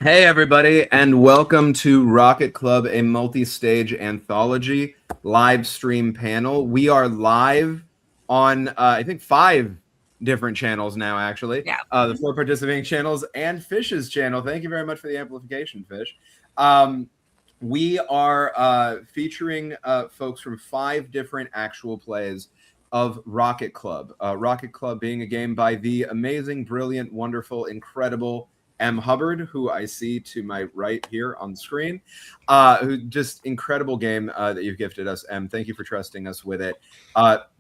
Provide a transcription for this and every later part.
Hey, everybody, and welcome to Rocket Club, a multi-stage anthology live stream panel. We are live on, I think, 5 different channels now, actually. Yeah. The 4 participating channels and Fish's channel. Thank you very much for the amplification, Fish. We are featuring folks from 5 different actual plays of Rocket Club. Rocket Club being a game by the amazing, brilliant, wonderful, incredible Hubbard, who I see to my right here on the screen, who just incredible game that you've gifted us, Thank you for trusting us with it.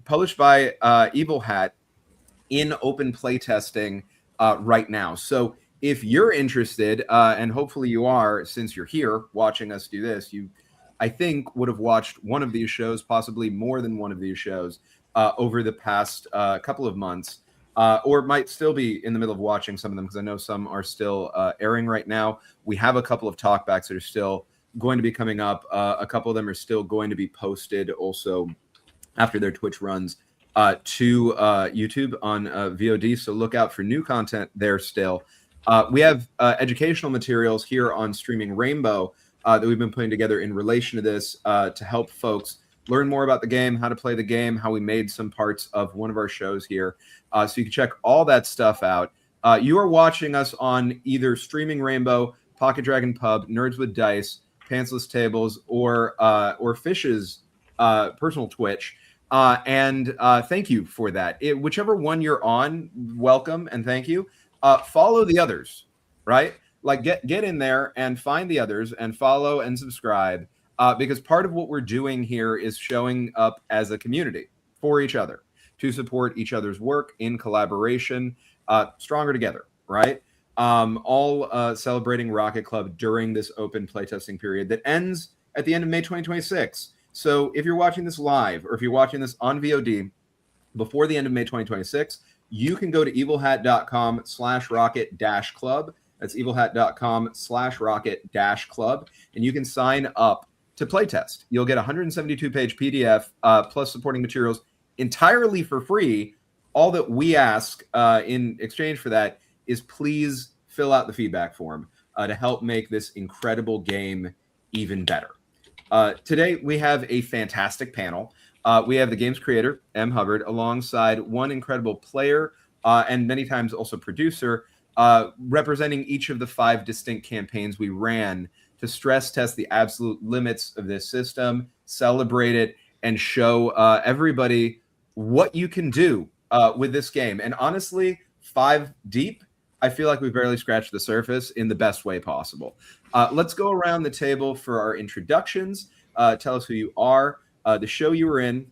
Published by Evil Hat in open playtesting right now. So if you're interested, and hopefully you are, since you're here watching us do this, you, I think, would have watched one of these shows, possibly more than one of these shows, over the past couple of months. Or might still be in the middle of watching some of them, because I know some are still airing right now. We have a couple of talkbacks that are still going to be coming up. A couple of them are still going to be posted also after their Twitch runs to YouTube on VOD. So look out for new content there still. We have educational materials here on Streaming Rainbow that we've been putting together in relation to this to help folks learn more about the game, how to play the game, how we made some parts of one of our shows here. So you can check all that stuff out. You are watching us on either Streaming Rainbow, Pocket Dragon Pub, Nerds with Dice, Pantsless Tables, or Fish's personal Twitch. And thank you for that. Whichever one you're on, welcome and thank you. Follow the others, right? Like get in there and find the others and follow and subscribe. Because part of what we're doing here is showing up as a community for each other to support each other's work in collaboration, stronger together, right? All celebrating Rocket Club during this open playtesting period that ends at the end of May 2026. So if you're watching this live or if you're watching this on VOD before the end of May 2026, you can go to evilhat.com/rocket-club. That's evilhat.com/rocket-club. And you can sign up to playtest. You'll get a 172-page PDF plus supporting materials entirely for free. All that we ask in exchange for that is please fill out the feedback form to help make this incredible game even better. Today, we have a fantastic panel. We have the game's creator, Hubbard, alongside one incredible player and many times also producer, representing each of the 5 distinct campaigns we ran to stress test the absolute limits of this system, celebrate it, and show everybody what you can do with this game. And honestly, 5 deep, I feel like we've barely scratched the surface in the best way possible. Let's go around the table for our introductions. Tell us who you are, the show you were in,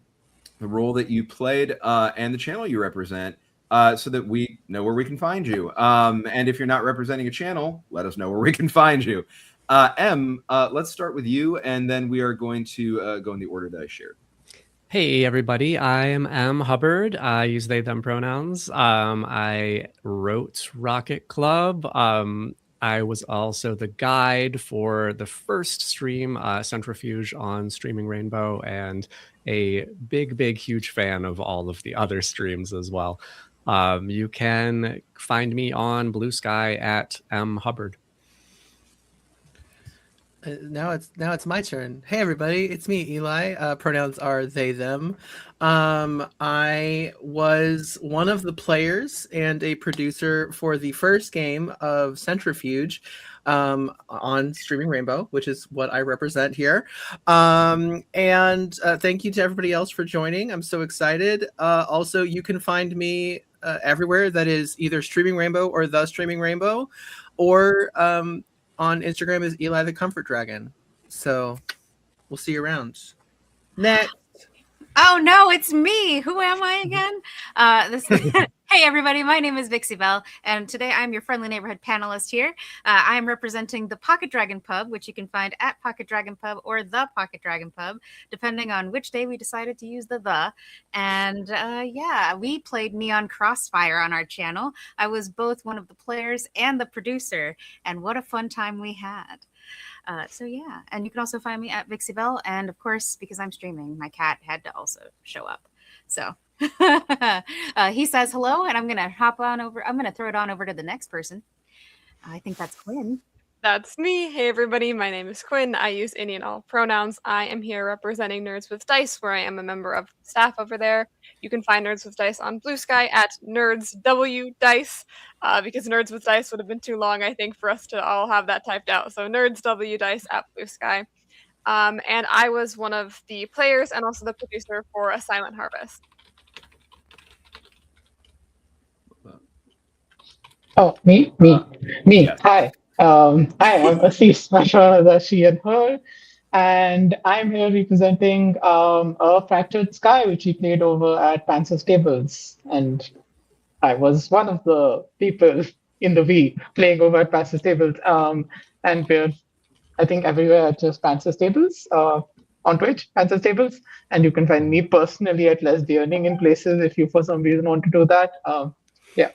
the role that you played, and the channel you represent, so that we know where we can find you. And if you're not representing a channel, let us know where we can find you. Let's start with you, and then we are going to go in the order that I shared. Hey everybody, I am Hubbard. I use they, them pronouns. I wrote Rocket Club. I was also the guide for the first stream, Centrifuge on Streaming Rainbow, and a big, huge fan of all of the other streams as well. You can find me on Blue Sky at Hubbard. Now it's my turn. Hey everybody, it's me, Eli. Pronouns are they them. I was one of the players and a producer for the first game of Centrifuge on Streaming Rainbow, which is what I represent here. And thank you to everybody else for joining. I'm so excited. Also, you can find me everywhere that is either Streaming Rainbow or The Streaming Rainbow, or on Instagram is Eli the Comfort Dragon. So we'll see you around. Next. Oh no, it's me. Who am I again? Hey everybody, my name is Vixie Bell, and today I'm your friendly neighborhood panelist here. I am representing the Pocket Dragon Pub, which you can find at Pocket Dragon Pub or the Pocket Dragon Pub, depending on which day we decided to use the. And yeah, we played Neon Crossfire on our channel. I was both one of the players and the producer, and what a fun time we had. So yeah, and you can also find me at Vixie Bell, and of course, because I'm streaming, my cat had to also show up. So he says hello, and I'm gonna hop on over. I'm gonna throw it on over to the next person. I think that's Quinn. That's me. Hey everybody, my name is Quinn. I use any and all pronouns. I am here representing Nerds with Dice, where I am a member of staff over there. You can find Nerds with Dice on Blue Sky at NerdsWDice, because Nerds with Dice would have been too long, I think, for us to all have that typed out. So NerdsWDice at Blue Sky. And I was one of the players and also the producer for A Silent Harvest. Oh, me. Yes. Hi. Hi, I'm Assis, as she and her, and I'm here representing a Fractured Sky, which we played over at Panzer's Tables, and I was one of the people in the V playing over at Panzer's Tables, and we're, I think, everywhere at just Panzer's Tables, on Twitch, Panzer's Tables, and you can find me personally at Less Dearning in places if you for some reason want to do that. Yeah.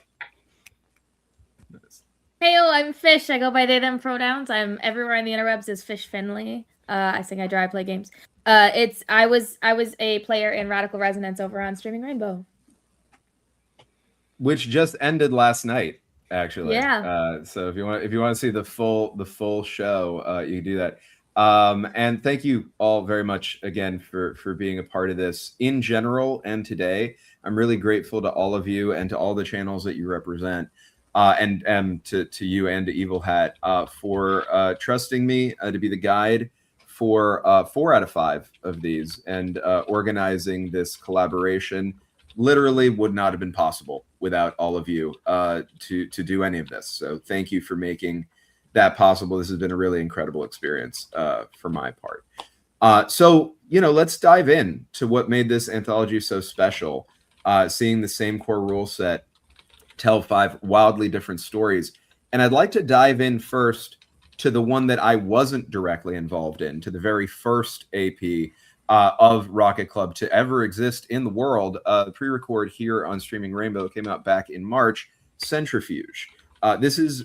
Heyo, I'm Fish. I go by they, them pronouns. I'm everywhere in the interwebs as Fish Finley. I sing, I draw, I play games. I was a player in Radical Resonance over on Streaming Rainbow, which just ended last night, actually. Yeah. So if you want to see the full show, you can do that. And thank you all very much again for being a part of this in general and today. I'm really grateful to all of you and to all the channels that you represent. And to you and to Evil Hat for trusting me to be the guide for 4 out of 5 of these, and organizing this collaboration. Literally would not have been possible without all of you to do any of this. So thank you for making that possible. This has been a really incredible experience for my part. So let's dive in to what made this anthology so special. Seeing the same core rule set tell 5 wildly different stories. And I'd like to dive in first to the one that I wasn't directly involved in, to the very first AP of Rocket Club to ever exist in the world. The pre-record here on Streaming Rainbow came out back in March, Centrifuge. This is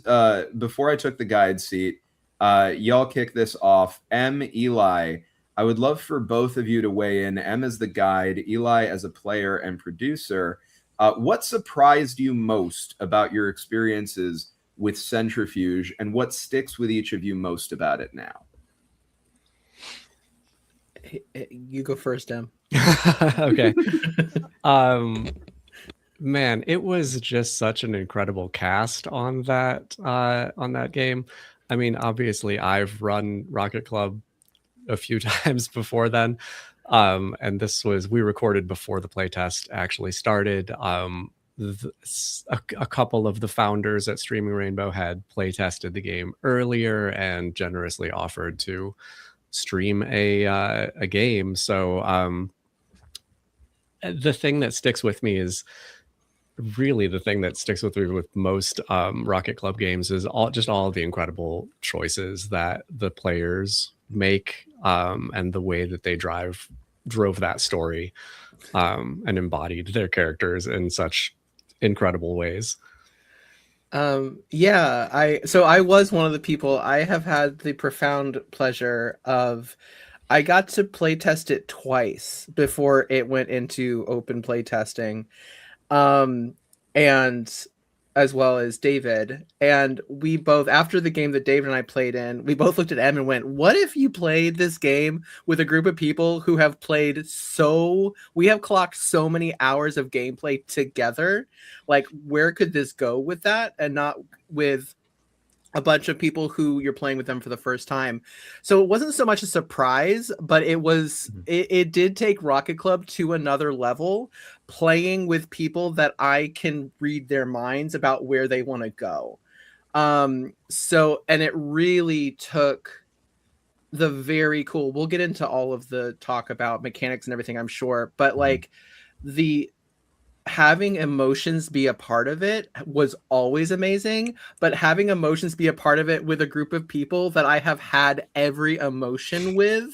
before I took the guide seat. Y'all kick this off. Eli, I would love for both of you to weigh in. As the guide, Eli as a player and producer. What surprised you most about your experiences with Centrifuge, and what sticks with each of you most about it now? You go first, Em. Okay. Man, it was just such an incredible cast on that game. I mean, obviously, I've run Rocket Club a few times before then. And we recorded before the playtest actually started. A couple of the founders at Streaming Rainbow had playtested the game earlier and generously offered to stream a game. So the thing that sticks with me is really the thing that sticks with me with most Rocket Club games is all the incredible choices that the players make, and the way that they drove that story, and embodied their characters in such incredible ways. Yeah, I was one of the people. I have had the profound pleasure of, I got to play test it twice before it went into open play testing. And as well as David. And we both, after the game that David and I played in, we both looked at Em and went, what if you played this game with a group of people who have played we have clocked so many hours of gameplay together? Like, where could this go with that? And not with a bunch of people who you're playing with them for the first time. So it wasn't so much a surprise, but it did take Rocket Club to another level, playing with people that I can read their minds about where they want to go. And it really took the very cool, we'll get into all of the talk about mechanics and everything, I'm sure, but like the having emotions be a part of it was always amazing, but having emotions be a part of it with a group of people that I have had every emotion with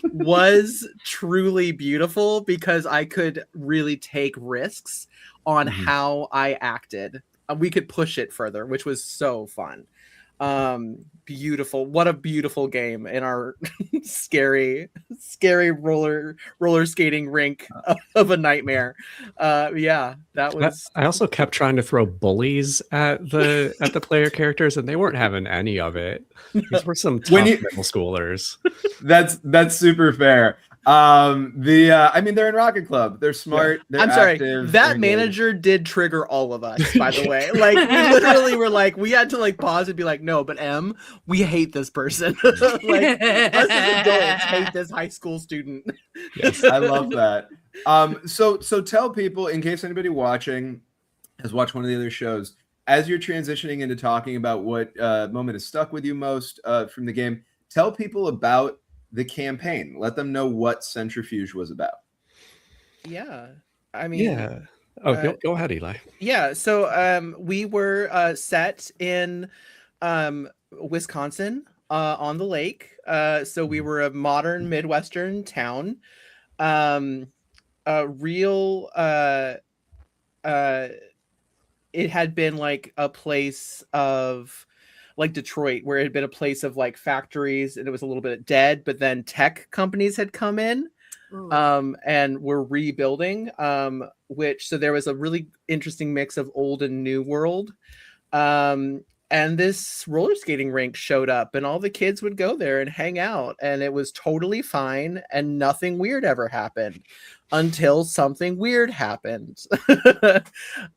was truly beautiful, because I could really take risks on how I acted. We could push it further, which was so fun. Beautiful. What a beautiful game in our scary roller skating rink of a nightmare. Yeah, that was. I also kept trying to throw bullies at the player characters, and they weren't having any of it. These were some tough middle schoolers. That's super fair. I mean, they're in Rocket Club. They're smart. Yeah. I'm sorry. That manager did trigger all of us, by the way. Like, we literally were like, we had to like pause and be like, no, but Em, we hate this person. Like, us as adults hate this high school student. Yes, I love that. So tell people, in case anybody watching has watched one of the other shows, as you're transitioning into talking about what moment has stuck with you most from the game, tell people about the campaign. Let them know what Centrifuge was about. Yeah, I mean, yeah. Go ahead, Eli. Yeah, so we were set in Wisconsin on the lake. So we were a modern Midwestern town. It had been like a place of like Detroit, where it had been a place of like factories, and it was a little bit dead, but then tech companies had come in and were rebuilding, so there was a really interesting mix of old and new world. And this roller skating rink showed up, and all the kids would go there and hang out, and it was totally fine, and nothing weird ever happened until something weird happened.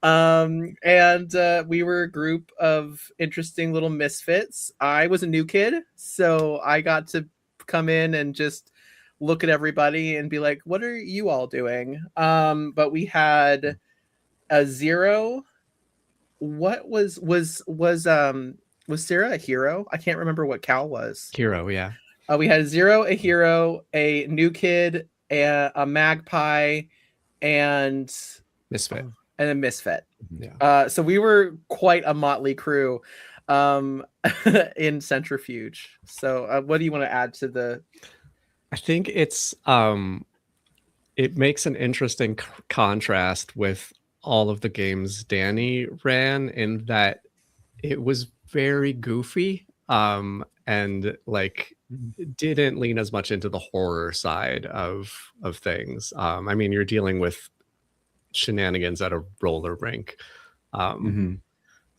And we were a group of interesting little misfits. I was a new kid, so I got to come in and just look at everybody and be like, what are you all doing? But we had a Zero. What was Sarah a hero? I can't remember what Cal was. Hero, yeah. We had a Zero, a hero, a new kid, a magpie, and Misfit. And a misfit. Yeah. So we were quite a motley crew in Centrifuge. So what do you want to add to the? I think it's it makes an interesting contrast with all of the games Danny ran, in that it was very goofy and like didn't lean as much into the horror side of things. I mean, you're dealing with shenanigans at a roller rink. And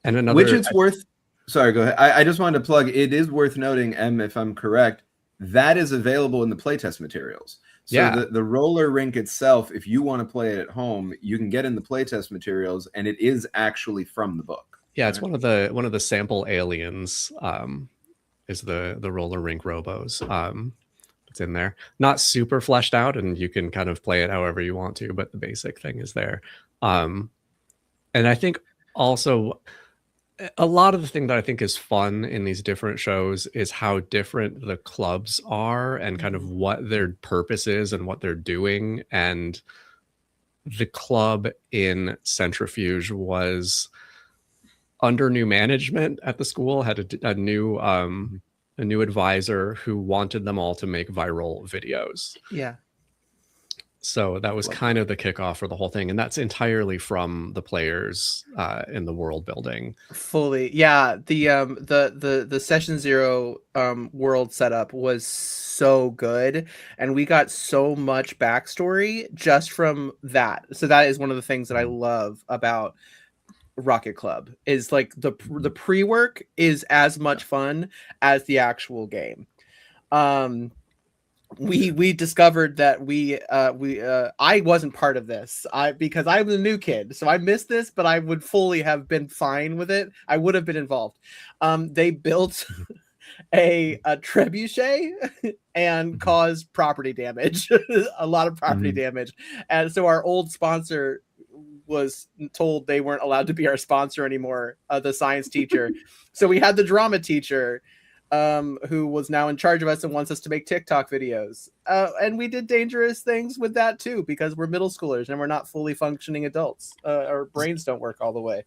another, which it's worth. Sorry, go ahead. I just wanted to plug. It is worth noting, Em, if I'm correct, that is available in the playtest materials. So yeah. the roller rink itself, if you want to play it at home, you can get in the playtest materials, and it is actually from the book. Yeah, it's one of the sample aliens. Is the roller rink robos. It's in there. Not super fleshed out, and you can kind of play it however you want to, but the basic thing is there. And I think also a lot of the thing that I think is fun in these different shows is how different the clubs are and kind of what their purpose is and what they're doing. And the club in Centrifuge was under new management at the school, had a new advisor who wanted them all to make viral videos. Yeah. So that was kind of the kickoff for the whole thing, and that's entirely from the players in the world building. Fully, yeah. The Session Zero world setup was so good, and we got so much backstory just from that. So that is one of the things that I love about Rocket Club. Is like the pre-work is as much fun as the actual game. We discovered that I wasn't part of this because I was a new kid, so I missed this, but I would fully have been fine with it. I would have been involved. They built a trebuchet and caused property damage, a lot of property damage, and so our old sponsor was told they weren't allowed to be our sponsor anymore, the science teacher. So we had the drama teacher, who was now in charge of us and wants us to make TikTok videos. And we did dangerous things with that too, because we're middle schoolers and we're not fully functioning adults. Our brains don't work all the way.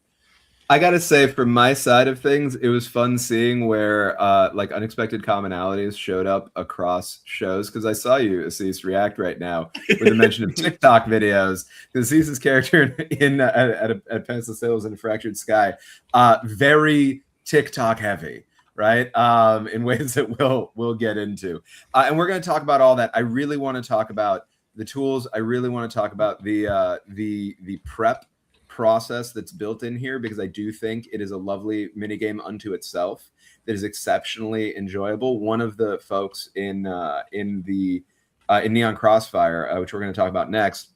I gotta say, from my side of things, it was fun seeing where like unexpected commonalities showed up across shows. Because I saw you, Assis, react right now with the mention of TikTok videos. Because Assis's character at Pencil Sails in a Fractured Sky, very TikTok heavy, right? In ways that we'll get into, and we're going to talk about all that. I really want to talk about the tools. I really want to talk about the prep process that's built in here, because I do think it is a lovely mini game unto itself that is exceptionally enjoyable. One of the folks in Neon Crossfire, which we're going to talk about next,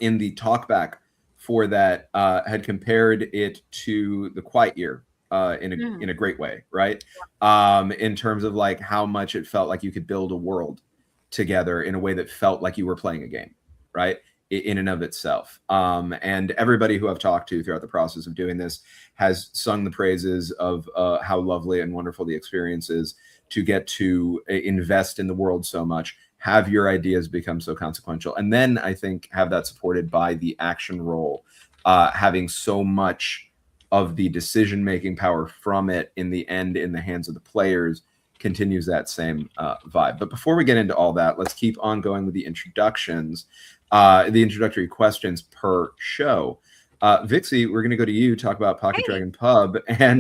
in the talkback for that, had compared it to the Quiet Year in a great way, right? In terms of like how much it felt like you could build a world together in a way that felt like you were playing a game, right? In and of itself. And everybody who I've talked to throughout the process of doing this has sung the praises of how lovely and wonderful the experience is to get to invest in the world so much, have your ideas become so consequential, and then I think have that supported by the action role, having so much of the decision-making power from it in the end in the hands of the players continues that same vibe. But before we get into all that, let's keep on going with the introductions. The introductory questions per show. Vixie, we're going to go to you, talk about Pocket Dragon Pub and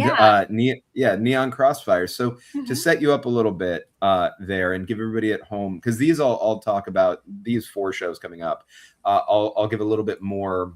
Neon Crossfire. So to set you up a little bit there and give everybody at home, because these I'll talk about these 4 shows coming up. I'll give a little bit more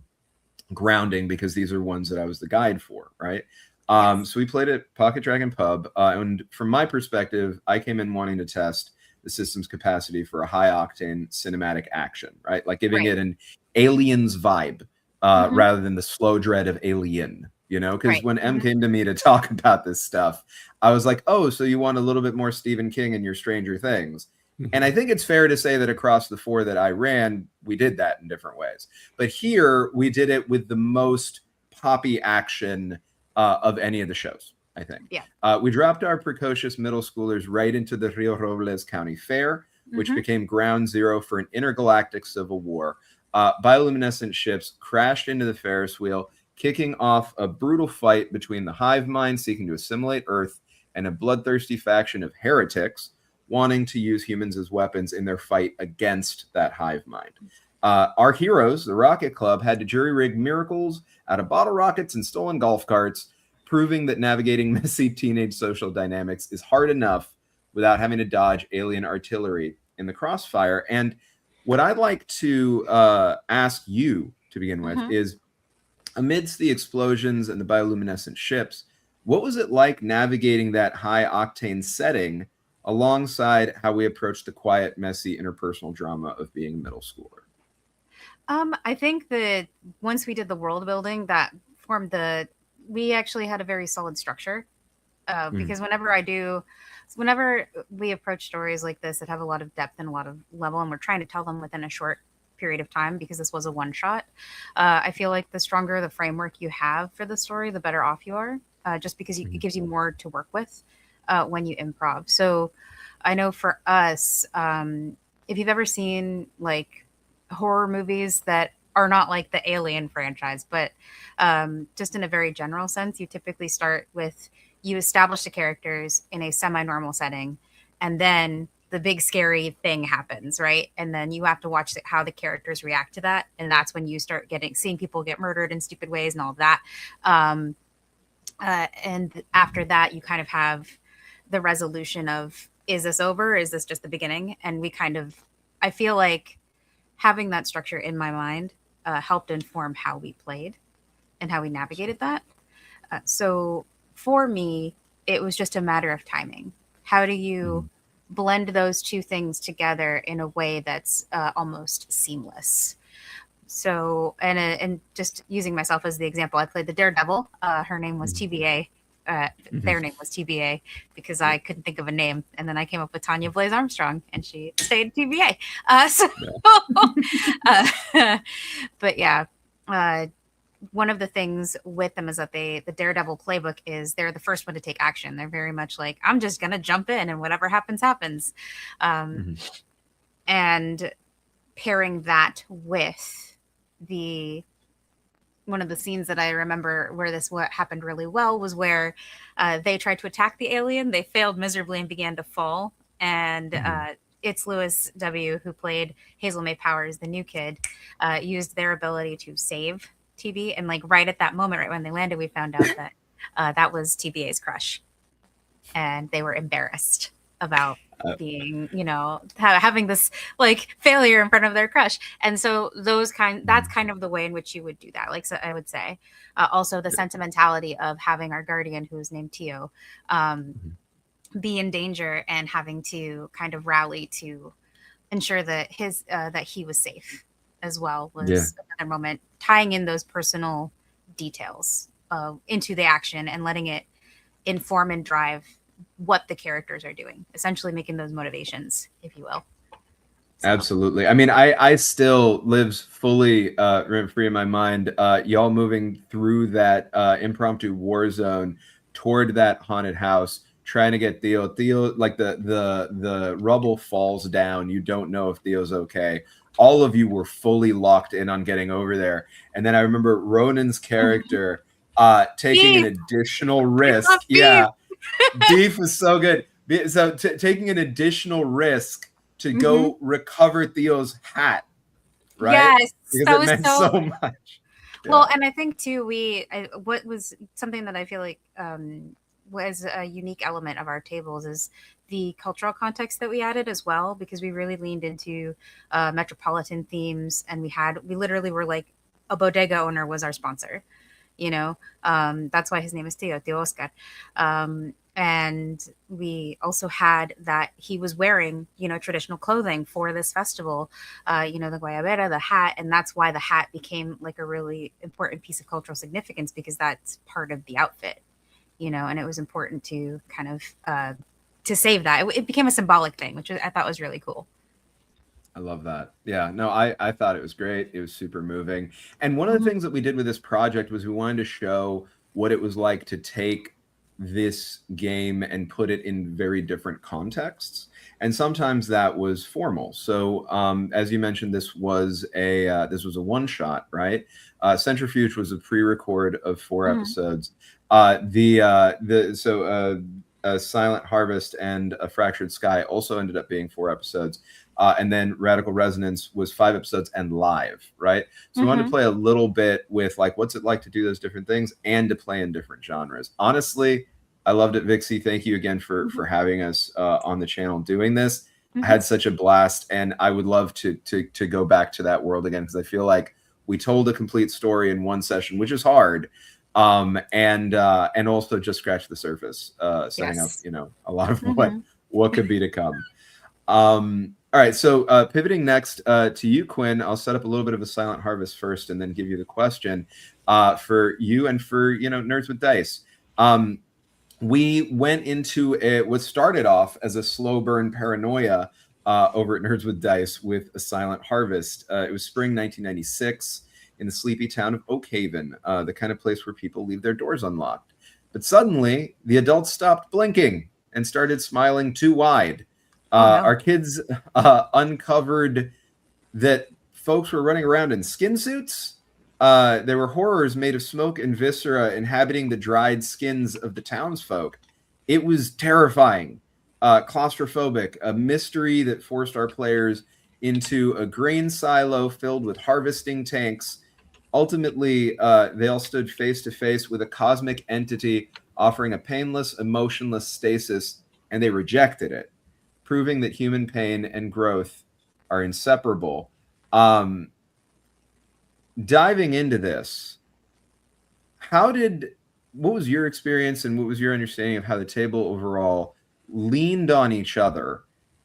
grounding because these are ones that I was the guide for, right? So we played at Pocket Dragon Pub, and from my perspective, I came in wanting to test the system's capacity for a high octane cinematic action, right? Like giving it an Aliens vibe rather than the slow dread of Alien, you know? Because when M came to me to talk about this stuff, I was like, oh, so you want a little bit more Stephen King in your Stranger Things. And I think it's fair to say that across the 4 that I ran, we did that in different ways. But here we did it with the most poppy action of any of the shows, I think. We dropped our precocious middle schoolers right into the Rio Robles County Fair, which became ground zero for an intergalactic civil war. Bioluminescent ships crashed into the Ferris wheel, kicking off a brutal fight between the hive mind seeking to assimilate Earth and a bloodthirsty faction of heretics wanting to use humans as weapons in their fight against that hive mind. Our heroes, the Rocket Club, had to jury-rig miracles out of bottle rockets and stolen golf carts, proving that navigating messy teenage social dynamics is hard enough without having to dodge alien artillery in the crossfire. And what I'd like to ask you to begin with is, amidst the explosions and the bioluminescent ships, what was it like navigating that high-octane setting alongside how we approach the quiet, messy interpersonal drama of being a middle schooler? I think that once we did the world building, that formed we actually had a very solid structure. Because whenever we approach stories like this that have a lot of depth and a lot of level, and we're trying to tell them within a short period of time, because this was a one-shot, I feel like the stronger the framework you have for the story, the better off you are, just because it gives you more to work with when you improv. So I know for us, if you've ever seen like horror movies that are not like the Alien franchise, but just in a very general sense, you typically start with, you establish the characters in a semi-normal setting, and then the big scary thing happens, right? And then you have to watch how the characters react to that, and that's when you start seeing people get murdered in stupid ways and all of that. And after that, you kind of have the resolution of, is this over? Is this just the beginning? And I feel like having that structure in my mind helped inform how we played. and how we navigated that. So for me, it was just a matter of timing. How do you blend those two things together in a way that's almost seamless? So, and just using myself as the example, I played the Daredevil. Her name was TBA. Their name was TBA because I couldn't think of a name, and then I came up with Tanya Blaze Armstrong, and she stayed TBA. But yeah, one of the things with them is that the Daredevil playbook is they're the first one to take action. They're very much like, I'm just gonna jump in, and whatever happens, happens. And pairing that with one of the scenes that I remember where what happened really well was where they tried to attack the alien. They failed miserably and began to fall. And it's Lewis W., who played Hazel May Powers, the new kid, used their ability to save TB. And like right at that moment, right when they landed, we found out that that was TBA's crush. And they were embarrassed about being, having this like failure in front of their crush. And so that's kind of the way in which you would do that. Like, so I would say also the sentimentality of having our guardian, who is named Tio, be in danger and having to kind of rally to ensure that that he was safe as well was another moment, tying in those personal details into the action and letting it inform and drive what the characters are doing, essentially making those motivations, if you will. So. Absolutely. I mean, I still lives fully rent-free in my mind. Y'all moving through that impromptu war zone toward that haunted house, trying to get Theo. Theo, like the rubble falls down. You don't know if Theo's okay. All of you were fully locked in on getting over there. And then I remember Ronan's character taking an additional risk. Yeah. Beef was so good. So taking an additional risk to go recover Theo's hat, right? Yes, because it meant so much. Well, and I think too, what was something that I feel like was a unique element of our tables is the cultural context that we added as well, because we really leaned into metropolitan themes, and we literally were like, a bodega owner was our sponsor. That's why his name is Tio Oscar. And we also had that he was wearing, traditional clothing for this festival, the guayabera, the hat. And that's why the hat became like a really important piece of cultural significance, because that's part of the outfit, and it was important to kind of to save that. It became a symbolic thing, which I thought was really cool. I love that. Yeah, no, I thought it was great. It was super moving. And one of the things that we did with this project was we wanted to show what it was like to take this game and put it in very different contexts. And sometimes that was formal. So as you mentioned, this was a one shot, right? Centrifuge was a pre-record of 4 episodes. Silent Harvest and A Fractured Sky also ended up being 4 episodes. And then Radical Resonance was 5 episodes and live, right? So we wanted to play a little bit with like, what's it like to do those different things and to play in different genres. Honestly, I loved it, Vixie. Thank you again for having us on the channel doing this. I had such a blast, and I would love to go back to that world again, because I feel like we told a complete story in one session, which is hard. And also just scratch the surface, setting up, a lot of what could be to come. All right, so pivoting next to you, Quinn, I'll set up a little bit of a Silent Harvest first, and then give you the question for you and for Nerds with Dice. We went into what started off as a slow burn paranoia over at Nerds with Dice with a Silent Harvest. It was spring 1996 in the sleepy town of Oak Haven, the kind of place where people leave their doors unlocked. But suddenly, the adults stopped blinking and started smiling too wide. Our kids uncovered that folks were running around in skin suits. There were horrors made of smoke and viscera inhabiting the dried skins of the townsfolk. It was terrifying, claustrophobic, a mystery that forced our players into a grain silo filled with harvesting tanks. Ultimately, they all stood face to face with a cosmic entity offering a painless, emotionless stasis, and they rejected it, proving that human pain and growth are inseparable. Diving into this, what was your experience and what was your understanding of how the table overall leaned on each other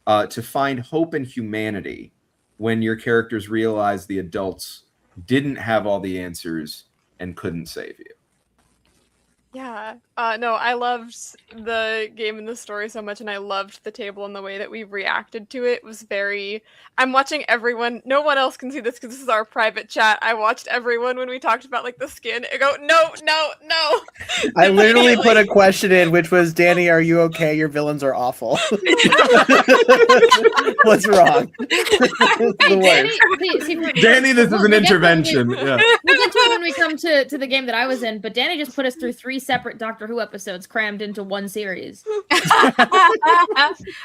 to find hope and humanity when your characters realized the adults didn't have all the answers and couldn't save you? Yeah. No, I loved the game and the story so much, and I loved the table and the way that we reacted to it. It was very... I'm watching everyone. No one else can see this because this is our private chat. I watched everyone when we talked about like the skin. I go, no. I literally put a question in, which was, Danny, are you okay? Your villains are awful. What's wrong? Danny, this is an intervention. Yeah. We'll get to it when we come to the game that I was in, but Danny just put us through 3 separate Doctor Who episodes crammed into one series.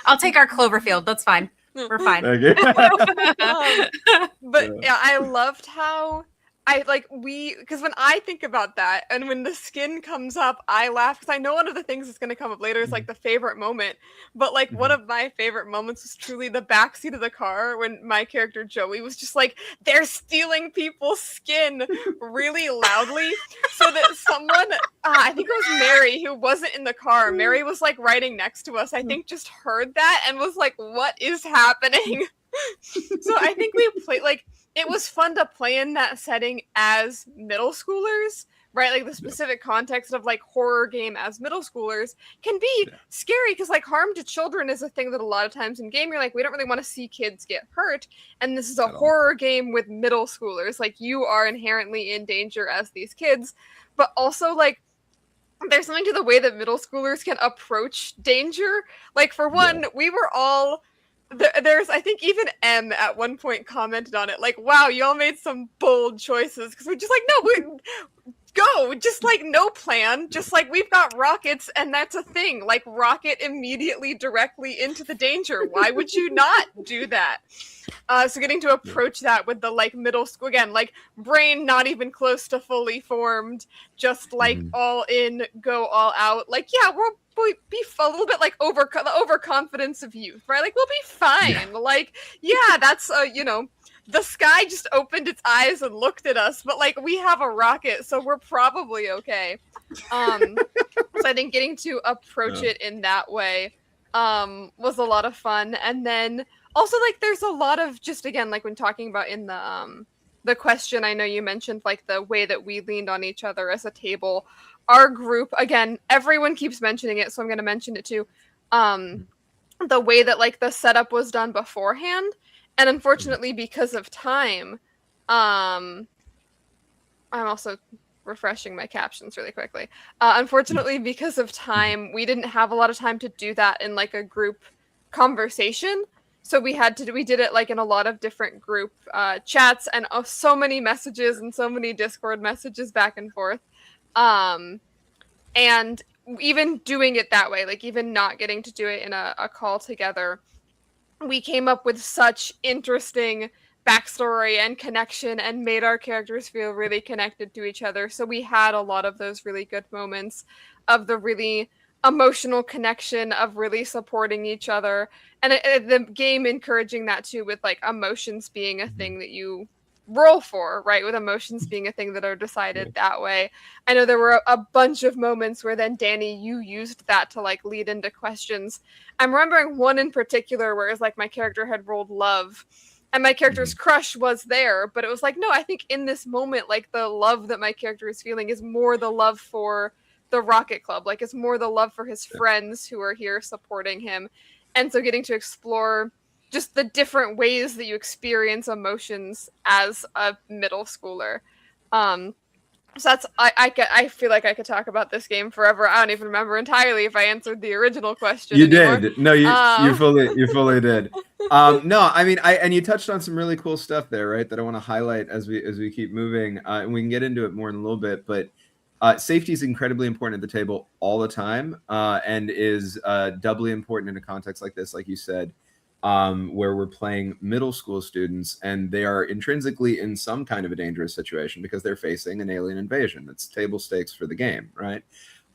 I'll take our Cloverfield. That's fine. We're fine. Okay. But yeah, I loved how because when I think about that and when the skin comes up, I laugh because I know one of the things that's going to come up later is like the favorite moment. But like one of my favorite moments was truly the backseat of the car when my character Joey was just like, they're stealing people's skin really loudly so that someone, I think it was Mary who wasn't in the car. Mary was like riding next to us. I think just heard that and was like, what is happening? So I think we played it was fun to play in that setting as middle schoolers, right? Like the specific context of like horror game as middle schoolers can be scary because like harm to children is a thing that a lot of times in game you're like, we don't really want to see kids get hurt. And this is a horror game with middle schoolers. Like you are inherently in danger as these kids, but also like there's something to the way that middle schoolers can approach danger. Like for one, we were all... There's, I think even M at one point commented on it, like, wow, y'all made some bold choices. Because we're just like, no, go. Just like, no plan. Just like, we've got rockets and that's a thing. Like, rocket immediately directly into the danger. Why would you not do that? So getting to approach that with the like middle school, again, like brain not even close to fully formed, just like all in, go all out. Like, yeah, we'll be a little bit like the overconfidence of youth, right? Like, we'll be fine. Yeah. Like, yeah, that's, the sky just opened its eyes and looked at us, but like, we have a rocket, so we're probably okay. So I think getting to approach it in that way was a lot of fun. And then also, like, there's a lot of just, again, like when talking about in the question, I know you mentioned like the way that we leaned on each other as a table. Our group, again, everyone keeps mentioning it, so I'm going to mention it too. The way that like the setup was done beforehand, and unfortunately because of time, I'm also refreshing my captions really quickly. Unfortunately because of time, we didn't have a lot of time to do that in like a group conversation. So we did it like in a lot of different group chats and so many messages and so many Discord messages back and forth. And even doing it that way, like even not getting to do it in a call together, we came up with such interesting backstory and connection and made our characters feel really connected to each other. So we had a lot of those really good moments of the really emotional connection of really supporting each other. And the game encouraging that too, with like emotions being a thing that you roll for, right? With emotions being a thing that are decided that way. I know there were a bunch of moments where then Danny, you used that to like lead into questions. I'm remembering one in particular where it was like my character had rolled love and my character's crush was there, but it was like, no, I think in this moment, like the love that my character is feeling is more the love for the Rocket Club. Like it's more the love for his friends who are here supporting him. And so getting to explore just the different ways that you experience emotions as a middle schooler. So that's, I feel like I could talk about this game forever. I don't even remember entirely if I answered the original question. You did. No, you fully did. No, I mean, and you touched on some really cool stuff there, right? That I want to highlight as we keep moving, and we can get into it more in a little bit, but safety is incredibly important at the table all the time, and is doubly important in a context like this, like you said, where we're playing middle school students and they are intrinsically in some kind of a dangerous situation because they're facing an alien invasion. It's table stakes for the game, right?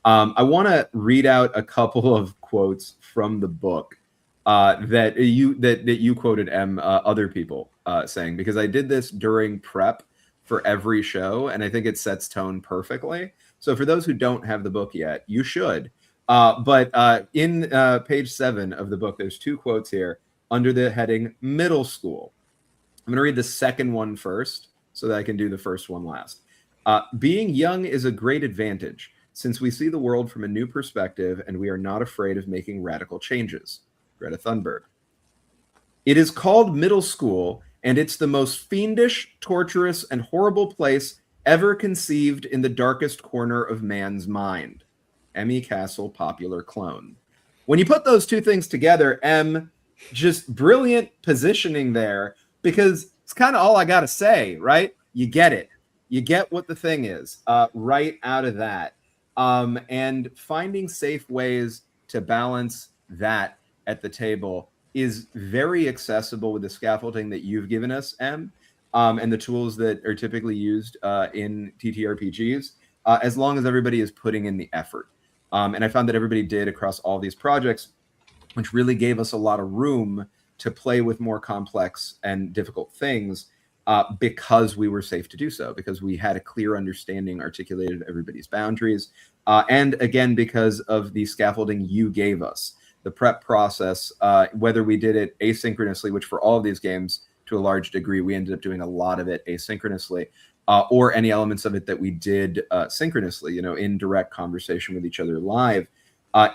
I want to read out a couple of quotes from the book that you quoted, other people saying, because I did this during prep for every show, and I think it sets tone perfectly. So for those who don't have the book yet, you should. But in page 7 of the book, there's 2 quotes here under the heading middle school. I'm going to read the second one first so that I can do the first one last. Being young is a great advantage since we see the world from a new perspective and we are not afraid of making radical changes. Greta Thunberg. It is called middle school, and it's the most fiendish, torturous, and horrible place ever conceived in the darkest corner of man's mind. Emmy Castle, popular clone. When you put those 2 things together, just brilliant positioning there, because it's kind of all I got to say, right? You get it. You get what the thing is right out of that. And finding safe ways to balance that at the table is very accessible with the scaffolding that you've given us, and the tools that are typically used in TTRPGs, as long as everybody is putting in the effort. And I found that everybody did across all these projects, which really gave us a lot of room to play with more complex and difficult things because we were safe to do so, because we had a clear understanding articulated of everybody's boundaries. And again, because of the scaffolding you gave us, the prep process, whether we did it asynchronously, which for all of these games, to a large degree, we ended up doing a lot of it asynchronously, or any elements of it that we did synchronously, in direct conversation with each other live.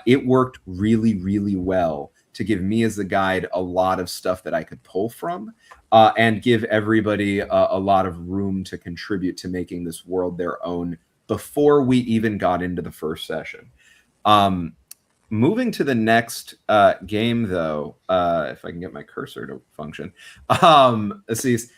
It worked really, really well to give me as the guide a lot of stuff that I could pull from, and give everybody a lot of room to contribute to making this world their own before we even got into the first session. Moving to the next game, though, if I can get my cursor to function, Assis,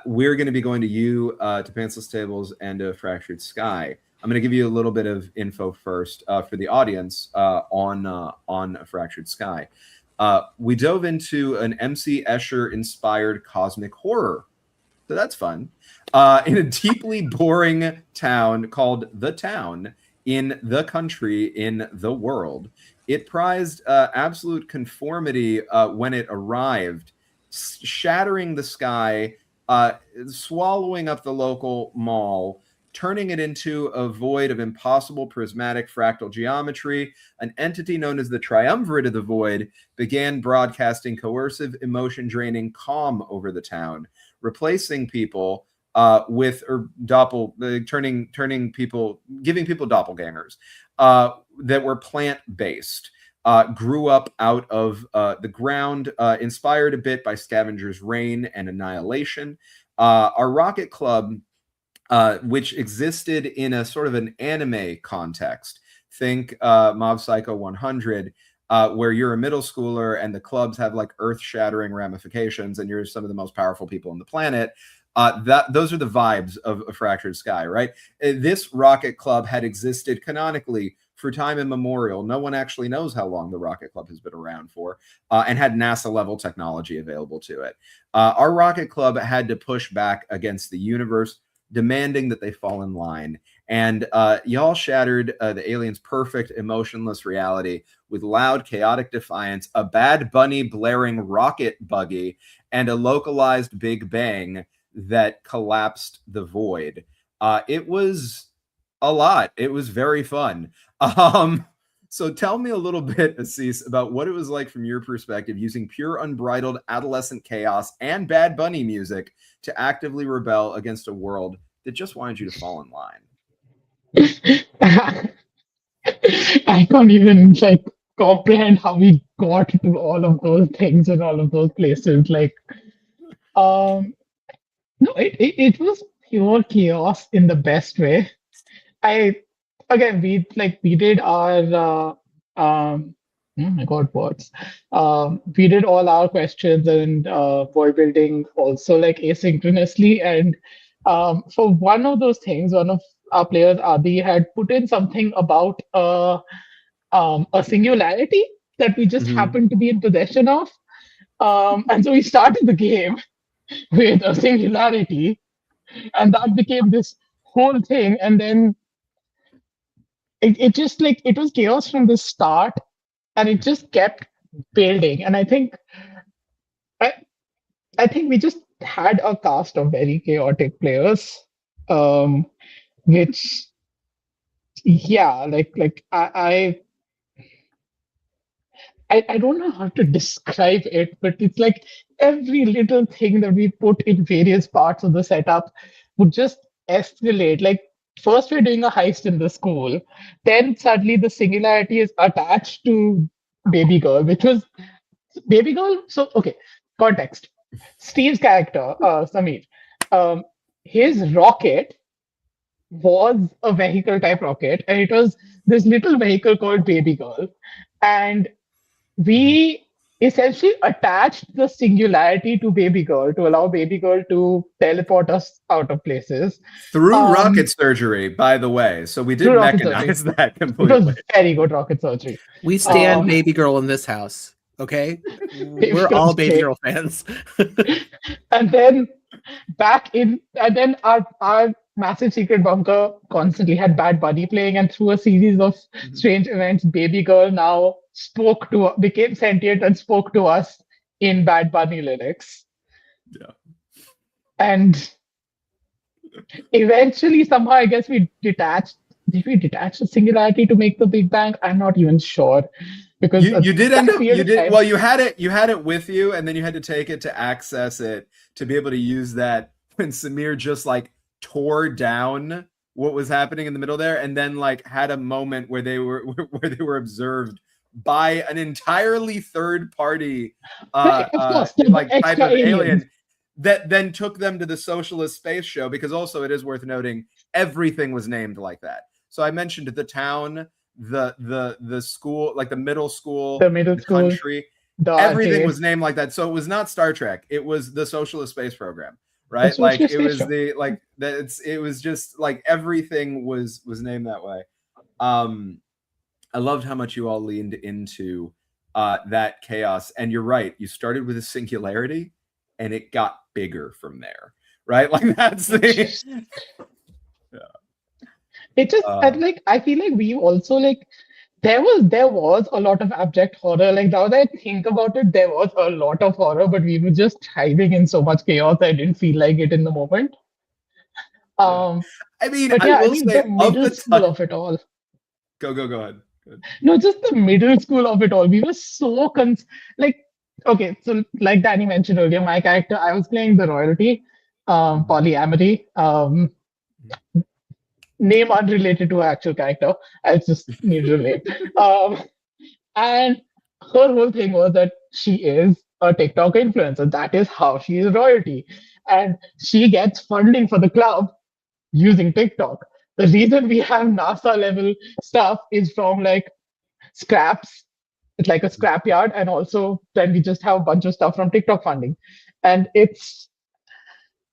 we're going to be going to you, to Pantsless Tables, and to Fractured Sky. I'm going to give you a little bit of info first for the audience on Fractured Sky. We dove into an MC Escher-inspired cosmic horror. So that's fun. In a deeply boring town called The Town, in the country, in the world. It prized absolute conformity when it arrived, shattering the sky, swallowing up the local mall, turning it into a void of impossible prismatic fractal geometry. An entity known as the Triumvirate of the Void began broadcasting coercive, emotion-draining calm over the town, replacing people with turning people, giving people doppelgangers that were plant-based, grew up out of the ground, inspired a bit by Scavenger's Reign and Annihilation. Our Rocket Club, which existed in a sort of an anime context, think Mob Psycho 100, where you're a middle schooler and the clubs have like earth-shattering ramifications and you're some of the most powerful people on the planet. Those are the vibes of a Fractured Sky, right? This Rocket Club had existed canonically for time immemorial. No one actually knows how long the Rocket Club has been around for, and had NASA-level technology available to it. Our Rocket Club had to push back against the universe, demanding that they fall in line. And y'all shattered the aliens' perfect, emotionless reality with loud, chaotic defiance, a Bad Bunny blaring rocket buggy, and a localized Big Bang that collapsed the void. It was a lot. It was very fun. So tell me a little bit, Assis, about what it was like from your perspective, using pure unbridled adolescent chaos and Bad Bunny music to actively rebel against a world that just wanted you to fall in line. I can't even comprehend how we got to all of those things and all of those places. No, it was pure chaos in the best way. We did our oh my god, words. We did all our questions and world building also asynchronously. And for one of those things, one of our players, Adi, had put in something about a singularity that we just happened to be in possession of. And so we started the game with a singularity, and that became this whole thing. And then it just it was chaos from the start, and it just kept building. And I think we just had a cast of very chaotic players, which yeah, I don't know how to describe it, but it's like every little thing that we put in various parts of the setup would just escalate. Like first we're doing a heist in the school, then suddenly the singularity is attached to Baby Girl, which was Baby Girl. So okay, context. Steve's character, Samir, um, his rocket was a vehicle type rocket, and it was this little vehicle called Baby Girl. And we essentially attached the singularity to Baby Girl to allow Baby Girl to teleport us out of places Through rocket surgery, by the way. So we did through rocket mechanize surgery. that It completely. was very good rocket surgery. We stand Um, Baby Girl in this house. Okay, Baby we're all Girl's Baby great. Girl fans. And then and then our massive secret bunker constantly had Bad Bunny playing, and through a series of strange events, Baby Girl now became sentient and spoke to us in Bad Bunny lyrics. Yeah. And eventually, somehow, I guess we detached. Did we detach the singularity to make the Big Bang? I'm not even sure, because You did end up period you of did time- well you had it with you, and then you had to take it to access it to be able to use that when Samir just like tore down what was happening in the middle there, and then like had a moment where they were observed by an entirely third party Right, of course, the like type extra of aliens. alien that then took them to the socialist space show, because also it is worth noting everything was named like that. So I mentioned the town, the school, like the middle school, The middle school, country, the everything arcade. was named like that. So it was not Star Trek, it was the socialist space program, The right? Like socialist it space was show. the like that it was just like everything was named that way. I loved how much you all leaned into that chaos, and you're right, you started with a singularity and it got bigger from there, right? Like that's the It just and like I feel like we also like there was a lot of abject horror. Like now that I think about it, there was a lot of horror, but we were just hiding in so much chaos. I didn't feel like it in the moment. I mean, But I yeah, I will mean say the of middle the school of it all. go ahead. Go ahead. No, just the middle school of it all. We were so like okay, so like Danny mentioned earlier, my character, I was playing the royalty, polyamory, name unrelated to her actual character. I just need to relate. And her whole thing was that she is a TikTok influencer. That is how she is royalty. And she gets funding for the club using TikTok. The reason we have NASA level stuff is from like scraps. It's like a scrap yard. And also then we just have a bunch of stuff from TikTok funding. And it's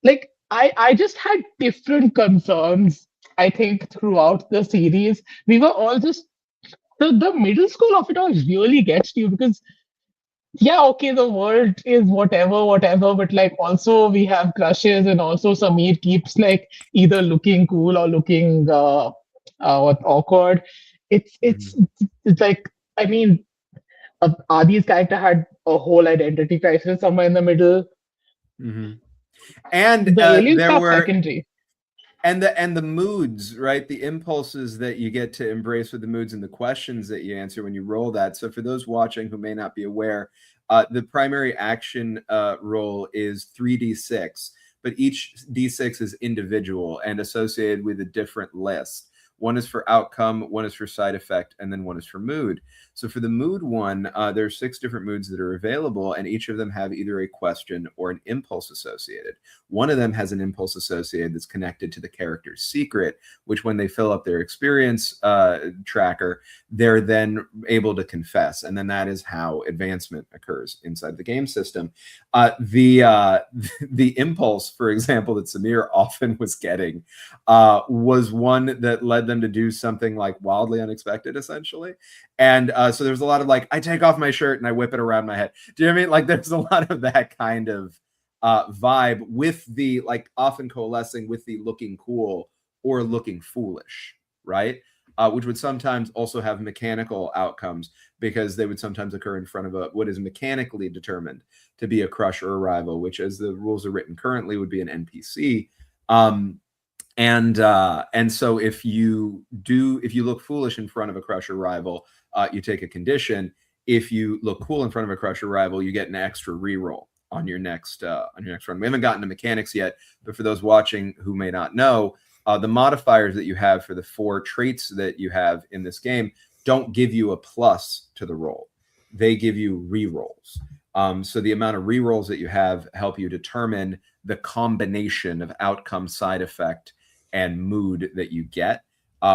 like I just had different concerns, I think, throughout the series. We were all just the middle school of it all really gets to you because yeah, okay, the world is whatever, but like also we have crushes, and also Samir keeps like either looking cool or looking awkward. It's like, I mean, Adi's character had a whole identity crisis somewhere in the middle. And The alien there stuff were secondary. and the moods, right? The impulses that you get to embrace with the moods and the questions that you answer when you roll that. So for those watching who may not be aware, the primary action roll is 3d6, but each d6 is individual and associated with a different list. One is for outcome, one is for side effect, and then one is for mood. So for the mood one, there are 6 different moods that are available, and each of them have either a question or an impulse associated. One of them has an impulse associated that's connected to the character's secret, which when they fill up their experience tracker, they're then able to confess. And then that is how advancement occurs inside the game system. The impulse, for example, that Samir often was getting was one that led them to do something like wildly unexpected, essentially. And so there's a lot of like, I take off my shirt and I whip it around my head. Do you know what I mean? Like there's a lot of that kind of vibe with the like often coalescing with the looking cool or looking foolish, right? Which would sometimes also have mechanical outcomes because they would sometimes occur in front of what is mechanically determined to be a crush or a rival, which as the rules are written currently would be an NPC. And so if you look foolish in front of a Crusher rival, you take a condition. If you look cool in front of a Crusher rival, you get an extra reroll on your next run. We haven't gotten to mechanics yet, but for those watching who may not know, the modifiers that you have for the 4 traits that you have in this game don't give you a plus to the roll. They give you rerolls. So the amount of rerolls that you have help you determine the combination of outcome, side effect, and mood that you get,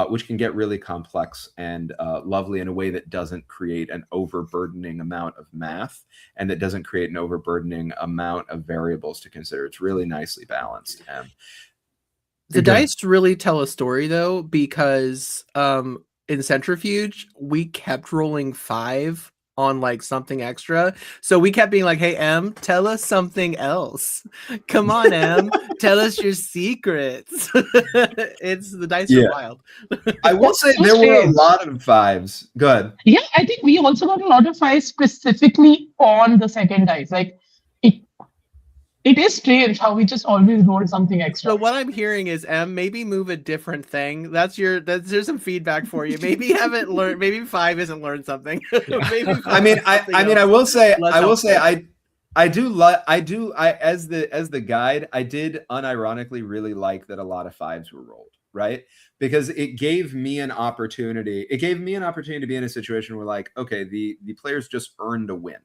which can get really complex and lovely in a way that doesn't create an overburdening amount of math and that doesn't create an overburdening amount of variables to consider. It's really nicely balanced. The dice really tell a story, though, because in Centrifuge, we kept rolling 5 on like something extra. So we kept being like, hey, Em, tell us something else. Come on, Em, tell us your secrets. It's the dice are wild. I will say there were a lot of 5s. Good. Yeah, I think we also got a lot of 5s specifically on the second dice. Like it is strange how we just always roll something extra. So what I'm hearing is, Em, maybe move a different thing. There's some feedback for you. Maybe haven't learned. Maybe 5 isn't learned something. Maybe I will say, as the guide, I did unironically really like that a lot of 5s were rolled, right? Because it gave me an opportunity. It gave me an opportunity to be in a situation where, like, okay, the players just earned a win,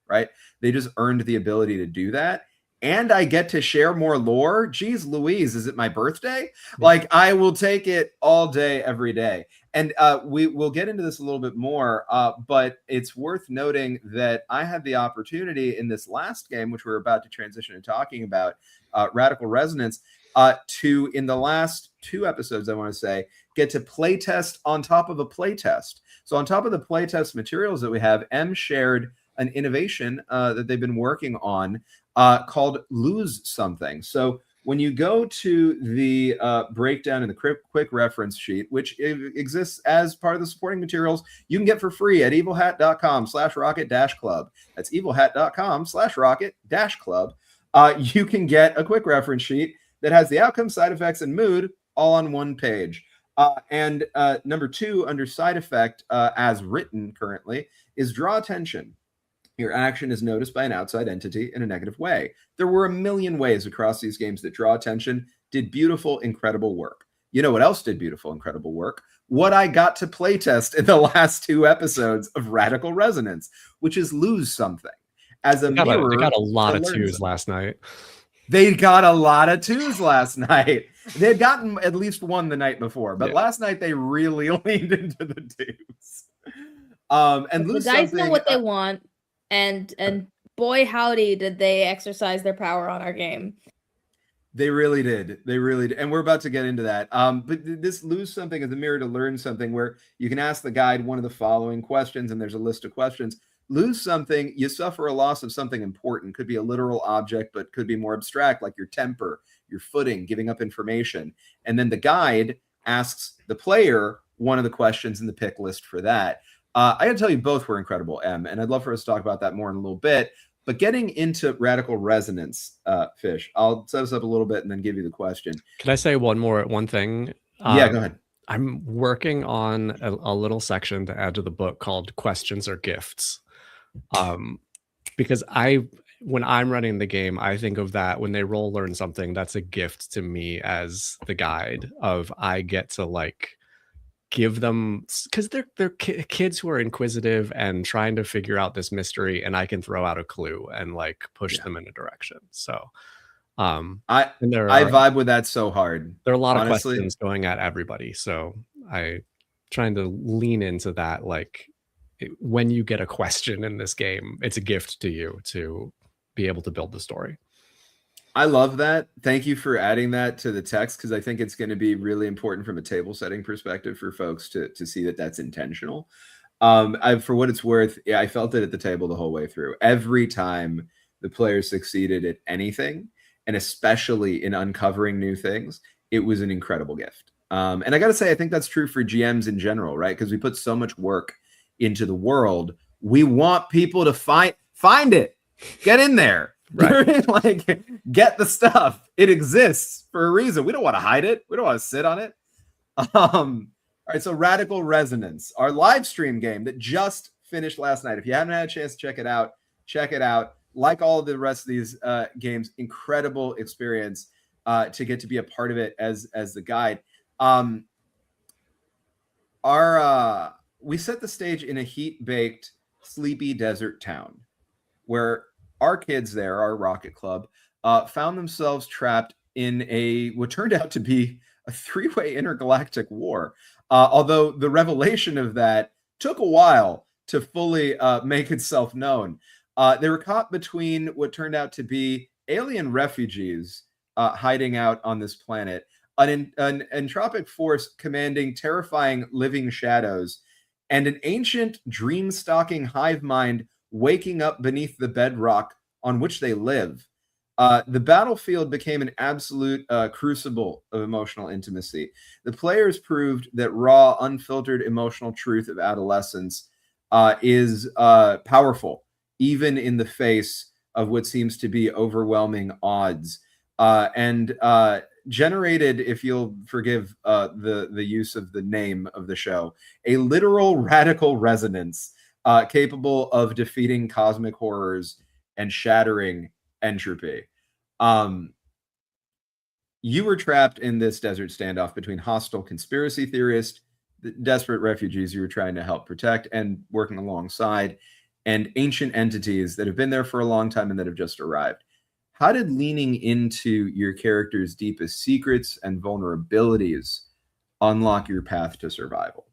right? They just earned the ability to do that. And I get to share more lore. Geez Louise, is it my birthday? Like, I will take it all day, every day. And we'll get into this a little bit more, but it's worth noting that I had the opportunity in this last game, which we're about to transition to talking about, Radical Resonance, to, in the last 2 episodes, I want to say, get to playtest on top of a playtest. So on top of the playtest materials that we have, M shared an innovation that they've been working on called Lose Something. So when you go to the breakdown in the quick reference sheet, which exists as part of the supporting materials, you can get for free at evilhat.com/rocket-club. That's evilhat.com/rocket-club. You can get a quick reference sheet that has the outcome, side effects, and mood all on one page. And number 2, under side effect, as written currently, is draw attention. Your action is noticed by an outside entity in a negative way. There were a million ways across these games that draw attention did beautiful, incredible work. You know what else did beautiful, incredible work? What I got to playtest in the last 2 episodes of Radical Resonance, which is Lose Something. As a mirror, they got a lot of 2s last night. They got a lot of 2s last night. They had gotten at least 1 the night before, but last night they really leaned into the 2s. And the Lose dice Something, know what they want. And boy, howdy, did they exercise their power on our game. They really did. They really did. And we're about to get into that. But this Lose Something is a mirror to learn something, where you can ask the guide one of the following questions, and there's a list of questions. Lose something, you suffer a loss of something important. Could be a literal object, but could be more abstract, like your temper, your footing, giving up information. And then the guide asks the player one of the questions in the pick list for that. I got to tell you, both were incredible, Em, and I'd love for us to talk about that more in a little bit. But getting into Radical Resonance, Fish, I'll set us up a little bit and then give you the question. Can I say one thing? Yeah, go ahead. I'm working on a little section to add to the book called Questions or Gifts. Because when I'm running the game, I think of that when they learn something, that's a gift to me as the guide of I get to like give them, because they're kids who are inquisitive and trying to figure out this mystery, and I can throw out a clue and like push them in a direction. So I vibe with that so hard. There are a lot of questions going at everybody, so I trying to lean into that. Like, when you get a question in this game, it's a gift to you to be able to build the story. I love that. Thank you for adding that to the text, because I think it's going to be really important from a table setting perspective for folks to see that that's intentional. For what it's worth, I felt it at the table the whole way through. Every time the players succeeded at anything, and especially in uncovering new things, it was an incredible gift. And I got to say, I think that's true for GMs in general, right? Because we put so much work into the world. We want people to find it. Get in there. Right. Like, get the stuff. It exists for a reason. We don't want to hide it. We don't want to sit on it. All right, so Radical Resonance, our live stream game that just finished last night. If you haven't had a chance to check it out, check it out. Like all of the rest of these games, incredible experience to get to be a part of it as the guide. We set the stage in a heat-baked, sleepy desert town where our kids there, our Rocket Club, found themselves trapped in what turned out to be a three-way intergalactic war. Although the revelation of that took a while to fully make itself known. They were caught between what turned out to be alien refugees hiding out on this planet, an entropic force commanding terrifying living shadows, and an ancient dream-stalking hive mind waking up beneath the bedrock on which they live. The battlefield became an absolute crucible of emotional intimacy. The players proved that raw, unfiltered emotional truth of adolescence is powerful, even in the face of what seems to be overwhelming odds. And generated, if you'll forgive the use of the name of the show, a literal radical resonance capable of defeating cosmic horrors and shattering entropy. You were trapped in this desert standoff between hostile conspiracy theorists, the desperate refugees you were trying to help protect and working alongside, and ancient entities that have been there for a long time and that have just arrived. How did leaning into your character's deepest secrets and vulnerabilities unlock your path to survival?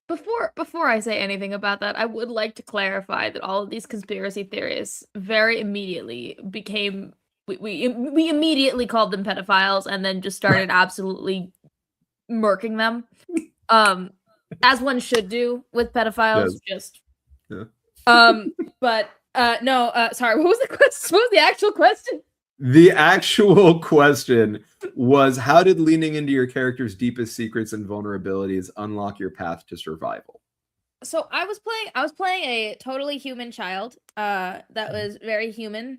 Before I say anything about that, I would like to clarify that all of these conspiracy theories very immediately became we immediately called them pedophiles and then just started absolutely murking them. As one should do with pedophiles. Yes. Just but no, sorry, what was the question? What was the actual question? The actual question was, how did leaning into your character's deepest secrets and vulnerabilities unlock your path to survival? So I was playing a totally human child that was very human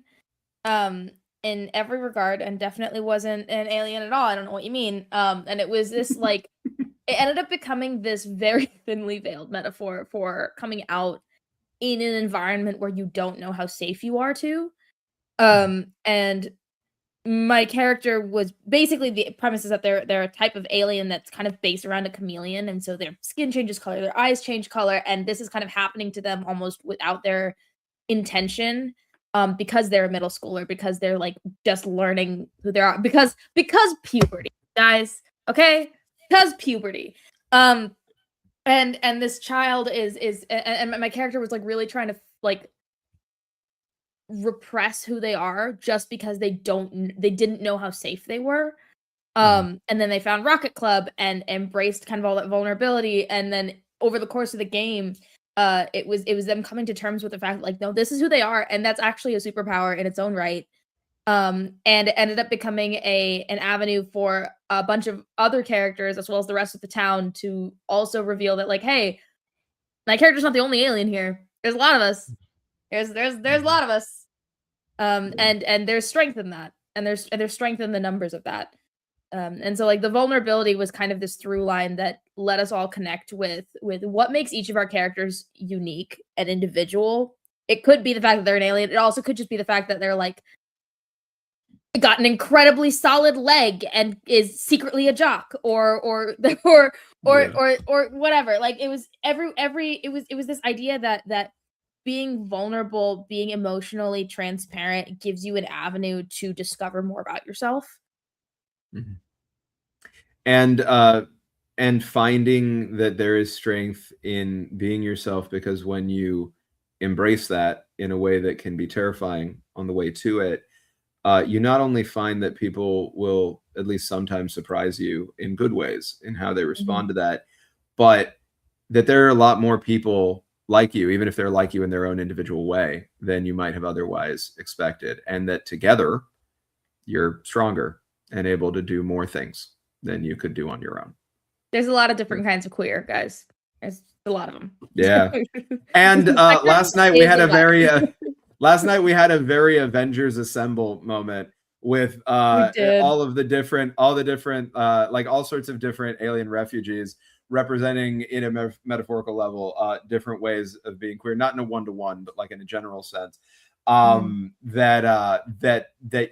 in every regard and definitely wasn't an alien at all. I don't know what you mean. And it was this like it ended up becoming this very thinly veiled metaphor for coming out in an environment where you don't know how safe you are to. And my character was basically, the premise is that they're a type of alien that's kind of based around a chameleon, and so their skin changes color, their eyes change color, and this is kind of happening to them almost without their intention, because they're a middle schooler, because they're like just learning who they are, because puberty, guys, okay, because puberty. And this child is and my character was like really trying to like repress who they are just because they didn't know how safe they were. And then they found Rocket Club and embraced kind of all that vulnerability, and then over the course of the game it was them coming to terms with the fact like, no, this is who they are, and that's actually a superpower in its own right. And it ended up becoming an avenue for a bunch of other characters as well as the rest of the town to also reveal that like, hey, my character's not the only alien here. There's a lot of us. There's a lot of us. And there's strength in that. And there's strength in the numbers of that. And so like the vulnerability was kind of this through line that let us all connect with what makes each of our characters unique and individual. It could be the fact that they're an alien. It also could just be the fact that they're like got an incredibly solid leg and is secretly a jock or whatever. Like it was it was this idea that being vulnerable, being emotionally transparent gives you an avenue to discover more about yourself. Mm-hmm. And finding that there is strength in being yourself, because when you embrace that in a way that can be terrifying on the way to it, you not only find that people will at least sometimes surprise you in good ways in how they respond to that, but that there are a lot more people like you, even if they're like you in their own individual way, than you might have otherwise expected. And that together you're stronger and able to do more things than you could do on your own. There's a lot of different kinds of queer, guys. There's a lot of them. Yeah. And last night we had a very Last night we had a very Avengers Assemble moment with did. all the different like all sorts of different alien refugees representing in a metaphorical level different ways of being queer, not in a one-to-one, but like in a general sense, that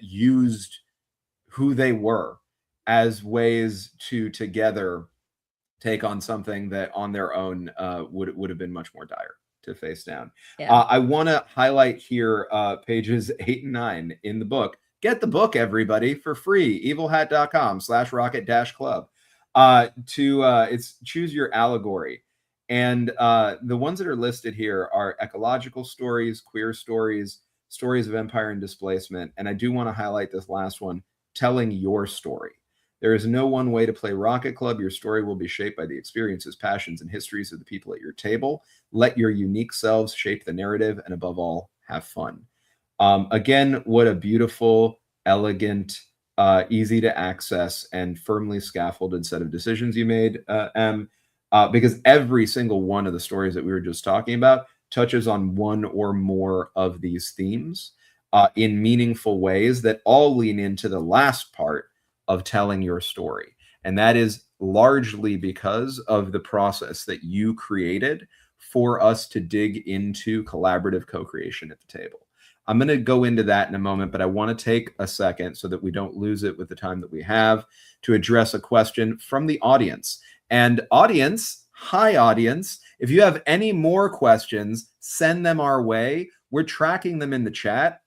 used who they were as ways to together take on something that on their own would have been much more dire to face down. Yeah. I want to highlight here pages 8 and 9 in the book. Get the book, everybody, for free. evilhat.com/rocket-club. It's choose your allegory. And the ones that are listed here are ecological stories, queer stories, stories of empire and displacement. And I do want to highlight this last one, telling your story. There is no one way to play Rocket Club. Your story will be shaped by the experiences, passions, and histories of the people at your table. Let your unique selves shape the narrative, and above all, have fun. Again, what a beautiful, elegant, easy to access, and firmly scaffolded set of decisions you made, Em. Because every single one of the stories that we were just talking about touches on one or more of these themes in meaningful ways that all lean into the last part of telling your story. And that is largely because of the process that you created for us to dig into collaborative co-creation at the table. I'm going to go into that in a moment, but I want to take a second so that we don't lose it with the time that we have to address a question from the audience. And audience, hi audience, if you have any more questions, send them our way. We're tracking them in the chat.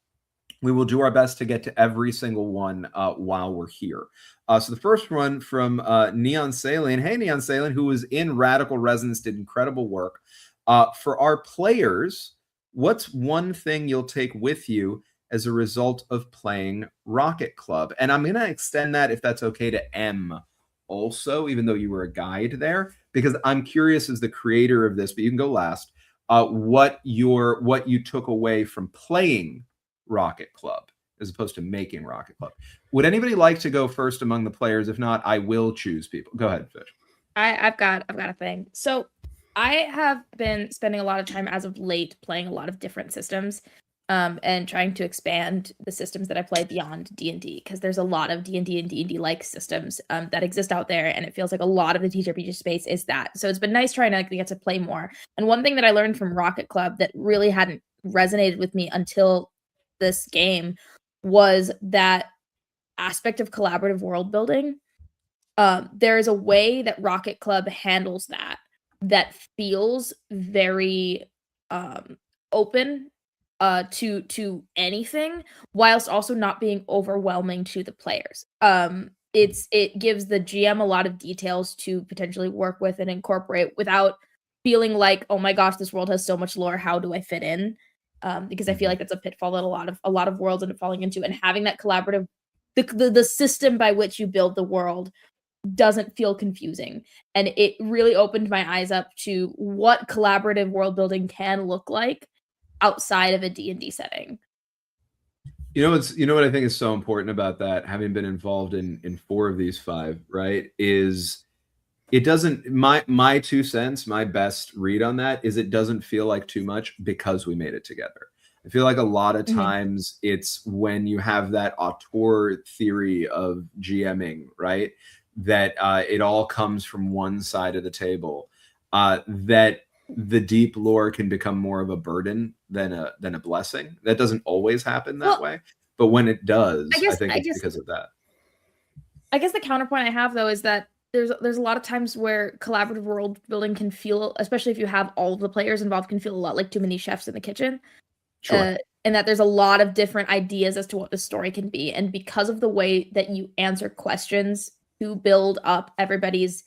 We will do our best to get to every single one while we're here. So the first one from Neon Saline. Hey, Neon Saline, who was in Radical Resonance, did incredible work. For our players, what's one thing you'll take with you as a result of playing Rocket Club? And I'm going to extend that, if that's okay, to M also, even though you were a guide there, because I'm curious as the creator of this, but you can go last, what you took away from playing Rocket Club as opposed to making Rocket Club. Would anybody like to go first among the players? If not, I will choose people. Go ahead, Fish. I've got a thing. So I have been spending a lot of time as of late playing a lot of different systems, and trying to expand the systems that I play beyond D&D, because there's a lot of D&D and D&D-like systems that exist out there, and it feels like a lot of the TTRPG space is that. So it's been nice trying to get to play more. And one thing that I learned from Rocket Club that really hadn't resonated with me until this game was that aspect of collaborative world building. There is a way that Rocket Club handles that feels very open to anything, whilst also not being overwhelming to the players. It gives the GM a lot of details to potentially work with and incorporate without feeling like, oh my gosh, this world has so much lore, how do I fit in? Because I feel like that's a pitfall that a lot of worlds end up falling into, and having that collaborative, the system by which you build the world doesn't feel confusing. And it really opened my eyes up to what collaborative world building can look like outside of a D&D setting. You know what I think is so important about that, having been involved in 4 of these 5, right, is it doesn't, my 2 cents, my best read on that is it doesn't feel like too much because we made it together. I feel like a lot of times it's when you have that auteur theory of GMing, right, that it all comes from one side of the table, that the deep lore can become more of a burden than a blessing. That doesn't always happen that way, but when it does, I think it's because of that. I guess the counterpoint I have, though, is that there's a lot of times where collaborative world building can feel, especially if you have all of the players involved, can feel a lot like too many chefs in the kitchen. Sure. And that there's a lot of different ideas as to what the story can be. And because of the way that you answer questions to build up everybody's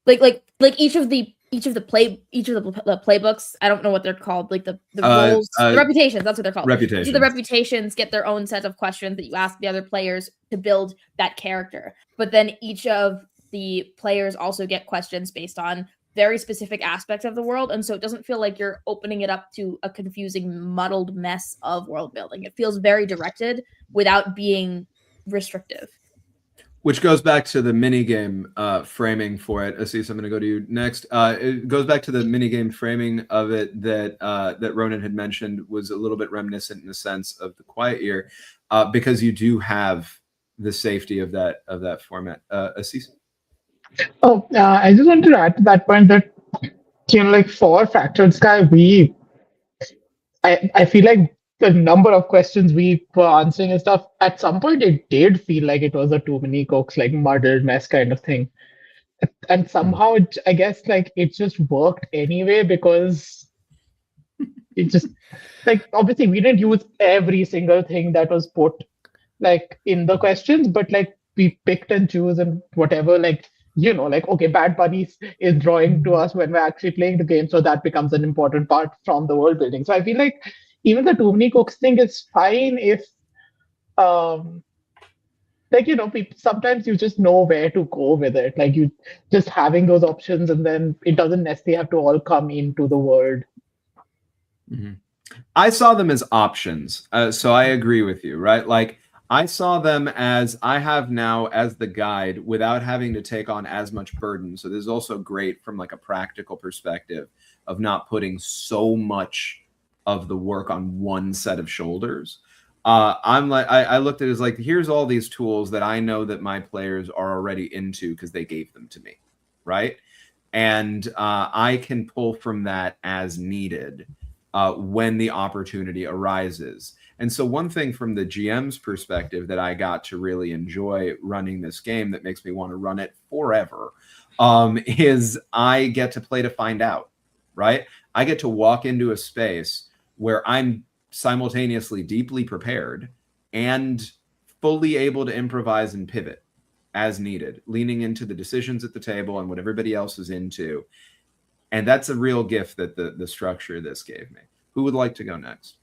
like each of the playbooks, I don't know what they're called, like the roles, the reputations, that's what they're called. Reputations. The reputations get their own set of questions that you ask the other players to build that character. But then each of the players also get questions based on very specific aspects of the world, and so it doesn't feel like you're opening it up to a confusing, muddled mess of world building. It feels very directed without being restrictive. Which goes back to the minigame framing for it. Assis, I'm going to go to you next. It goes back to the minigame framing of it that Ronan had mentioned was a little bit reminiscent in the sense of the Quiet Year, because you do have the safety of that format. Assis? Oh, I just wanted to add to that point that, like for Fractured Sky, I feel like the number of questions we were answering and stuff, at some point it did feel like it was a too many cooks, like muddled mess kind of thing. And somehow I guess like it just worked anyway because it just like obviously we didn't use every single thing that was put like in the questions, but like we picked and choose and whatever, like like okay, Bad Bunny is drawing to us when we're actually playing the game, so that becomes an important part from the world building. So I feel like even the too many cooks thing is fine if like people, sometimes you just know where to go with it, like you just having those options, and then it doesn't necessarily have to all come into the world. I saw them as options, so I agree with you, right? Like I saw them as I have now as the guide without having to take on as much burden. So this is also great from like a practical perspective of not putting so much of the work on one set of shoulders. I'm like, I looked at it as like, here's all these tools that I know that my players are already into because they gave them to me, right? And I can pull from that as needed when the opportunity arises. And so one thing from the GM's perspective that I got to really enjoy running this game that makes me want to run it forever is I get to play to find out, right? I get to walk into a space where I'm simultaneously deeply prepared and fully able to improvise and pivot as needed, leaning into the decisions at the table and what everybody else is into. And that's a real gift that the structure of this gave me. Who would like to go next?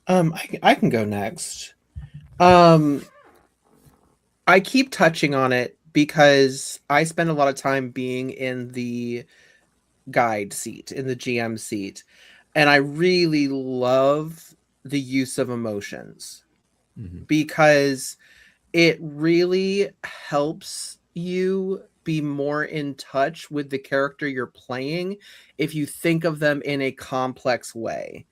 I can go next. I keep touching on it because I spend a lot of time being in the guide seat, in the GM seat, and I really love the use of emotions because it really helps you be more in touch with the character you're playing if you think of them in a complex way.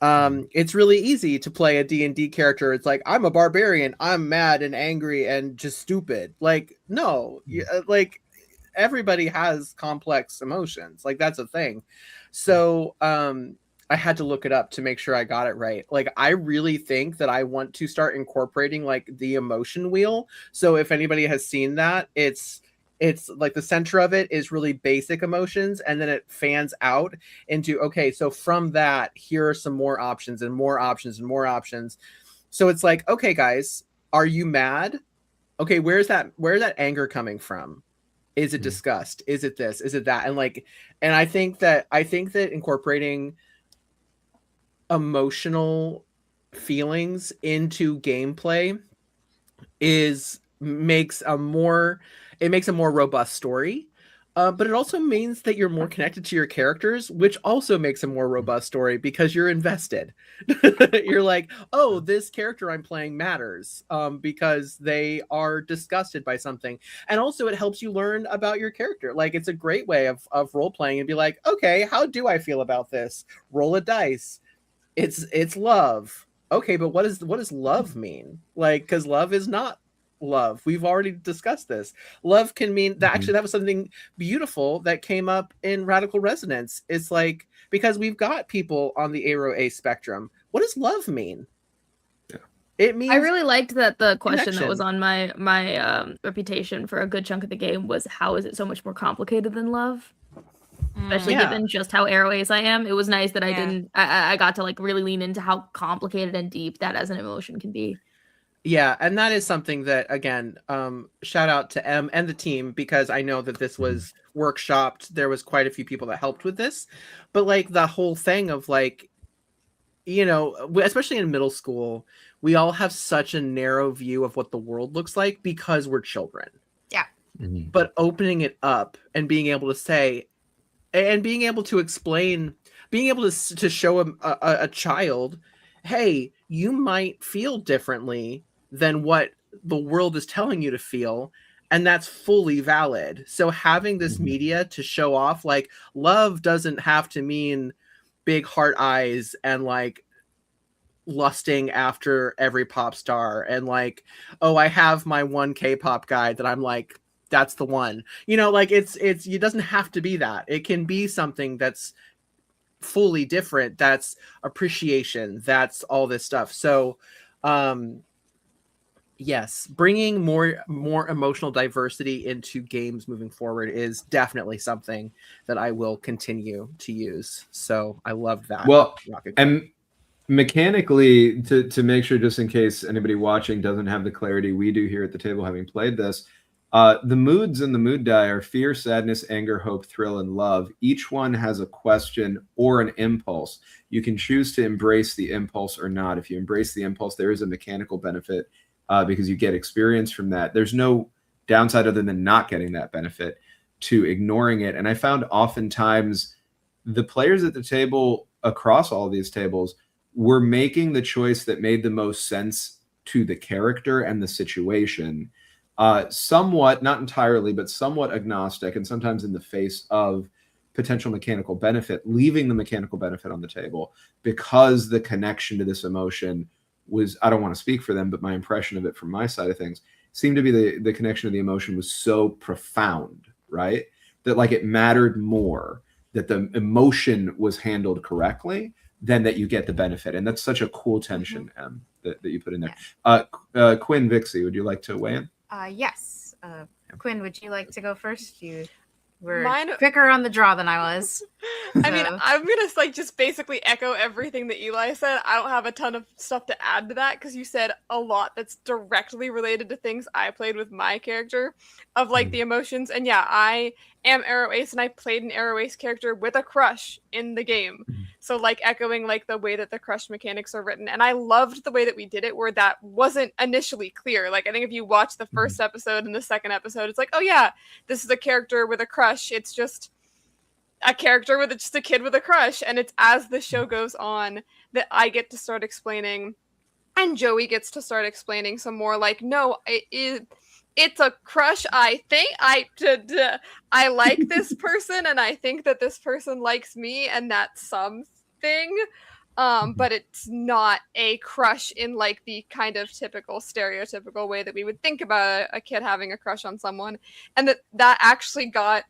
It's really easy to play a D&D character. It's like, I'm a barbarian, I'm mad and angry and just stupid. Like, no, like everybody has complex emotions. Like that's a thing. So I had to look it up to make sure I got it right. Like I really think that I want to start incorporating like the emotion wheel. So if anybody has seen that, it's like the center of it is really basic emotions, and then it fans out into, okay, so from that, here are some more options and more options and more options. So it's like, okay, guys, are you mad? Okay, where's that anger coming from? Is it disgust? Is it this? Is it that? And I think that incorporating emotional feelings into gameplay makes a more robust story, but it also means that you're more connected to your characters, which also makes a more robust story because you're invested. You're like, oh, this character I'm playing matters because they are disgusted by something. And also it helps you learn about your character. Like it's a great way of role playing and be like, okay, how do I feel about this? Roll a dice. It's love. Okay, but what does love mean? Like, because love is not love. We've already discussed this. Love can mean that actually that was something beautiful that came up in Radical Resonance. It's like, because we've got people on the ARO-A spectrum. What does love mean? Yeah. It means I really liked that the question that was on my reputation for a good chunk of the game was, how is it so much more complicated than love? Especially given just how ARO-A's I am. It was nice that I got to like really lean into how complicated and deep that as an emotion can be. Yeah, and that is something that, again, shout out to M and the team, because I know that this was workshopped. There was quite a few people that helped with this. But like the whole thing of like, especially in middle school, we all have such a narrow view of what the world looks like because we're children. Yeah. But opening it up and being able to say, and being able to explain, being able to show a child, hey, you might feel differently than what the world is telling you to feel, and that's fully valid. So having this media to show off, like, love doesn't have to mean big heart eyes and like lusting after every pop star and like, oh, I have my one K-pop guy that I'm like, that's the one. You know, like it's it doesn't have to be that. It can be something that's fully different. That's appreciation. That's all this stuff. So yes, bringing more emotional diversity into games moving forward is definitely something that I will continue to use. So I love that. Well, Rocket and mechanically, to make sure, just in case anybody watching doesn't have the clarity we do here at the table, having played this, the moods in the mood die are fear, sadness, anger, hope, thrill, and love. Each one has a question or an impulse. You can choose to embrace the impulse or not. If you embrace the impulse, there is a mechanical benefit because you get experience from that. There's no downside other than not getting that benefit to ignoring it. And I found oftentimes the players at the table across all these tables were making the choice that made the most sense to the character and the situation. Somewhat, not entirely, but somewhat agnostic, and sometimes in the face of potential mechanical benefit, leaving the mechanical benefit on the table because the connection to this emotion was, I don't want to speak for them, but my impression of it from my side of things seemed to be the connection to the emotion was so profound, right? That like it mattered more that the emotion was handled correctly than that you get the benefit. And that's such a cool tension, that you put in there. Quinn, Vixie, would you like to weigh in? Yes. Quinn, would you like to go first? You were quicker on the draw than I was. I mean, I'm gonna like just basically echo everything that Eli said. I don't have a ton of stuff to add to that because you said a lot that's directly related to things I played with my character of like the emotions. And yeah, I am Arrow Ace and I played an Arrow Ace character with a crush in the game. So like echoing like the way that the crush mechanics are written. And I loved the way that we did it where that wasn't initially clear. Like I think if you watch the first episode and the second episode, it's like, oh yeah, this is a character with a crush. It's just a character with just a kid with a crush. And it's as the show goes on that I get to start explaining and Joey gets to start explaining some more like, no, it's a crush. I think I like this person and I think that this person likes me and that's something. But it's not a crush in like the kind of typical stereotypical way that we would think about a kid having a crush on someone. And that actually got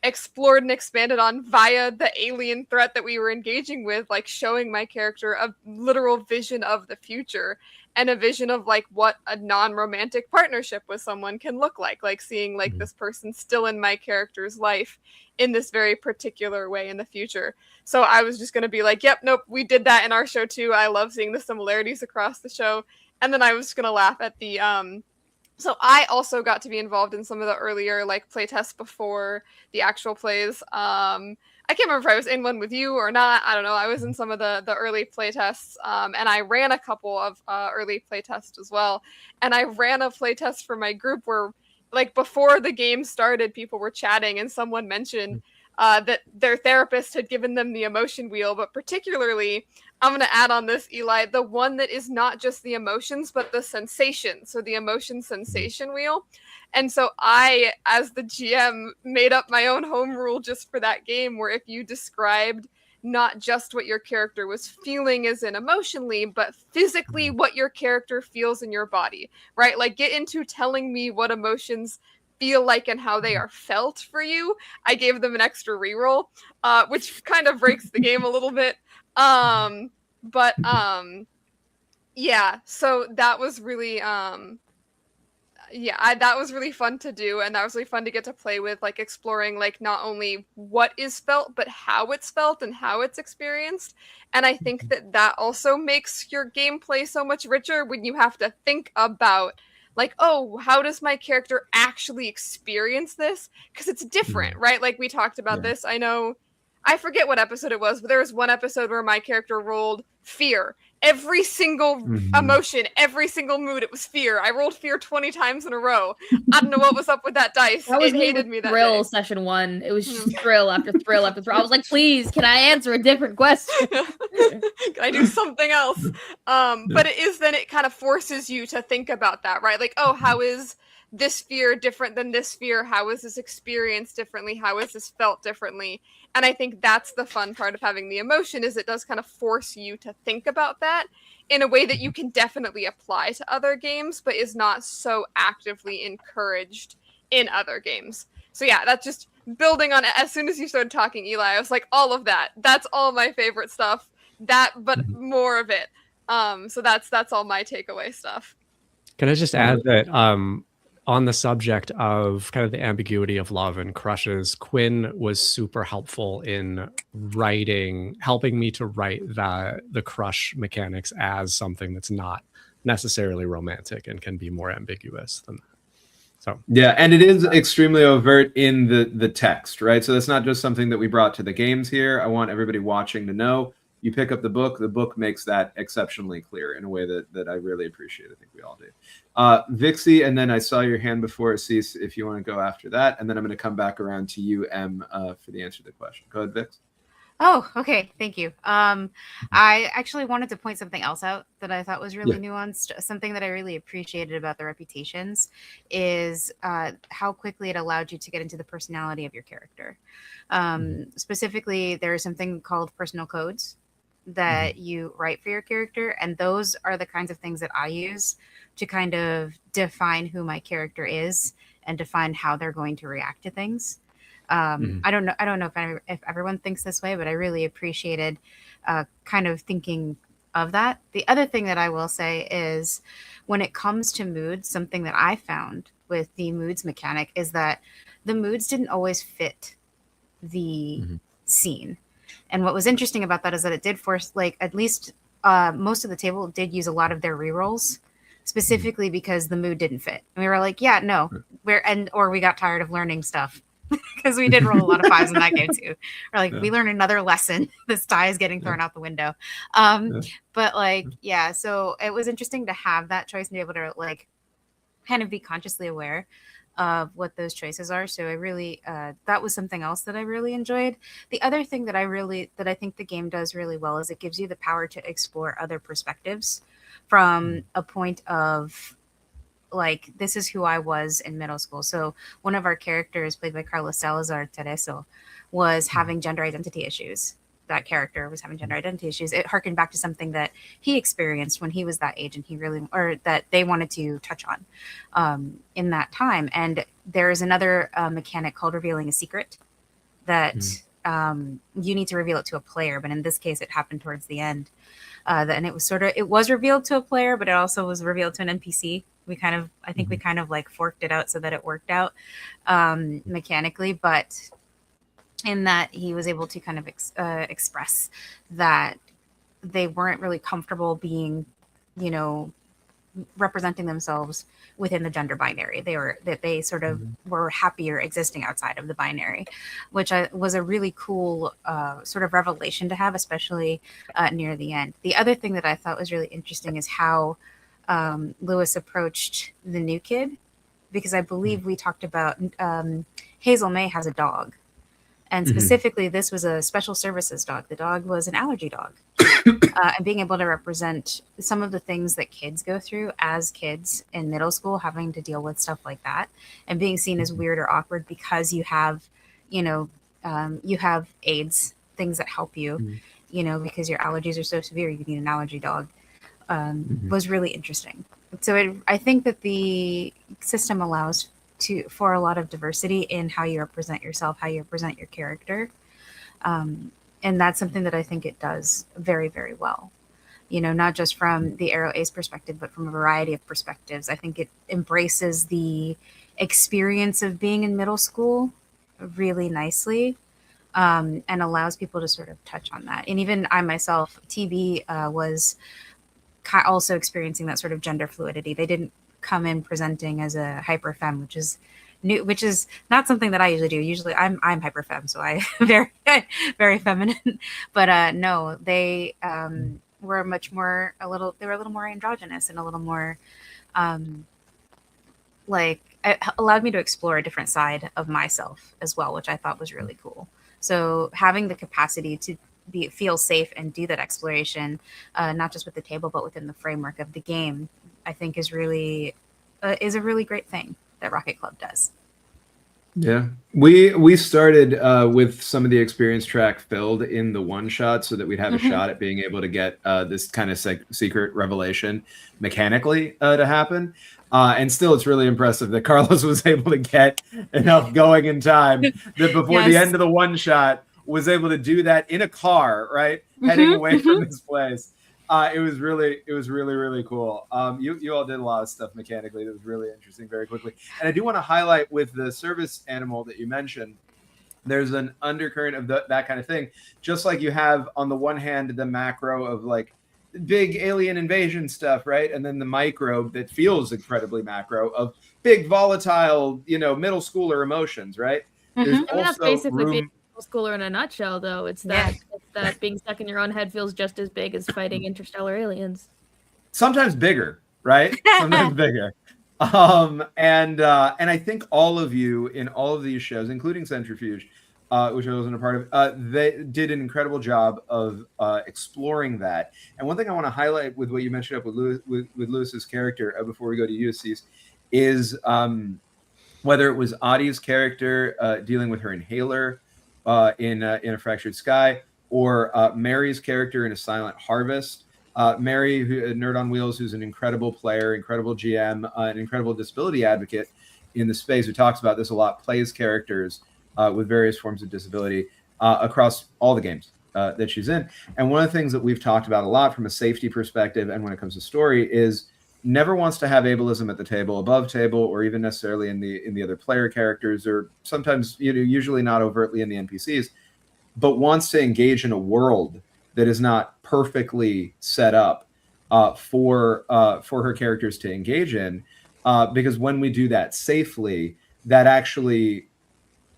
explored and expanded on via the alien threat that we were engaging with, like showing my character a literal vision of the future and a vision of like what a non-romantic partnership with someone can look like seeing like this person still in my character's life in this very particular way in the future. So I was just going to be like, yep, nope, we did that in our show too. I love seeing the similarities across the show. And then I was going to laugh at the so I also got to be involved in some of the earlier like playtests before the actual plays. I can't remember if I was in one with you or not. I don't know. I was in some of the early playtests, and I ran a couple of early playtests as well. And I ran a playtest for my group where, like, before the game started, people were chatting, and someone mentioned that their therapist had given them the emotion wheel, but particularly, I'm going to add on this, Eli, the one that is not just the emotions, but the sensation. So the emotion sensation wheel. And so I, as the GM, made up my own home rule just for that game, where if you described not just what your character was feeling as in emotionally, but physically what your character feels in your body, right? Like get into telling me what emotions feel like and how they are felt for you. I gave them an extra reroll, which kind of breaks the game a little bit. Yeah, so that was really, that was really fun to do. And that was really fun to get to play with, like exploring, like not only what is felt, but how it's felt and how it's experienced. And I think that also makes your gameplay so much richer when you have to think about like, oh, how does my character actually experience this? Because it's different, right? Like we talked about this. I know, I forget what episode it was, but there was one episode where my character rolled fear. every single emotion, every single mood. It was fear. I rolled fear 20 times in a row. I don't know what was up with that dice. That was it hated me that thrill day. session 1. It was just thrill after thrill after thrill. I was like, please, can I answer a different question? Can I do something else? But it kind of forces you to think about that, right? Like, oh, how is this fear different than this fear? How is this experienced differently? How is this felt differently? And I think that's the fun part of having the emotion, is it does kind of force you to think about that in a way that you can definitely apply to other games, but is not so actively encouraged in other games. So yeah, that's just building on it. As soon as you started talking, Eli, I was like, all of that. That's all my favorite stuff. That, but more of it. So that's all my takeaway stuff. Can I just add that on the subject of kind of the ambiguity of love and crushes, Quinn was super helpful in helping me to write the crush mechanics as something that's not necessarily romantic and can be more ambiguous than that. So yeah, and it is extremely overt in the text, right? So that's not just something that we brought to the games here. I want everybody watching to know, you pick up the book makes that exceptionally clear in a way that I really appreciate. I think we all do. Vixie, and then I saw your hand before, Cease, if you want to go after that, and then I'm going to come back around to you, Em, for the answer to the question. Go ahead, Vix. Oh, okay. Thank you. I actually wanted to point something else out that I thought was really nuanced. Something that I really appreciated about the reputations is how quickly it allowed you to get into the personality of your character. Specifically, there's something called personal codes that you write for your character, and those are the kinds of things that I use to kind of define who my character is and define how they're going to react to things. I don't know if everyone thinks this way, but I really appreciated kind of thinking of that. The other thing that I will say is, when it comes to moods, something that I found with the moods mechanic is that the moods didn't always fit the scene. And what was interesting about that is that it did force, like, at least most of the table did use a lot of their rerolls, specifically because the mood didn't fit. And we were like, yeah, no, or we got tired of learning stuff. Because we did roll a lot of 5s in that game too. We're like, we learned another lesson. This die is getting thrown out the window. But like, yeah, so it was interesting to have that choice and be able to like kind of be consciously aware of what those choices are. So I really, that was something else that I really enjoyed. The other thing that I think the game does really well is it gives you the power to explore other perspectives from a point of, like, this is who I was in middle school. So one of our characters, played by Carlos Salazar Tereso, was having gender identity issues. That character was having gender identity issues. It harkened back to something that he experienced when he was that age, and that they wanted to touch on in that time. And there is another mechanic called revealing a secret that you need to reveal it to a player. But in this case, it happened towards the end. And it was revealed to a player, but it also was revealed to an NPC. We kind of like forked it out so that it worked out mechanically, but in that he was able to kind of express that they weren't really comfortable being, representing themselves within the gender binary. They sort of were happier existing outside of the binary, which was a really cool sort of revelation to have, especially near the end. The other thing that I thought was really interesting is how Lewis approached the new kid, because I believe we talked about Hazel May has a dog, and specifically this was a special services dog. The dog was an allergy dog, and being able to represent some of the things that kids go through as kids in middle school, having to deal with stuff like that, and being seen as weird or awkward because you have AIDS, things that help you, because your allergies are so severe, you need an allergy dog. Was really interesting. So I think that the system allows for a lot of diversity in how you represent yourself, how you represent your character. And that's something that I think it does very, very well. Not just from the Arrow Ace perspective, but from a variety of perspectives. I think it embraces the experience of being in middle school really nicely, and allows people to sort of touch on that. And even I myself, TB, was also experiencing that sort of gender fluidity. They didn't come in presenting as a hyper femme, which is new, which is not something that I usually do. Usually I'm hyper femme, so I very, very feminine. But no, they were much more they were a little more androgynous and a little more like it allowed me to explore a different side of myself as well, which I thought was really cool. So having the capacity to feel safe and do that exploration, not just with the table but within the framework of the game, I think is really is a really great thing that Rocket Club does. Yeah, we started with some of the experience track filled in the one shot so that we'd have a shot at being able to get this kind of secret revelation mechanically to happen. And still, it's really impressive that Carlos was able to get enough going in time that before the end of the one shot was able to do that in a car, right, heading away from this place. It was really, really cool. You all did a lot of stuff mechanically that was really interesting very quickly. And I do want to highlight with the service animal that you mentioned, there's an undercurrent of that kind of thing. Just like you have on the one hand, the macro of like big alien invasion stuff, right? And then the micro that feels incredibly macro of big volatile, middle schooler emotions, right? There's I mean, that's basically room... being a middle schooler in a nutshell, though. It's that being stuck in your own head feels just as big as fighting interstellar aliens. Sometimes bigger, right? Sometimes bigger. And I think all of you in all of these shows, including Centrifuge, which I wasn't a part of, they did an incredible job of exploring that. And one thing I want to highlight with what you mentioned up with Lewis's character before we go to USC's is whether it was Adi's character dealing with her inhaler in A Fractured Sky, or Mary's character in A Silent Harvest. Mary, Nerd on Wheels, who's an incredible player, incredible GM, an incredible disability advocate in the space, who talks about this a lot, plays characters with various forms of disability across all the games that she's in. And one of the things that we've talked about a lot from a safety perspective and when it comes to story is never wants to have ableism at the table, above table, or even necessarily in the other player characters, or sometimes usually not overtly in the NPCs, but wants to engage in a world that is not perfectly set up for her characters to engage in, because when we do that safely, that actually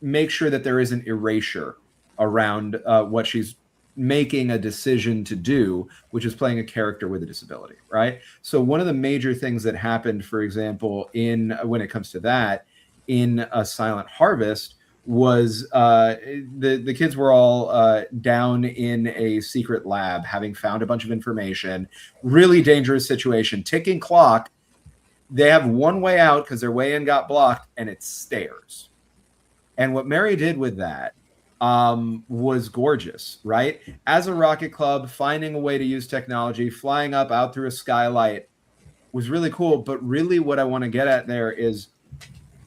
makes sure that there isn't erasure around what she's making a decision to do, which is playing a character with a disability, right? So one of the major things that happened, for example, when it comes to that, in A Silent Harvest, was the kids were all down in a secret lab, having found a bunch of information, really dangerous situation, ticking clock. They have one way out because their way in got blocked, and it's stairs. And what Mary did with that was gorgeous, right? As a Rocket Club, finding a way to use technology, flying up out through a skylight was really cool. But really what I want to get at there is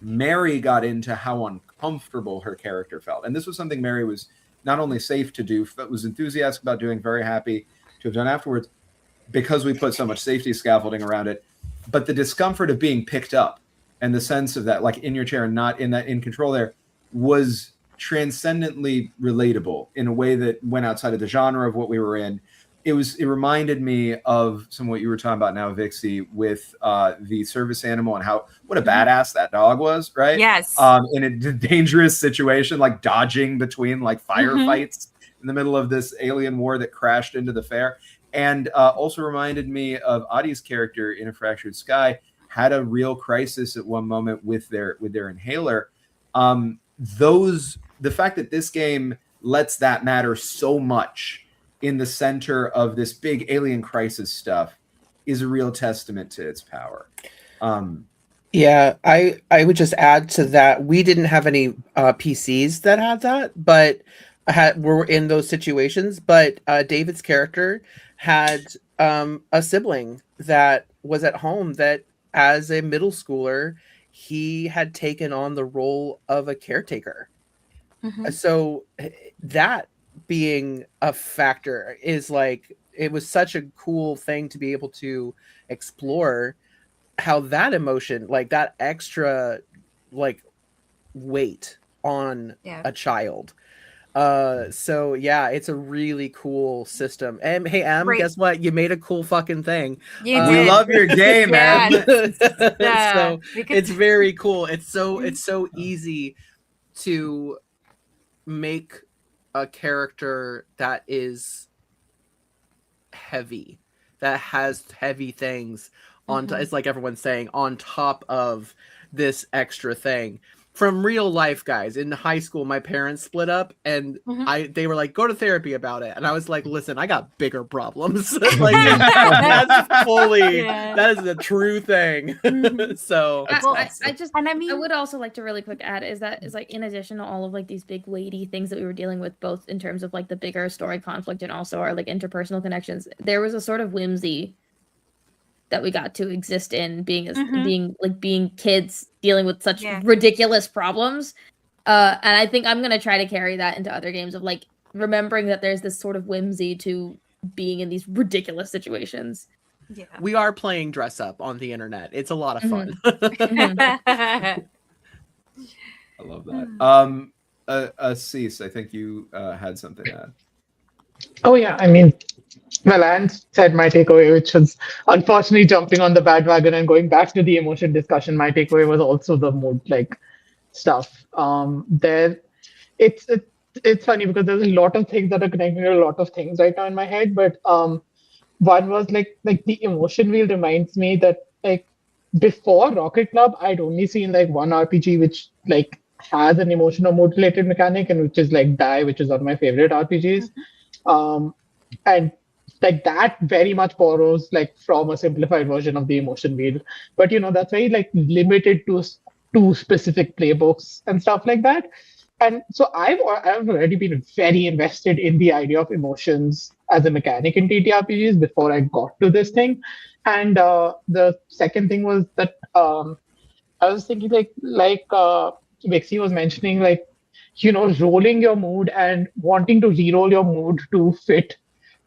Mary got into how uncomfortable her character felt. And this was something Mary was not only safe to do, but was enthusiastic about doing, very happy to have done afterwards, because we put so much safety scaffolding around it. But the discomfort of being picked up and the sense of that, like in your chair, not in control there, was transcendently relatable in a way that went outside of the genre of what we were in. It reminded me of some of what you were talking about now, Vixie, with the service animal and what a badass that dog was, right? Yes. In a dangerous situation, like dodging between like firefights in the middle of this alien war that crashed into the fair. And also reminded me of Adi's character in A Fractured Sky, had a real crisis at one moment with their inhaler. The fact that this game lets that matter so much in the center of this big alien crisis stuff is a real testament to its power. Yeah, I would just add to that. We didn't have any PCs that had that, but were in those situations. But David's character had a sibling that was at home that, as a middle schooler, he had taken on the role of a caretaker. So that being a factor is like, it was such a cool thing to be able to explore how that emotion, like that extra like weight on a child. So yeah, it's a really cool system. And hey, guess what? You made a cool fucking thing. We love your game, man. So it's very cool. It's so easy to make a character that is heavy, that has heavy things on. It's like everyone's saying, on top of this extra thing. From real life, guys. In high school, my parents split up, and they were like, "Go to therapy about it," and I was like, "Listen, I got bigger problems." Like that's fully that is the true thing. So I would also like to really quick add is like in addition to all of like these big weighty things that we were dealing with, both in terms of like the bigger story conflict and also our like interpersonal connections, there was a sort of whimsy that we got to exist in, being kids dealing with such ridiculous problems. And I think I'm gonna try to carry that into other games of like remembering that there's this sort of whimsy to being in these ridiculous situations. Yeah. We are playing dress up on the internet. It's a lot of fun. I love that. Cease, I think you had something to add. Oh yeah, I mean, well, Anne said my takeaway, which was unfortunately jumping on the bandwagon and going back to the emotion discussion. My takeaway was also the mood like stuff. It's funny because there's a lot of things that are connecting to a lot of things right now in my head. But one was like the emotion wheel reminds me that like before Rocket Club, I'd only seen like one RPG which like has an emotion or mood related mechanic, and which is like Die, which is one of my favorite RPGs. And like that very much borrows like from a simplified version of the emotion wheel, but that's very like limited to two specific playbooks and stuff like that. And so I've already been very invested in the idea of emotions as a mechanic in TTRPGs before I got to this thing. And the second thing was that I was thinking like Vixie was mentioning, like rolling your mood and wanting to re-roll your mood to fit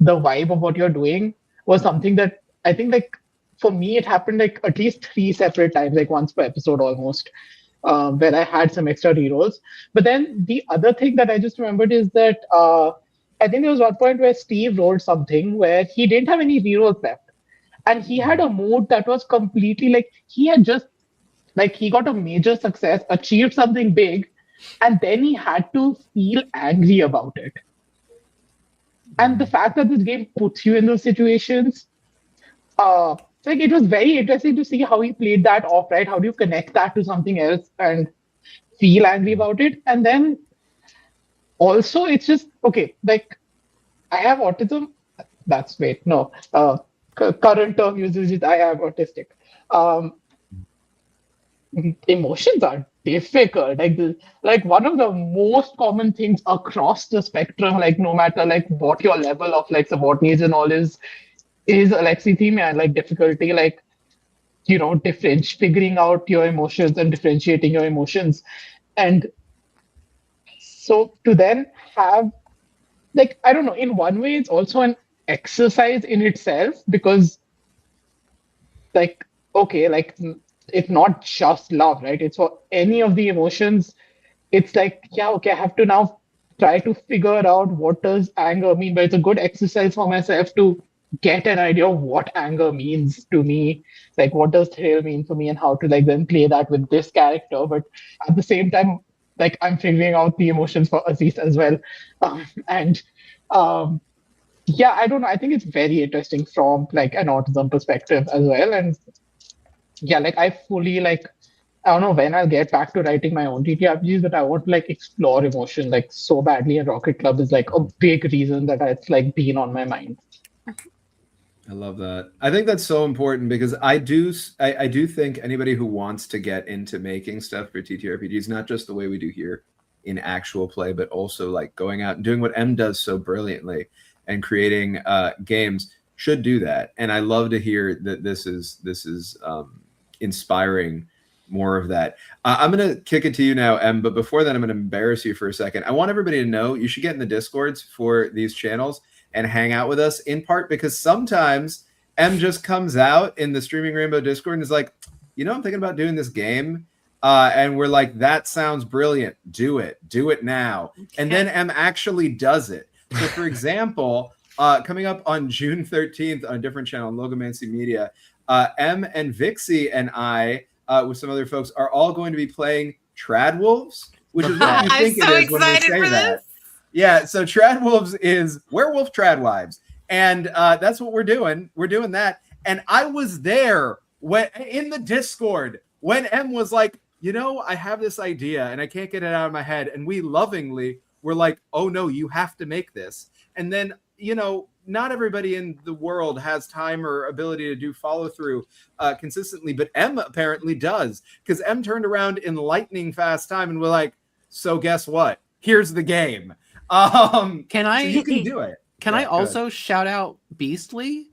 the vibe of what you're doing was something that I think like for me it happened like at least 3 separate times, like once per episode almost, where I had some extra rerolls. But then the other thing that I just remembered is that I think there was one point where Steve rolled something where he didn't have any rerolls left, and he had a mood that was completely like he had just like he got a major success, achieved something big, and then he had to feel angry about it. And the fact that this game puts you in those situations, like it was very interesting to see how he played that off, right? How do you connect that to something else and feel angry about it? And then also it's just, okay, like I have autism. Current term usage is I am autistic. Emotions are difficult. Like one of the most common things across the spectrum, like no matter like what your level of like support needs and all is alexithymia, like difficulty, like figuring out your emotions and differentiating your emotions. And so to then have like, I don't know, in one way it's also an exercise in itself, because like, okay, like it's not just love, right? It's for any of the emotions. It's like, yeah, okay, I have to now try to figure out what does anger mean. But it's a good exercise for myself to get an idea of what anger means to me, like what does thrill mean for me, and how to like then play that with this character. But at the same time, like I'm figuring out the emotions for Aziz as well. Yeah, I don't know. I think it's very interesting from like an autism perspective as well. And yeah, like I fully like, I don't know when I'll get back to writing my own TTRPGs, but I want to like explore emotion like so badly, and Rocket Club is like a big reason that it's like been on my mind. I love that. I think that's so important because I do think anybody who wants to get into making stuff for TTRPGs, not just the way we do here in actual play, but also like going out and doing what M does so brilliantly and creating games, should do that. And I love to hear that this is inspiring more of that. I'm going to kick it to you now, Em, but before that, I'm going to embarrass you for a second. I want everybody to know you should get in the Discords for these channels and hang out with us, in part because sometimes Em just comes out in the Streaming Rainbow Discord and is like, I'm thinking about doing this game. And we're like, that sounds brilliant. Do it now. Okay. And then Em actually does it. So for example, coming up on June 13th on a different channel, Logomancy Media, Em and Vixie and I, with some other folks, are all going to be playing Tradwolves, which is what you think it is when we say that. Yeah, so Tradwolves is Werewolf Tradwives. And that's what we're doing. We're doing that. And I was there when in the Discord when M was like, you know, I have this idea and I can't get it out of my head. And we lovingly were like, oh no, you have to make this. And then, you know, not everybody in the world has time or ability to do follow through consistently, but M apparently does, because M turned around in lightning fast time and we're like, so guess what? Here's the game. Can I? So you can do it. Can I also shout out Beastly,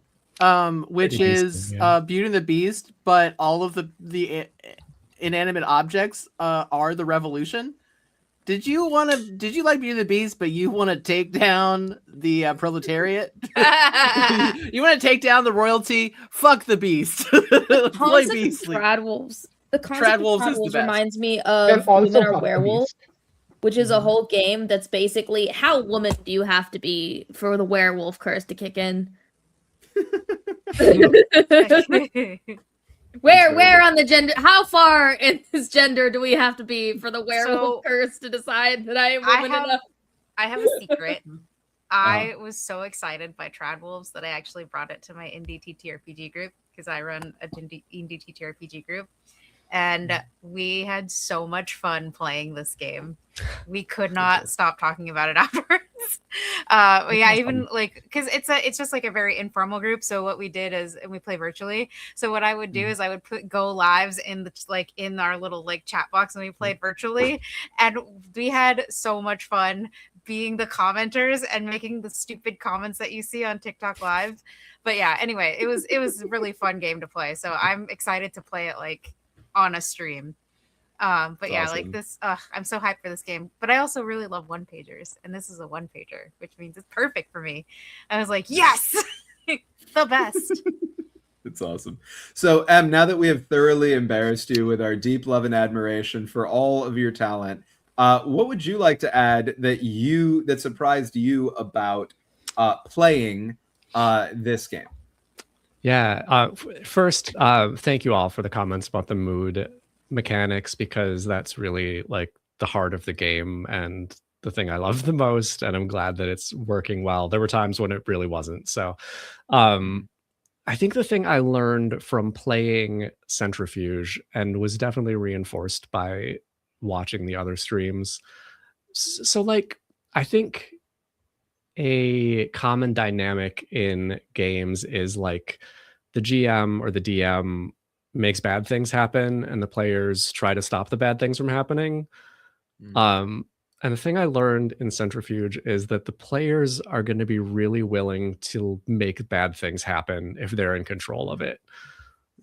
which is Beauty and the Beast, but all of the inanimate objects are the revolution. Did you like Beauty and the Beast, but you want to take down the proletariat? You want to take down the royalty? Fuck the Beast. Play Beastly. Tradwolves. The concept of Tradwolves reminds me And of also Women Are fuck the Werewolves, Beast. which is a whole game that's basically how woman do you have to be for the werewolf curse to kick in? Where on the gender? How far in this gender do we have to be for the werewolf curse to decide that I am woman enough? I have a secret. I was so excited by Tradwolves that I actually brought it to my indie TTRPG group, because I run a indie TTRPG group. And we had so much fun playing this game. We could not stop talking about it afterwards. Yeah, even like, because it's just like a very informal group. So what we did is, and we play virtually. So what I would do is I would put go lives in the in our little like chat box, and we played virtually, and we had so much fun being the commenters and making the stupid comments that you see on TikTok Live. But yeah, anyway, it was a really fun game to play. So I'm excited to play it like on a stream. But yeah, awesome. like this, I'm so hyped for this game. But I also really love one pagers, and this is a one pager, which means it's perfect for me. I was like, yes, the best. It's awesome. So M, now that we have thoroughly embarrassed you with our deep love and admiration for all of your talent, what would you like to add that surprised you about playing this game? Yeah. First, thank you all for the comments about the mood mechanics, because that's really like the heart of the game and the thing I love the most. And I'm glad that it's working well. There were times when it really wasn't. So I think the thing I learned from playing Centrifuge, and was definitely reinforced by watching the other streams. So like, I think a common dynamic in games is like the GM or the DM makes bad things happen and the players try to stop the bad things from happening. And the thing I learned in Centrifuge is that the players are going to be really willing to make bad things happen if they're in control of it.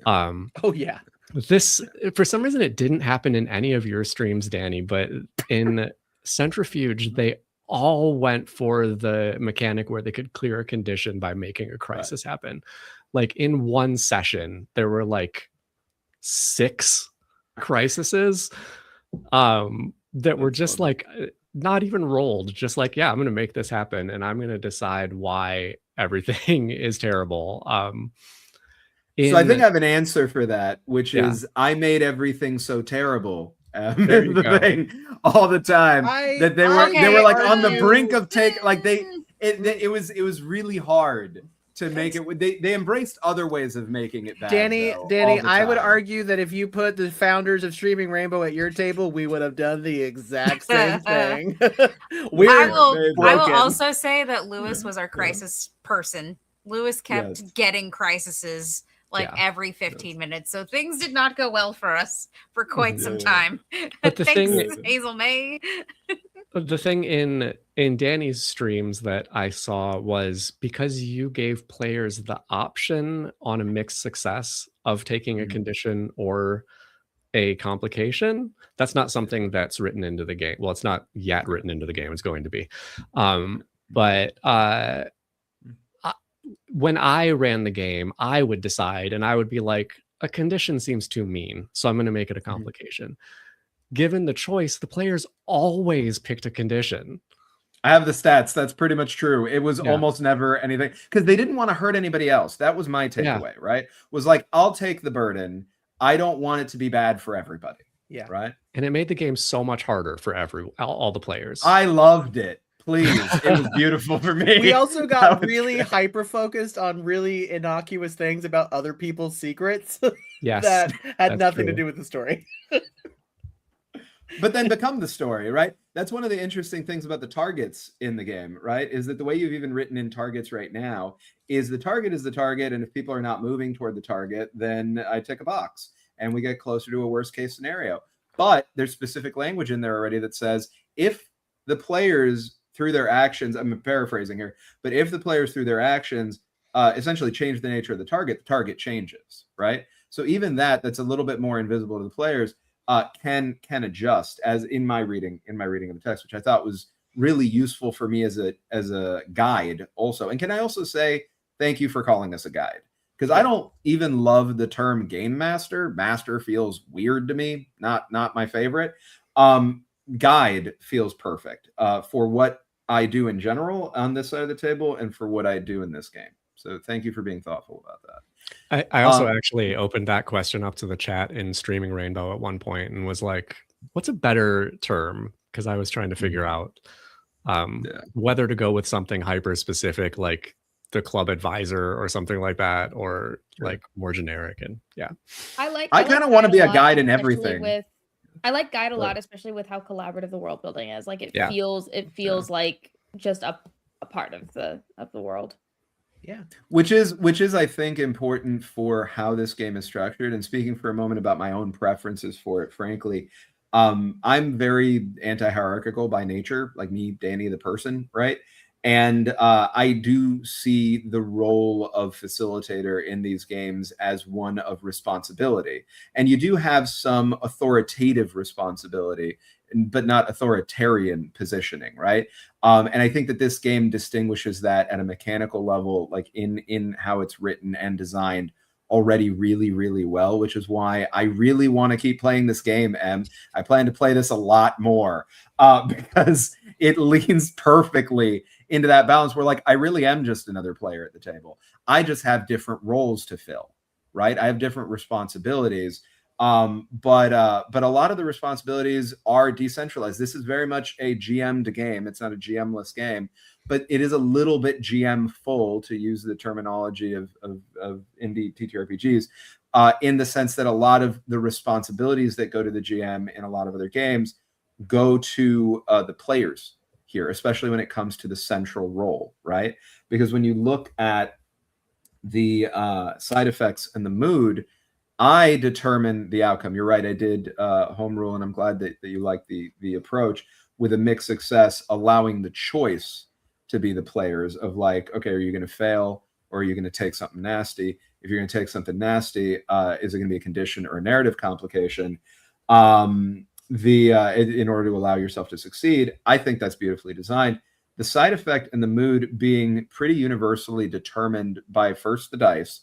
Oh yeah. This, for some reason, it didn't happen in any of your streams, Danny, but in Centrifuge, they all went for the mechanic where they could clear a condition by making a crisis happen. Like in one session, there were like 6 crises that were just like not even rolled, just like, yeah, I'm going to make this happen and I'm going to decide why everything is terrible. So I think I have an answer for that, which is I made everything so terrible. Thing all the time that they were like on the brink of it was really hard to make it. They embraced other ways of making it bad. Danny, I would argue that if you put the founders of Streaming Rainbow at your table, we would have done the exact same thing. I will also say that Lewis was our crisis person. Lewis kept getting crises every 15 minutes. So things did not go well for us for quite some time. But the Thanks, Hazel May. The thing in Danny's streams that I saw was because you gave players the option on a mixed success of taking a condition or a complication. That's not something that's written into the game. Well, it's not yet written into the game. It's going to be. When I ran the game, I would decide and I would be like, a condition seems too mean, so I'm going to make it a complication. Given the choice, the players always picked a condition. I have the stats. That's pretty much true. It was almost never anything because they didn't want to hurt anybody else. That was my takeaway, right? Was like, I'll take the burden. I don't want it to be bad for everybody. Yeah. Right. And it made the game so much harder for all the players. I loved it. Please, it was beautiful for me. We also That got was really great. hyper-focused on really innocuous things about other people's secrets Yes, that had that's nothing to true. do with the story. But then become the story, right? That's one of the interesting things about the targets in the game, right? Is that the way you've even written in targets right now is the target, and if people are not moving toward the target, then I tick a box and we get closer to a worst case scenario. But there's specific language in there already that says if the players through their actions, I'm paraphrasing here, but if the players through their actions essentially change the nature of the target changes, right? So even that's a little bit more invisible to the players. Can adjust, as in my reading of the text, which I thought was really useful for me as a guide also. And can I also say thank you for calling us a guide, because I don't even love the term game master. Master feels weird to me, not my favorite. Guide feels perfect for what I do in general on this side of the table and for what I do in this game. So thank you for being thoughtful about that. I also actually opened that question up to the chat in Streaming Rainbow at one point and was like, what's a better term? Because I was trying to figure out whether to go with something hyper specific like the club advisor or something like that, or like more generic. And I kind of want to be a guide in everything. I like guide a lot, especially with how collaborative the world building is. Like it feels like just a part of the world. Yeah. Which is I think important for how this game is structured. And speaking for a moment about my own preferences for it, frankly, I'm very anti-hierarchical by nature, like me, Danny the person, right? And I do see the role of facilitator in these games as one of responsibility. And you do have some authoritative responsibility, but not authoritarian positioning, right? And I think that this game distinguishes that at a mechanical level, like in how it's written and designed already really, really well, which is why I really want to keep playing this game. And I plan to play this a lot more because it leans perfectly into that balance where like I really am just another player at the table. I just have different roles to fill, right? I have different responsibilities. But a lot of the responsibilities are decentralized. This is very much a GM'd game. It's not a GM-less game, but it is a little bit GM full, to use the terminology of indie TTRPGs, in the sense that a lot of the responsibilities that go to the GM in a lot of other games go to the players here, especially when it comes to the central role, right? Because when you look at the side effects and the mood, I determine the outcome. You're right. I did home rule, and I'm glad that you like the approach with a mixed success, allowing the choice to be the players of like, okay, are you going to fail or are you going to take something nasty? If you're going to take something nasty, is it going to be a condition or a narrative complication? In order to allow yourself to succeed, I think that's beautifully designed. The side effect and the mood being pretty universally determined by first the dice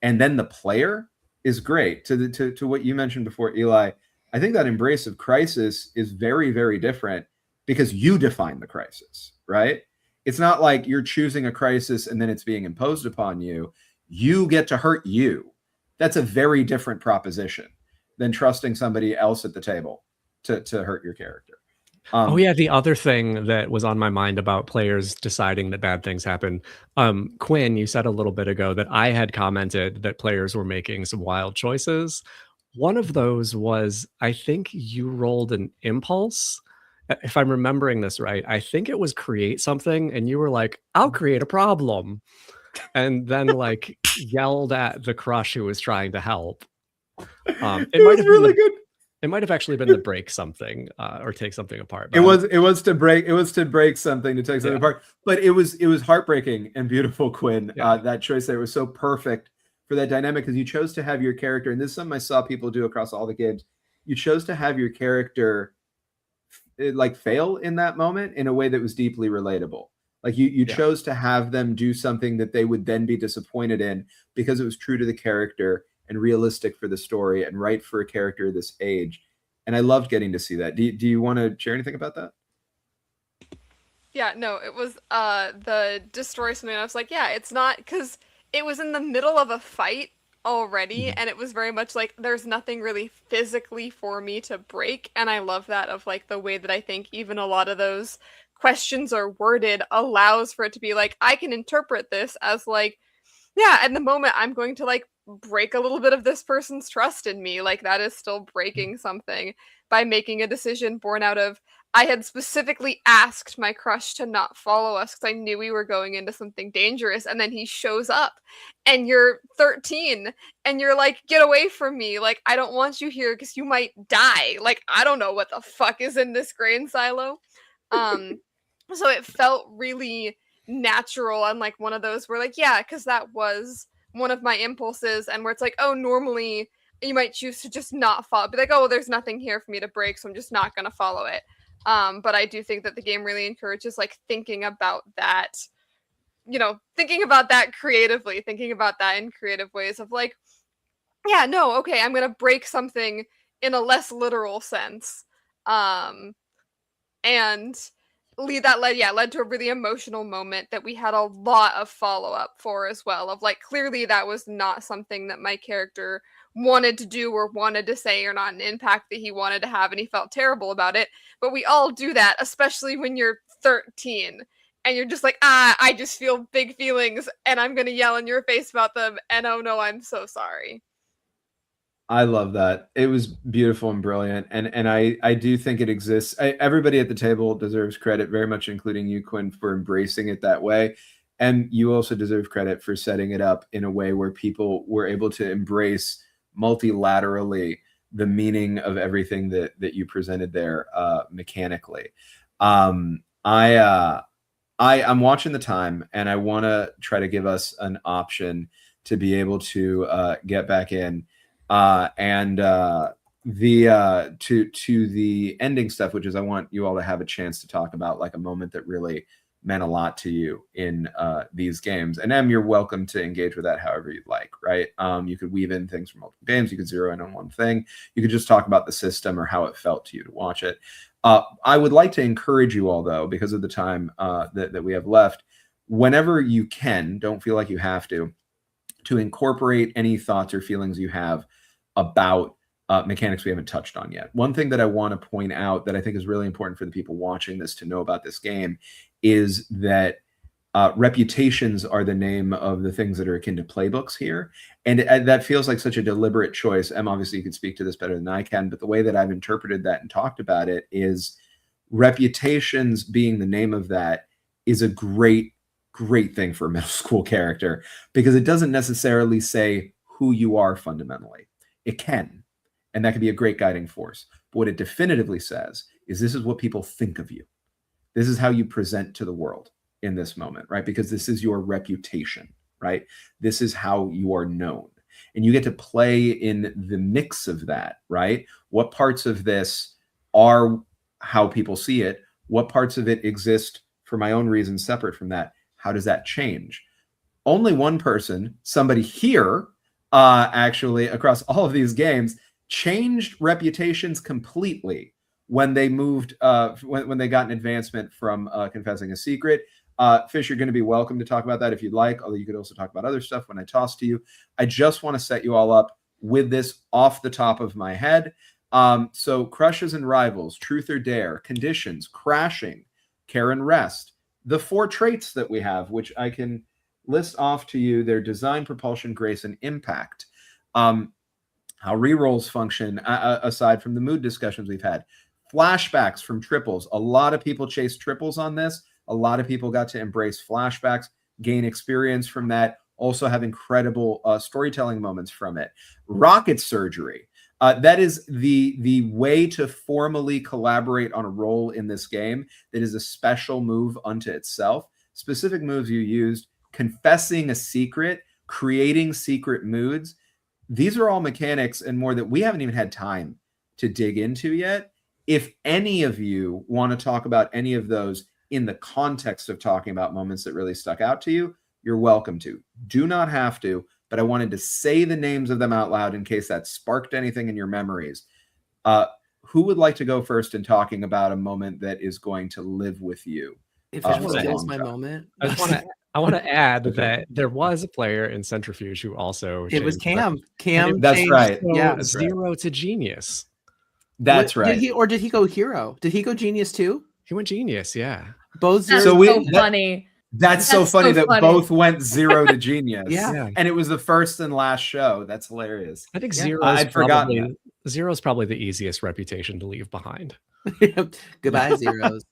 and then the player is great. To what you mentioned before, Eli, I think that embrace of crisis is very, very different because you define the crisis, right? It's not like you're choosing a crisis and then it's being imposed upon you. You get to hurt you. That's a very different proposition than trusting somebody else at the table to hurt your character. The other thing that was on my mind about players deciding that bad things happen, Quinn, you said a little bit ago that I had commented that players were making some wild choices. One of those was, I think you rolled an impulse. If I'm remembering this right, I think it was create something, and you were like, I'll create a problem. And then like yelled at the crush who was trying to help. It was really good. It might have actually been to break something or take something apart. It was to break something, to take something apart. But it was heartbreaking and beautiful, Quinn. Yeah. That choice there was so perfect for that dynamic because you chose to have your character, and this is something I saw people do across all the games. You chose to have your character like fail in that moment in a way that was deeply relatable. Like you chose to have them do something that they would then be disappointed in because it was true to the character and realistic for the story and right for a character this age. And I loved getting to see that. Do you want to share anything about that? Yeah, no, it was the destroy something. I was like, yeah, it's not, because it was in the middle of a fight already, and it was very much like there's nothing really physically for me to break, and I love that of like the way that I think even a lot of those questions are worded allows for it to be like, I can interpret this as like, yeah, at the moment I'm going to like break a little bit of this person's trust in me. Like that is still breaking something by making a decision born out of, I had specifically asked my crush to not follow us because I knew we were going into something dangerous. And then he shows up and you're 13 and you're like, get away from me. Like, I don't want you here because you might die. Like, I don't know what the fuck is in this grain silo. So it felt really natural and like one of those where like, yeah, because that was one of my impulses and where it's like, oh, normally you might choose to just not follow, be like, oh, well, there's nothing here for me to break, so I'm just not going to follow it. But I do think that the game really encourages like thinking about that, you know, thinking about that creatively, thinking about that in creative ways of like, yeah, no, okay, I'm going to break something in a less literal sense. And led to a really emotional moment that we had a lot of follow-up for as well, of like, clearly that was not something that my character wanted to do or wanted to say, or not an impact that he wanted to have, and he felt terrible about it. But we all do that, especially when you're 13 and you're just like, I just feel big feelings and I'm gonna yell in your face about them, and oh no, I'm so sorry. I love that. It was beautiful and brilliant. And I do think it exists. Everybody at the table deserves credit, very much including you, Quinn, for embracing it that way. And you also deserve credit for setting it up in a way where people were able to embrace multilaterally the meaning of everything that you presented there mechanically. I'm watching the time, and I want to try to give us an option to be able to get back in. To the ending stuff, which is I want you all to have a chance to talk about like a moment that really meant a lot to you in these games. And Em, you're welcome to engage with that however you'd like, right? You could weave in things from multiple games. You could zero in on one thing. You could just talk about the system or how it felt to you to watch it. I would like to encourage you all, though, because of the time that we have left, whenever you can, don't feel like you have to incorporate any thoughts or feelings you have about mechanics we haven't touched on yet. One thing that I want to point out that I think is really important for the people watching this to know about this game is that reputations are the name of the things that are akin to playbooks here. And that feels like such a deliberate choice. Em, obviously you can speak to this better than I can, but the way that I've interpreted that and talked about it is reputations being the name of that is a great thing for a middle school character, because it doesn't necessarily say who you are fundamentally. It can, and that can be a great guiding force. But what it definitively says is this is what people think of you. This is how you present to the world in this moment, right? Because this is your reputation, right? This is how you are known. And you get to play in the mix of that, right? What parts of this are how people see it? What parts of it exist for my own reasons separate from that? How does that change? Only one person, somebody here, actually, across all of these games, changed reputations completely when they moved, when they got an advancement from confessing a secret. Fish, you're going to be welcome to talk about that if you'd like, although you could also talk about other stuff when I toss to you. I just want to set you all up with this off the top of my head. So crushes and rivals, truth or dare, conditions, crashing, care and rest. The 4 traits that we have, which I can list off to you, their design, propulsion, grace, and impact. How rerolls function, aside from the mood discussions we've had. Flashbacks from triples. A lot of people chased triples on this. A lot of people got to embrace flashbacks, gain experience from that, also have incredible storytelling moments from it. Rocket surgery. That is the way to formally collaborate on a role in this game. That is a special move unto itself. Specific moves you used, confessing a secret, creating secret moods. These are all mechanics and more that we haven't even had time to dig into yet. If any of you want to talk about any of those in the context of talking about moments that really stuck out to you, you're welcome to. Do not have to, but I wanted to say the names of them out loud in case that sparked anything in your memories. Who would like to go first in talking about a moment that is going to live with you? If it steals my moment. I want to add that there was a player in Centrifuge who also it was changed Cam. That's changed, right. Yeah. Zero to Genius. That's right. Did he go Hero? Did he go Genius too? He went Genius, yeah. Both zeros. So That's we- so funny. That's so That's funny so that funny. both went 0 to genius. Yeah. And it was the first and last show. That's hilarious. I think Yeah. zero I'd is forgotten probably Zero's probably the easiest reputation to leave behind. Goodbye, zeros.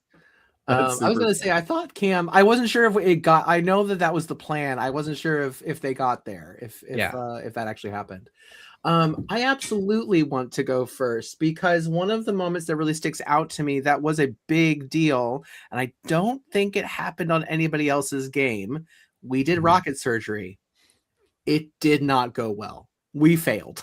I That's was super gonna say, I thought Cam. I wasn't sure if it got. I know that was the plan. I wasn't sure if they got there. If that actually happened. I absolutely want to go first because one of the moments that really sticks out to me that was a big deal, and I don't think it happened on anybody else's game. We did rocket surgery. It did not go well. We failed.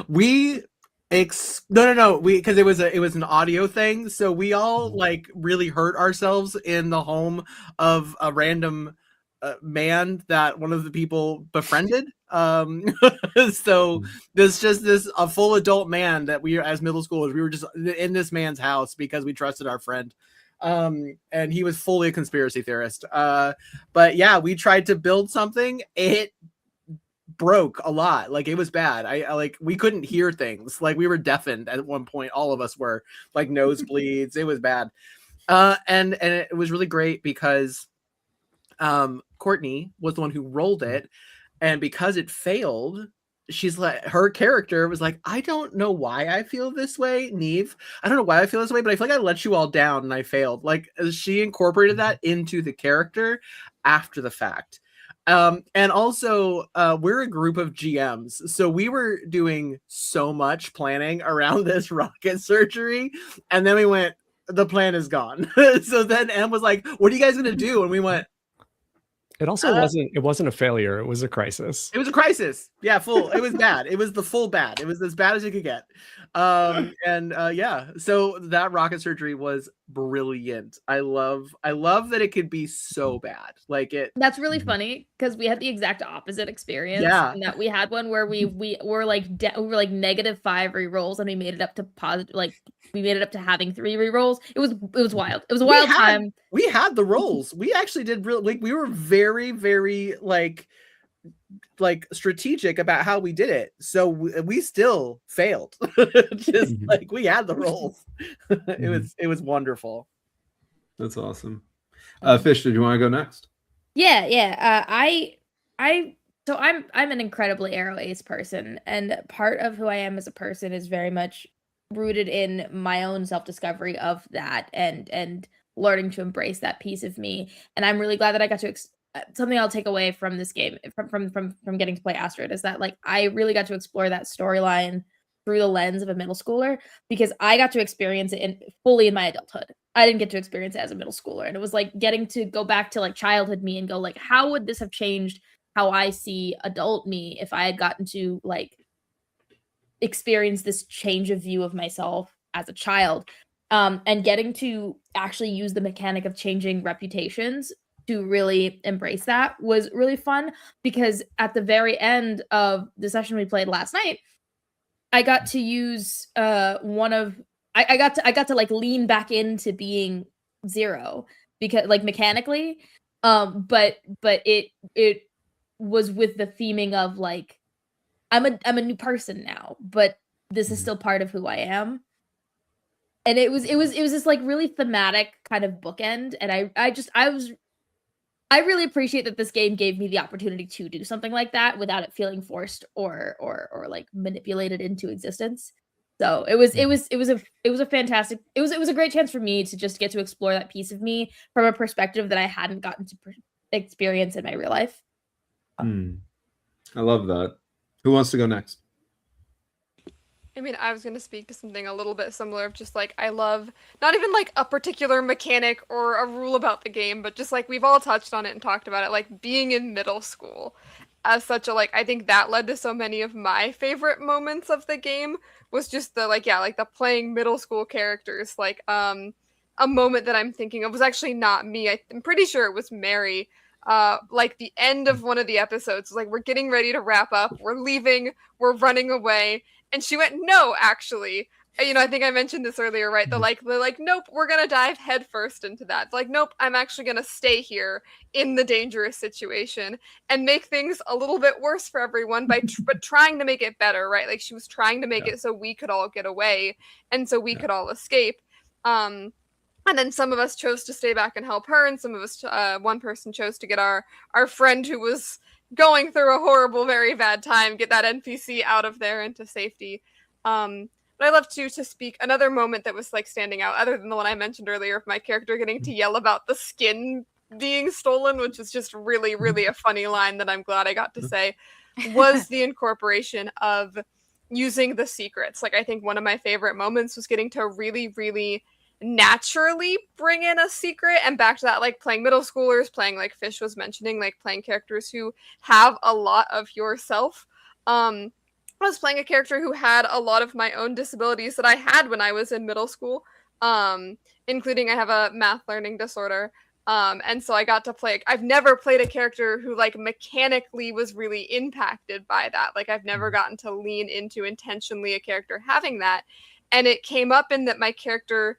We because it was an audio thing, so we all like really hurt ourselves in the home of a random man that one of the people befriended. So this a full adult man that we, as middle schoolers, we were just in this man's house because we trusted our friend. And he was fully a conspiracy theorist. But yeah, we tried to build something. It broke a lot. Like, it was bad. I like, we couldn't hear things. Like, we were deafened at one point. All of us were, like, nosebleeds. It was bad. And it was really great because Courtney was the one who rolled it, and because it failed, she's like, her character was like, I don't know why I feel this way, Neve. I don't know why I feel this way, but I feel like I let you all down and I failed. Like, she incorporated that into the character after the fact. And also, we're a group of GMs, so we were doing so much planning around this rocket surgery, and then we went, the plan is gone. So then Em was like, what are you guys gonna do? And we went, It also wasn't a failure. It was a crisis. it was a crisis. Yeah, full. It was bad. It was the full bad. It was as bad as you could get. Yeah. So that rocket surgery was brilliant. I love that it could be so bad. Like, it. That's really funny because we had the exact opposite experience. Yeah. And that we had one where we were like we were like -5 rerolls, and we made it up to positive. Like, we made it up to having 3 rerolls. It was wild. It was a wild time. We had the rolls. We actually did really, like, we were very, very like strategic about how we did it. So we still failed. Just like, we had the rolls. It was wonderful. That's awesome. Fish, did you want to go next? Yeah. So I'm an incredibly arrow ace person, and part of who I am as a person is very much rooted in my own self-discovery of that and learning to embrace that piece of me. And I'm really glad that I got to something I'll take away from this game, from getting to play Astrid, is that, like, I really got to explore that storyline through the lens of a middle schooler, because I got to experience it fully in my adulthood. I didn't get to experience it as a middle schooler, and it was like getting to go back to like childhood me and go, like, how would this have changed how I see adult me if I had gotten to like experience this change of view of myself as a child, and getting to actually use the mechanic of changing reputations to really embrace that was really fun, because at the very end of the session we played last night, I got to use I got to like lean back into being Zero, because like mechanically, but it was with the theming of like, I'm a new person now, but this is still part of who I am. And it was this like really thematic kind of bookend, and I really appreciate that this game gave me the opportunity to do something like that without it feeling forced or like manipulated into existence. So it was a fantastic, it was a great chance for me to just get to explore that piece of me from a perspective that I hadn't gotten to experience in my real life. I love that. Who wants to go next? I mean, I was going to speak to something a little bit similar of just like, I love not even like a particular mechanic or a rule about the game, but just like we've all touched on it and talked about it, like being in middle school as such a, like, I think that led to so many of my favorite moments of the game was just the like, yeah, like the playing middle school characters. Like, a moment that I'm thinking of was actually not me. I'm pretty sure it was Mary. Like the end of one of the episodes, like we're getting ready to wrap up, we're leaving, we're running away. And she went, no, actually, you know, I think I mentioned this earlier, right? They're like, nope, we're going to dive headfirst into that. Like, nope, I'm actually going to stay here in the dangerous situation and make things a little bit worse for everyone by but trying to make it better, right? Like she was trying to make it so we could all get away and so we could all escape. I And then some of us chose to stay back and help her, and some of us, one person chose to get our friend who was going through a horrible, very bad time, get that NPC out of there into safety. But I love to speak another moment that was like standing out, other than the one I mentioned earlier of my character getting to yell about the skin being stolen, which is just really, really a funny line that I'm glad I got to say, was the incorporation of using the secrets. Like, I think one of my favorite moments was getting to really, really naturally bring in a secret, and back to that, like playing middle schoolers, playing, like Fish was mentioning, like playing characters who have a lot of yourself. I was playing a character who had a lot of my own disabilities that I had when I was in middle school, including I have a math learning disorder. And so I got to play, I've never played a character who like mechanically was really impacted by that. Like, I've never gotten to lean into intentionally a character having that. And it came up in that my character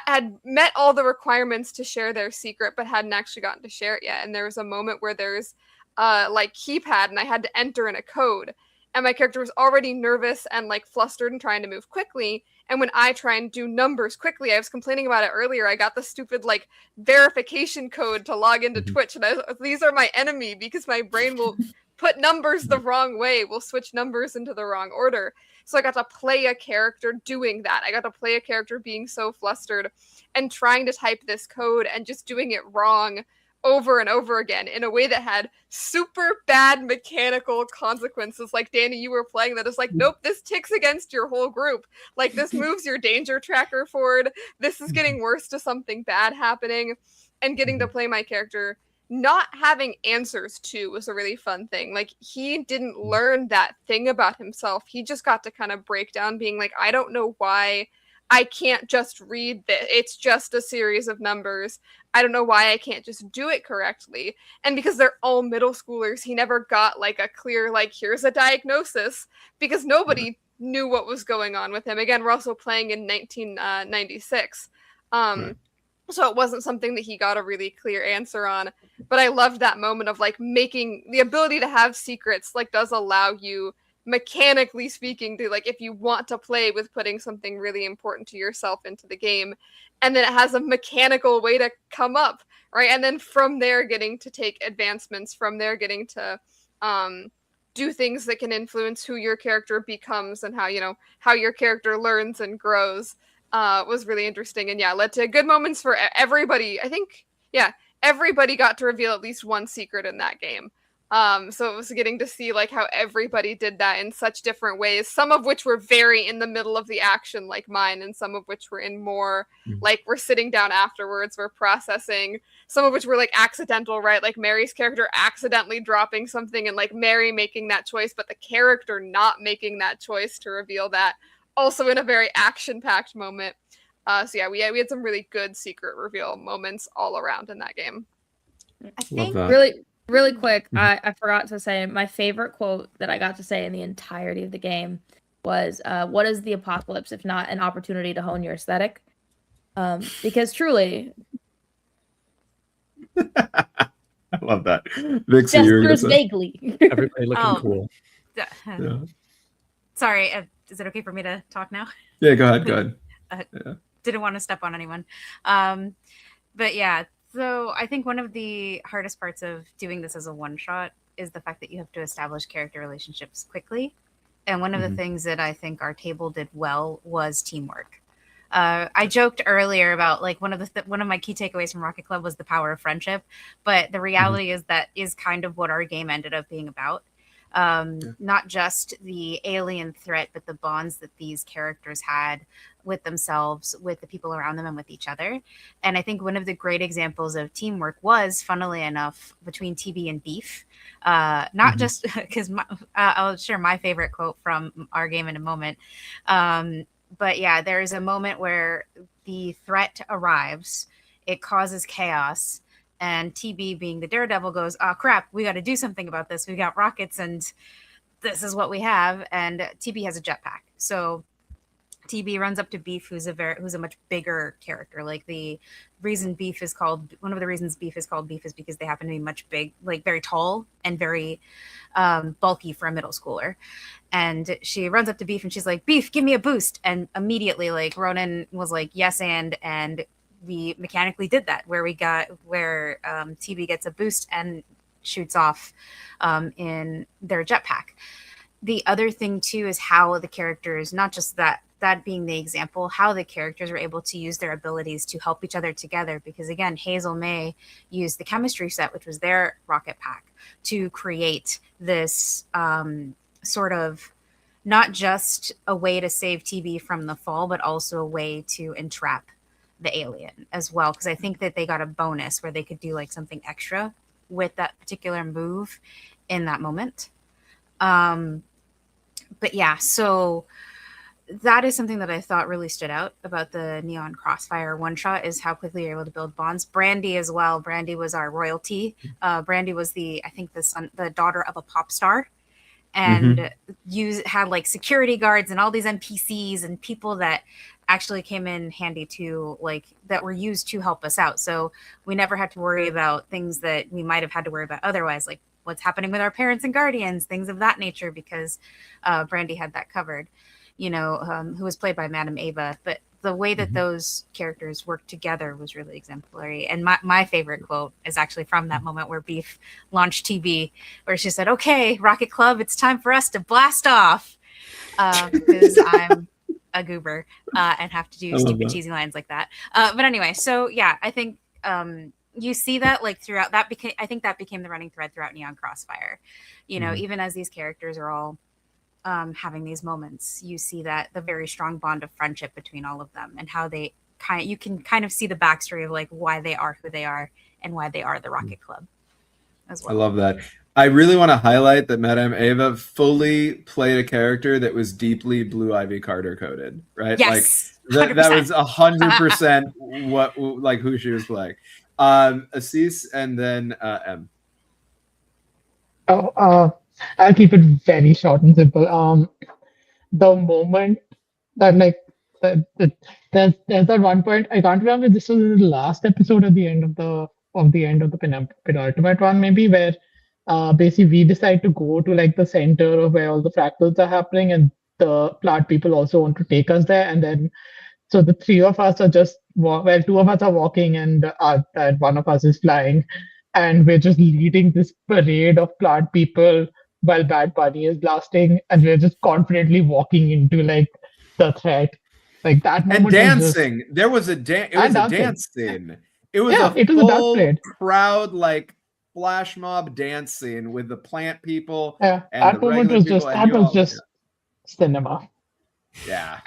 had met all the requirements to share their secret, but hadn't actually gotten to share it yet. And there was a moment where there's like keypad, and I had to enter in a code. And my character was already nervous and like flustered and trying to move quickly. And when I try and do numbers quickly, I was complaining about it earlier, I got the stupid like verification code to log into Twitch. And these are my enemy, because my brain will put numbers the wrong way, will switch numbers into the wrong order. So I got to play a character doing that. I got to play a character being so flustered and trying to type this code and just doing it wrong over and over again in a way that had super bad mechanical consequences. Like, Danny, you were playing that is like, nope, this ticks against your whole group. Like, this moves your danger tracker forward. This is getting worse to something bad happening. And getting to play my character not having answers to was a really fun thing. Like, he didn't learn that thing about himself. He just got to kind of break down being like, I don't know why I can't just read this. It's just a series of numbers. I don't know why I can't just do it correctly. And because they're all middle schoolers, he never got like a clear, like, here's a diagnosis, because nobody knew what was going on with him. Again, we're also playing in 1996. So it wasn't something that he got a really clear answer on. But I loved that moment of like making the ability to have secrets, like, does allow you, mechanically speaking, to like, if you want to play with putting something really important to yourself into the game, and then it has a mechanical way to come up, right? And then from there getting to take advancements, from there getting to do things that can influence who your character becomes and how, you know, how your character learns and grows, was really interesting. And yeah, led to good moments for everybody. I think, yeah, everybody got to reveal at least one secret in that game. So it was getting to see like how everybody did that in such different ways, some of which were very in the middle of the action like mine, and some of which were in more like we're sitting down afterwards, we're processing, some of which were like accidental, right? Like Mary's character accidentally dropping something and like Mary making that choice, but the character not making that choice to reveal that, also in a very action-packed moment. So yeah, we had some really good secret reveal moments all around in that game. I think really quick, I forgot to say my favorite quote that I got to say in the entirety of the game was, what is the apocalypse if not an opportunity to hone your aesthetic? Because truly... I love that. Vixie, gestures vaguely. Everybody looking cool. Yeah. Sorry, is it okay for me to talk now? Yeah, go ahead. Didn't want to step on anyone. But yeah, so I think one of the hardest parts of doing this as a one-shot is the fact that you have to establish character relationships quickly. And one of the things that I think our table did well was teamwork. I joked earlier about like one of my key takeaways from Rocket Club was the power of friendship, but the reality is that is kind of what our game ended up being about. Not just the alien threat, but the bonds that these characters had with themselves, with the people around them, and with each other. And I think one of the great examples of teamwork was, funnily enough, between TB and Beef. Not just because I'll share my favorite quote from our game in a moment. But yeah, there's a moment where the threat arrives, it causes chaos, and TB, being the daredevil, goes, "Oh crap, we got to do something about this. We got rockets, and this is what we have." And TB has a jetpack, so TB runs up to Beef, who's a much bigger character. Like one of the reasons Beef is called Beef is because they happen to be much big, like very tall and very bulky for a middle schooler. And she runs up to Beef and she's like, "Beef, give me a boost." And immediately, like, Ronan was like, "Yes," and we mechanically did that, where TB gets a boost and shoots off in their jetpack. The other thing too is how the characters, not just that being the example, how the characters were able to use their abilities to help each other together. Because again, Hazel May used the chemistry set, which was their rocket pack, to create this sort of not just a way to save TB from the fall, but also a way to entrap the alien as well. Because I think that they got a bonus where they could do like something extra with that particular move in that moment. But yeah, so that is something that I thought really stood out about the Neon Crossfire one shot, is how quickly you're able to build bonds. Brandy as well. Brandy was our royalty. Brandy was the daughter of a pop star, and had like security guards and all these NPCs and people that actually came in handy to that were used to help us out. So we never had to worry about things that we might have had to worry about otherwise, like what's happening with our parents and guardians, things of that nature, because Brandy had that covered, who was played by Madame Ava. But the way that those characters worked together was really exemplary. And my favorite quote is actually from that moment where Beef launched TB, where she said, "Okay, Rocket Club, it's time for us to blast off," because I'm a goober and have to do stupid cheesy lines like that. But anyway, so yeah, I think you see that throughout that I think that became the running thread throughout Neon Crossfire. Even as these characters are all having these moments, you see that the very strong bond of friendship between all of them, and how they you can kind of see the backstory of why they are who they are and why they are the Rocket Club as well. I love that. I really want to highlight that Madame Ava fully played a character that was deeply Blue Ivy Carter coded, right? Yes, that was 100% what who she was playing. Assis and then M. I'll keep it very short and simple. The moment that there's that one point, I can't remember if this was in the last episode or the end of the penultimate one maybe, where basically we decide to go to the center of where all the fractals are happening, and the plant people also want to take us there. And then so the three of us are two of us are walking, and one of us is flying, and we're just leading this parade of plant people while Bad Bunny is blasting, and we're just confidently walking into the threat. That moment. And dancing. There was a dance. It was a dance scene. It was a full crowd flash mob dance scene with the plant people. Yeah, and that moment was just cinema. Yeah,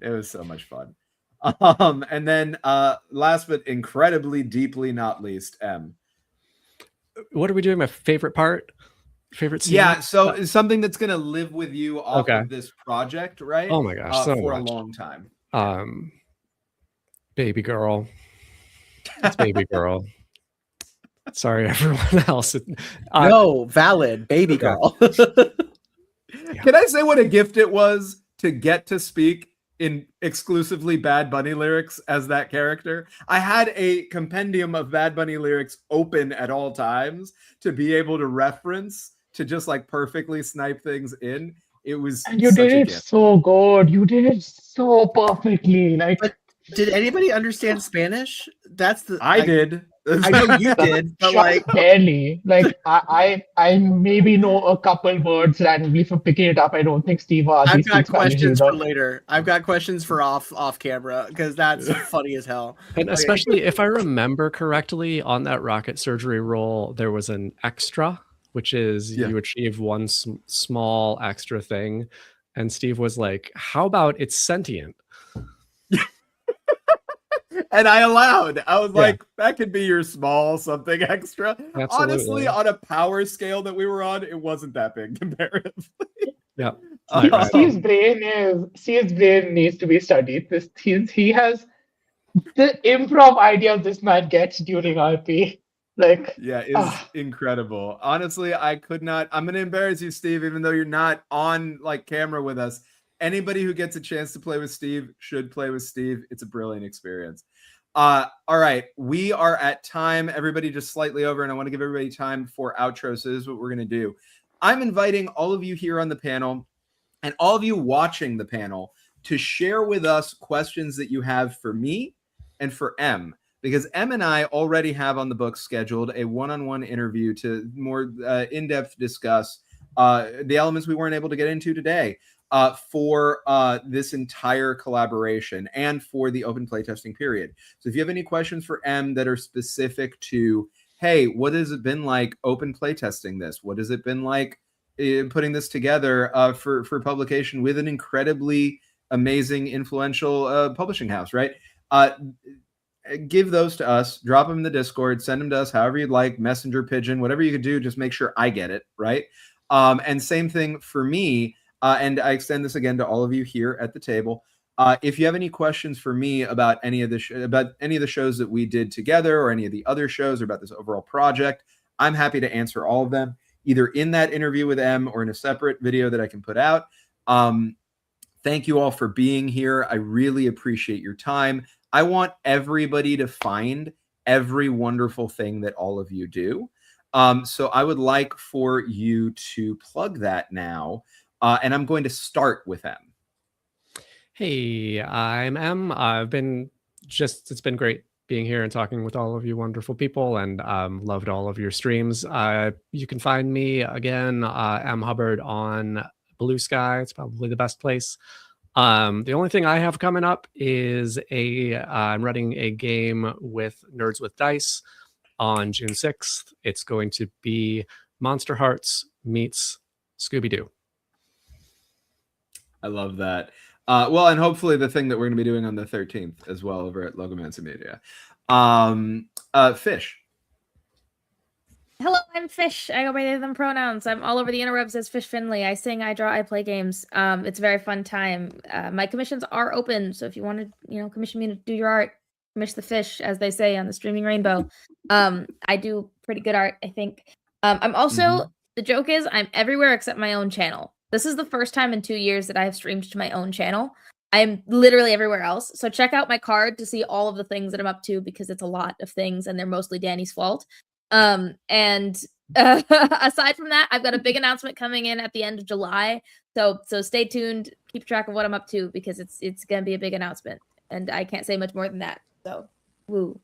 it was so much fun. And then last but incredibly deeply not least, M. What are we doing? My favorite part? Favorite scene? Yeah, so it's something that's gonna live with you off of this project, right? Oh my gosh, so for much. A long time. Baby girl. It's baby girl. Sorry, everyone else. No, valid baby girl. Can I say what a gift it was to get to speak in exclusively Bad Bunny lyrics as that character? I had a compendium of Bad Bunny lyrics open at all times to be able to reference, to just perfectly snipe things in. It was and you did it so good. You did it so perfectly. But did anybody understand Spanish? I did. I know you did, but barely. I maybe know a couple words randomly for picking it up. I don't think Steve or I've got questions for later. I've got questions for off camera, because that's funny as hell. And especially if I remember correctly, on that rocket surgery roll, there was an extra, which is you achieve one small extra thing. And Steve was like, "How about it's sentient?" And I was like, that could be your small something extra. Absolutely. Honestly, on a power scale that we were on, it wasn't that big comparatively. Yeah. Steve's brain needs to be studied. He has the improv ideas this man gets during RP. It's incredible. Honestly, I could not. I'm going to embarrass you, Steve, even though you're not on camera with us. Anybody who gets a chance to play with Steve should play with Steve. It's a brilliant experience. All right, we are at time. Everybody just slightly over, and I want to give everybody time for outro. So this is what we're going to do. I'm inviting all of you here on the panel and all of you watching the panel to share with us questions that you have for me and for M. because Em and I already have on the books scheduled a one-on-one interview to more in-depth discuss the elements we weren't able to get into today for this entire collaboration and for the open playtesting period. So if you have any questions for Em that are specific to, hey, what has it been like open playtesting this? What has it been like putting this together for publication with an incredibly amazing, influential publishing house, right? Give those to us, drop them in the Discord, send them to us however you'd like, messenger, pigeon, whatever you could do, just make sure I get it, right? And same thing for me, and I extend this again to all of you here at the table. If you have any questions for me about any of the shows that we did together or any of the other shows or about this overall project, I'm happy to answer all of them, either in that interview with Em or in a separate video that I can put out. Thank you all for being here. I really appreciate your time. I want everybody to find every wonderful thing that all of you do. So I would like for you to plug that now. And I'm going to start with Em. Hey, I'm Em. It's been great being here and talking with all of you wonderful people, and loved all of your streams. You can find me again, M Hubbard on Blue Sky. It's probably the best place. The only thing I have coming up is I'm running a game with Nerds with Dice on June 6th. It's going to be Monster Hearts meets Scooby-Doo. I love that. Well, and hopefully the thing that we're going to be doing on the 13th as well over at Logomancy Media. Fish. Hello, I'm Fish. I go by they, them pronouns. I'm all over the interwebs as Fish Finley. I sing, I draw, I play games. It's a very fun time. My commissions are open, so if you want to, commission me to do your art, commission the fish, as they say on the Streaming Rainbow. I do pretty good art, I think. I'm also, the joke is, I'm everywhere except my own channel. This is the first time in 2 years that I have streamed to my own channel. I'm literally everywhere else. So check out my card to see all of the things that I'm up to, because it's a lot of things and they're mostly Danny's fault. Aside from that, I've got a big announcement coming in at the end of July. So stay tuned, keep track of what I'm up to, because it's gonna be a big announcement, and I can't say much more than that. So woo.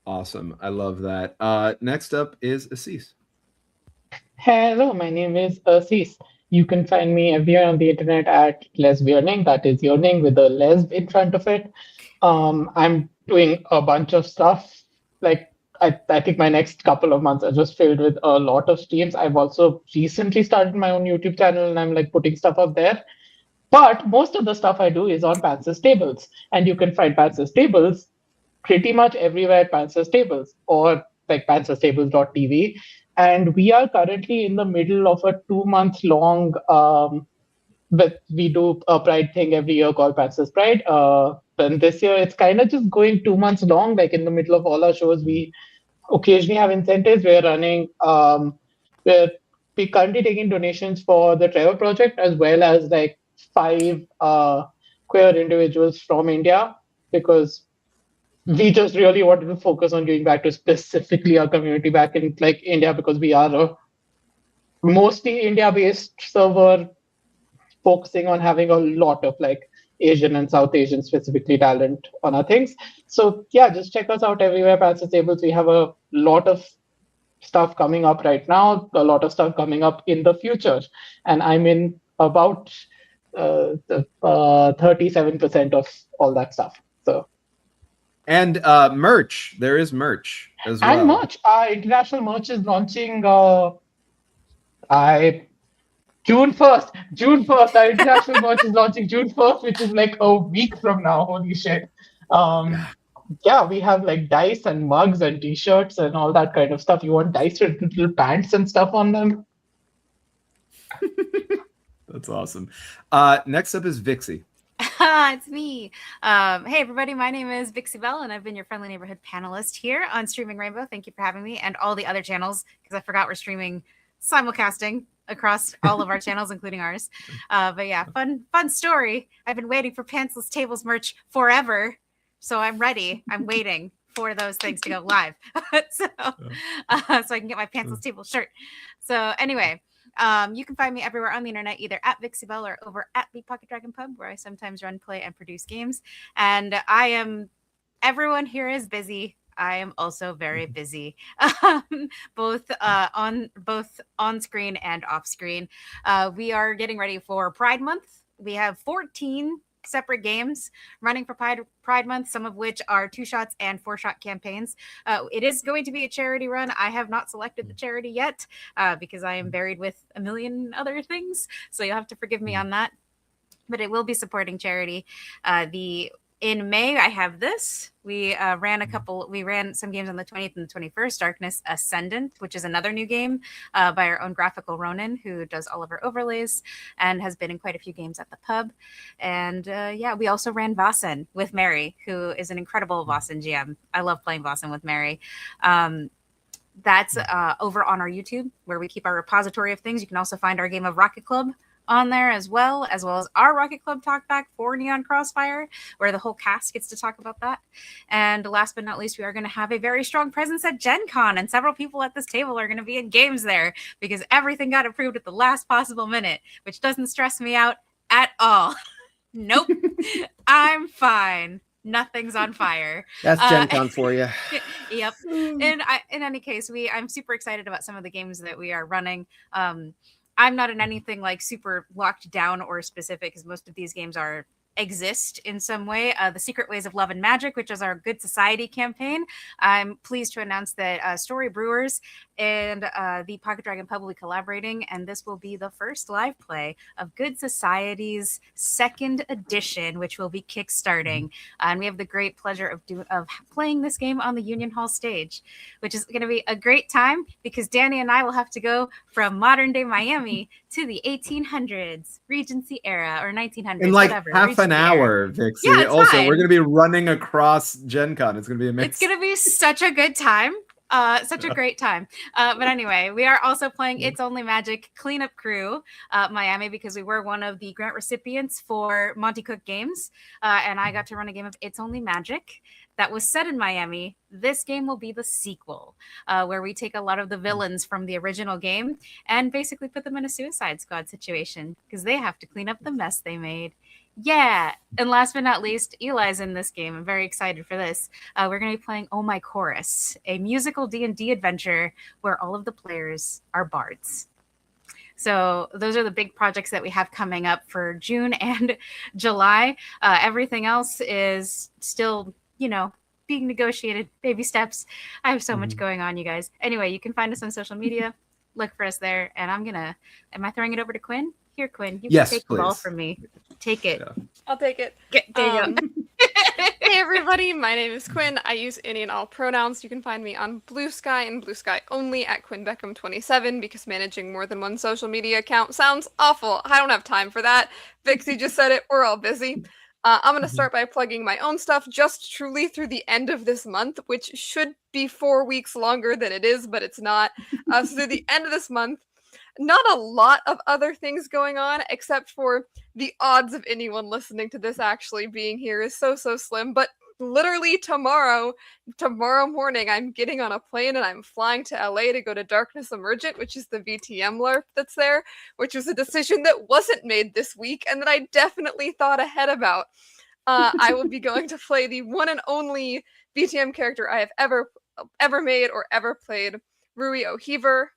Awesome. I love that. Next up is Assis. Hello, my name is Assis. You can find me everywhere on the internet at Lesbianing. That is yearning with a lesb in front of it. I'm doing a bunch of stuff. Like I think my next couple of months are just filled with a lot of streams. I've also recently started my own YouTube channel, and I'm like putting stuff up there. But most of the stuff I do is on Pants's Tables, and you can find Pants's Tables pretty much everywhere at Pants's Tables or like pantsstables.tv. And we are currently in the middle of a 2-month long, but we do a Pride thing every year called Pants's Pride. And this year it's kind of just going 2 months long. Like in the middle of all our shows, we occasionally have incentives. We're running, we're currently taking donations for the Trevor Project, as well as like 5 queer individuals from India, because we just really wanted to focus on giving back to specifically our community back in like India, because we are a mostly India-based server focusing on having a lot of like Asian and South Asian specifically talent on our things. So yeah, just check us out everywhere, Pants's Tables. We have a lot of stuff coming up right now, a lot of stuff coming up in the future. And I'm in about 37% of all that stuff. So. And merch. There is merch as well. And merch. Our international merch is launching June 1st. June 1st. Our international merch is launching June 1st, which is like a week from now. Holy shit. Yeah, we have like dice and mugs and t-shirts and all that kind of stuff. You want dice with little pants and stuff on them? That's awesome. Next up is Vixie. It's me. Hey, everybody. My name is Vixie Bell, and I've been your friendly neighborhood panelist here on Streaming Rainbow. Thank you for having me, and all the other channels, because I forgot we're streaming simulcasting across all of our channels, including ours. But yeah, fun story. I've been waiting for Pants's Tables merch forever, so I'm ready. I'm waiting for those things to go live, so I can get my Pants's Tables shirt. So anyway. You can find me everywhere on the internet, either at Vixie Bell or over at the Pocket Dragon Pub, where I sometimes run, play, and produce games. And I am everyone here is busy. I am also very busy, both on screen and off screen. We are getting ready for Pride Month. We have 14 separate games running for Pride Month, some of which are 2-shots and 4-shot campaigns. It is going to be a charity run. I have not selected the charity yet because I am buried with a million other things. So you'll have to forgive me on that. But it will be supporting charity. In May, I have this. We ran some games on the 20th and the 21st. Darkness Ascendant, which is another new game by our own graphical Ronin, who does all of our overlays and has been in quite a few games at the pub. And we also ran Vasen with Mary, who is an incredible Vasen GM. I love playing Vasen with Mary. That's over on our YouTube, where we keep our repository of things. You can also find our game of Rocket Club on there as well as our Rocket Club talkback for Neon Crossfire, where the whole cast gets to talk about that. And last but not least, we are going to have a very strong presence at Gen Con, and several people at this table are going to be in games there because everything got approved at the last possible minute, which doesn't stress me out at all. Nope. I'm fine. Nothing's on fire. That's Gen Con for you. Yep. In any case, I'm super excited about some of the games that we are running. I'm not in anything like super locked down or specific, because most of these games exist in some way. The Secret Ways of Love and Magic, which is our Good Society campaign. I'm pleased to announce that Story Brewers and the Pocket Dragon Pub will be collaborating, and this will be the first live play of Good Society's second edition, which will be kickstarting. And we have the great pleasure of playing this game on the Union Hall stage, which is going to be a great time because Danny and I will have to go from modern day Miami to the 1800s, Regency era, or 1900s, in like whatever. half an hour, Vixie. Yeah, it's also, fine. we're going to be running across Gen Con. It's going to be amazing. It's going to be such a good time. Such a great time. But anyway, we are also playing It's Only Magic Cleanup Crew Miami, because we were one of the grant recipients for Monty Cook Games. And I got to run a game of It's Only Magic that was set in Miami. This game will be the sequel, where we take a lot of the villains from the original game and basically put them in a Suicide Squad situation because they have to clean up the mess they made. Yeah. And last but not least, Eli's in this game. I'm very excited for this. We're going to be playing Oh My Chorus, a musical D&D adventure where all of the players are bards. So those are the big projects that we have coming up for June and July. Everything else is still, being negotiated, baby steps. I have so much going on, you guys. Anyway, you can find us on social media. Look for us there. And am I throwing it over to Quinn? Here, Quinn, you can take the ball from me. Take it. Yeah. I'll take it. There you go. Hey everybody, my name is Quinn. I use any and all pronouns. You can find me on Blue Sky and Blue Sky only at QuinnBeckham27 because managing more than one social media account sounds awful. I don't have time for that. Vixie just said it. We're all busy. I'm going to start by plugging my own stuff just truly through the end of this month, which should be 4 weeks longer than it is, but it's not. So through the end of this month, not a lot of other things going on, except for the odds of anyone listening to this actually being here is so slim. But literally tomorrow morning, I'm getting on a plane and I'm flying to LA to go to Darkness Emergent, which is the VTM LARP that's there, which was a decision that wasn't made this week and that I definitely thought ahead about. I will be going to play the one and only VTM character I have ever made or ever played, Rui O'Heaver,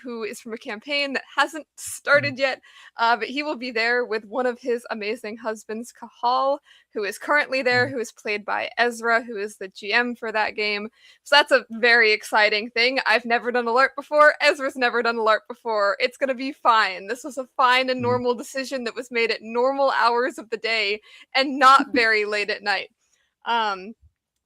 who is from a campaign that hasn't started yet, but he will be there with one of his amazing husbands, Kahal, who is currently there, who is played by Ezra, who is the GM for that game. So that's a very exciting thing. I've never done a LARP before. Ezra's never done a LARP before. It's going to be fine. This was a fine and normal decision that was made at normal hours of the day and not very late at night.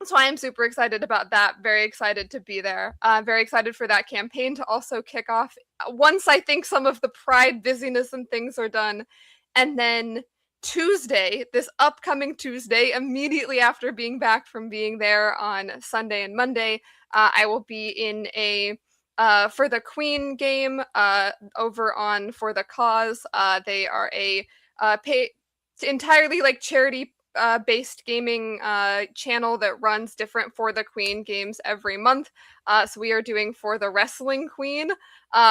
So I am super excited about that. Very excited to be there. Very excited for that campaign to also kick off once I think some of the Pride busyness and things are done. And then Tuesday, this upcoming Tuesday, immediately after being back from being there on Sunday and Monday, I will be in a For the Queen game over on For the Cause. They are a entirely like charity based gaming channel that runs different For the Queen games every month. So we are doing For the Wrestling Queen,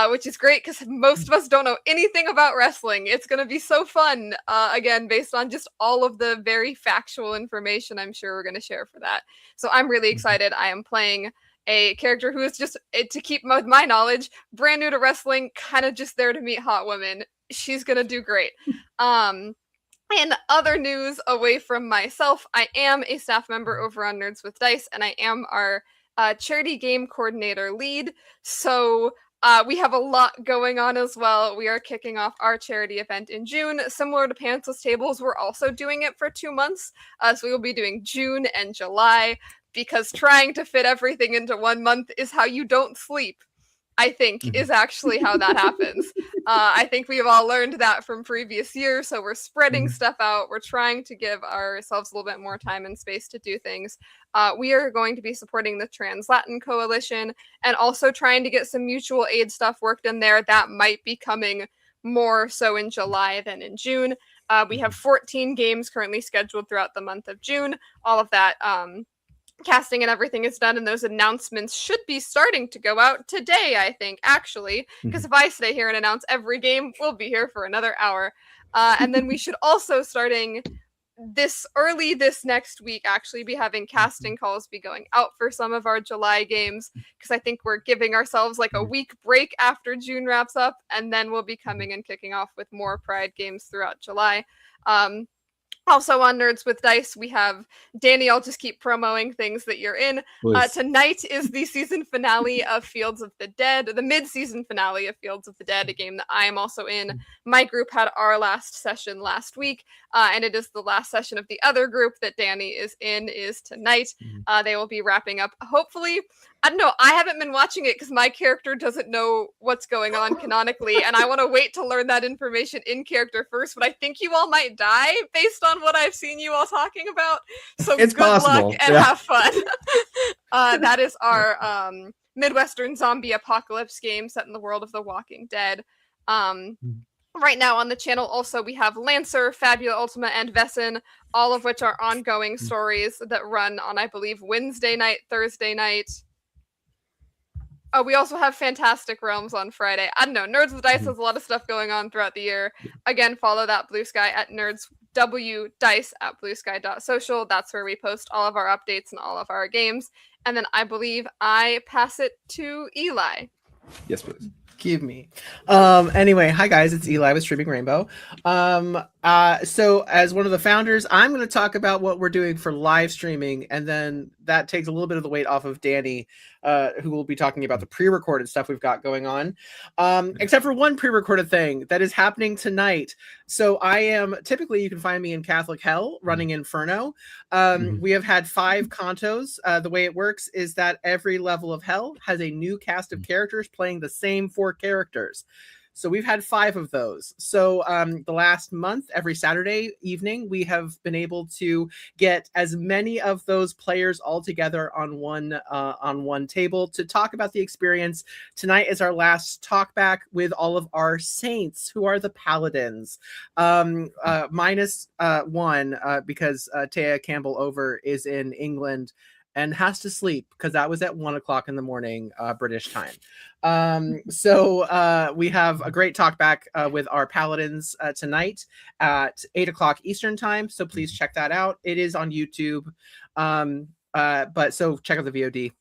which is great because most of us don't know anything about wrestling. It's going to be so fun, again, based on just all of the very factual information I'm sure we're going to share for that. So I'm really excited. I am playing a character who is just, to keep my knowledge, brand new to wrestling, kind of just there to meet hot women. She's going to do great. In other news away from myself, I am a staff member over on Nerds with Dice, and I am our charity game coordinator lead. So we have a lot going on as well. We are kicking off our charity event in June. Similar to Pantsless Tables, we're also doing it for 2 months. So we will be doing June and July, because trying to fit everything into 1 month is how you don't sleep. I think is actually how that happens. I think we've all learned that from previous years, so we're spreading stuff out. We're trying to give ourselves a little bit more time and space to do things. We are going to be supporting the Trans Latin Coalition and also trying to get some mutual aid stuff worked in there. That might be coming more so in July than in June. We have 14 games currently scheduled throughout the month of June. All of that casting and everything is done, and those announcements should be starting to go out today, I think, actually, because if I stay here and announce every game, we'll be here for another hour. And then we should also, starting this next week, actually be having casting calls be going out for some of our July games, because I think we're giving ourselves like a week break after June wraps up, and then we'll be coming and kicking off with more Pride games throughout July. Also on Nerds with Dice, we have Danny. I'll just keep promoting things that you're in. Tonight is the season finale of Fields of the Dead, the mid-season finale of Fields of the Dead, a game that I am also in. My group had our last session last week, and it is the last session of the other group that Danny is in is tonight. They will be wrapping up, hopefully. I don't know. I haven't been watching it because my character doesn't know what's going on canonically, and I want to wait to learn that information in character first. But I think you all might die based on what I've seen you all talking about. So it's good possible. luck and have fun. That is our Midwestern zombie apocalypse game set in the world of The Walking Dead. Right now on the channel also we have Lancer, Fabula Ultima, and Vesson, all of which are ongoing stories that run on, I believe, Wednesday night, Thursday night. Oh, we also have Fantastic Realms on Friday. I don't know. Nerds with Dice has a lot of stuff going on throughout the year. Again, follow that Blue Sky at nerdswdice at bluesky.social. That's where we post all of our updates and all of our games. And then I believe I pass it to Eli. Yes, please. Give me. Anyway, hi guys, it's Eli with Streaming Rainbow. So as one of the founders, I'm going to talk about what we're doing for live streaming, and then that takes a little bit of the weight off of Danny, who will be talking about the pre-recorded stuff we've got going on. Except for one pre-recorded thing that is happening tonight. So I am, typically you can find me in Catholic Hell running Inferno. We have had 5 contos. The way it works is that every level of Hell has a new cast of characters playing the same 4 characters. So we've had 5 of those. So the last month, every Saturday evening, we have been able to get as many of those players all together on one table to talk about the experience. Tonight is our last talk back with all of our saints, who are the paladins. Minus 1 because Taya Campbell Over is in England and has to sleep because that was at 1 o'clock in the morning British time. So we have a great talk back with our paladins tonight at 8 o'clock Eastern time. So please check that out. It is on YouTube. But so check out the VOD.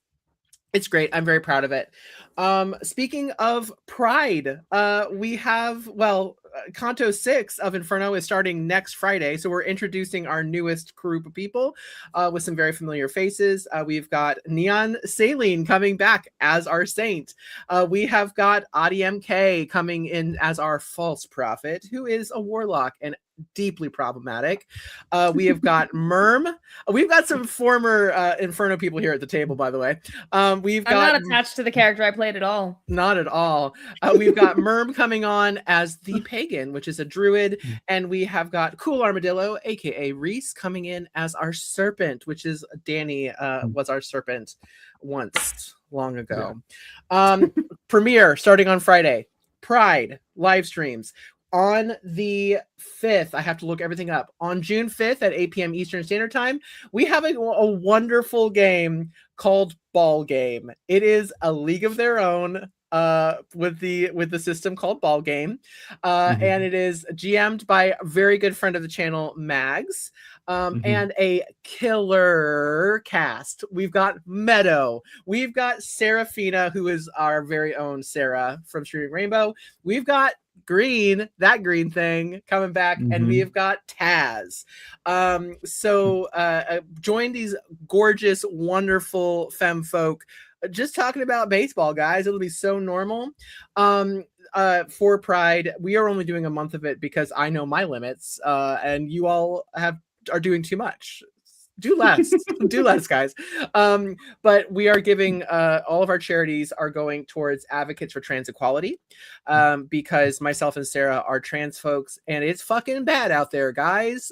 It's great. I'm very proud of it. Speaking of Pride, we have, Canto 6 of Inferno is starting next Friday. So we're introducing our newest group of people with some very familiar faces. We've got Neon Saline coming back as our saint. We have got Adi MK coming in as our false prophet, who is a warlock and deeply problematic. We have got Merm. We've got some former Inferno people here at the table, by the way. I'm not attached to the character I played at all. Not at all. We've got Merm coming on as the pagan, which is a druid, and we have got Cool Armadillo, aka Reese, coming in as our serpent, which is Danny was our serpent once long ago. Premiere starting on Friday. Pride live streams. on the 5th, I have to look everything up. On June 5th at 8 p.m. Eastern Standard Time, we have a wonderful game called Ball Game. It is a league of their own with the system called Ball Game, and it is GM'd by a very good friend of the channel, Mags, and a killer cast. We've got Meadow, we've got Serafina, who is our very own Sarah from Streaming Rainbow. We've got Green, that green thing coming back, and we have got Taz. So join these gorgeous, wonderful femme folk just talking about baseball, guys. It'll be so normal. For Pride, we are only doing a month of it because I know my limits, and you all are doing too much. Do less. Do less, guys. But we are giving all of our charities are going towards advocates for trans equality, because myself and Sarah are trans folks, and it's fucking bad out there, guys.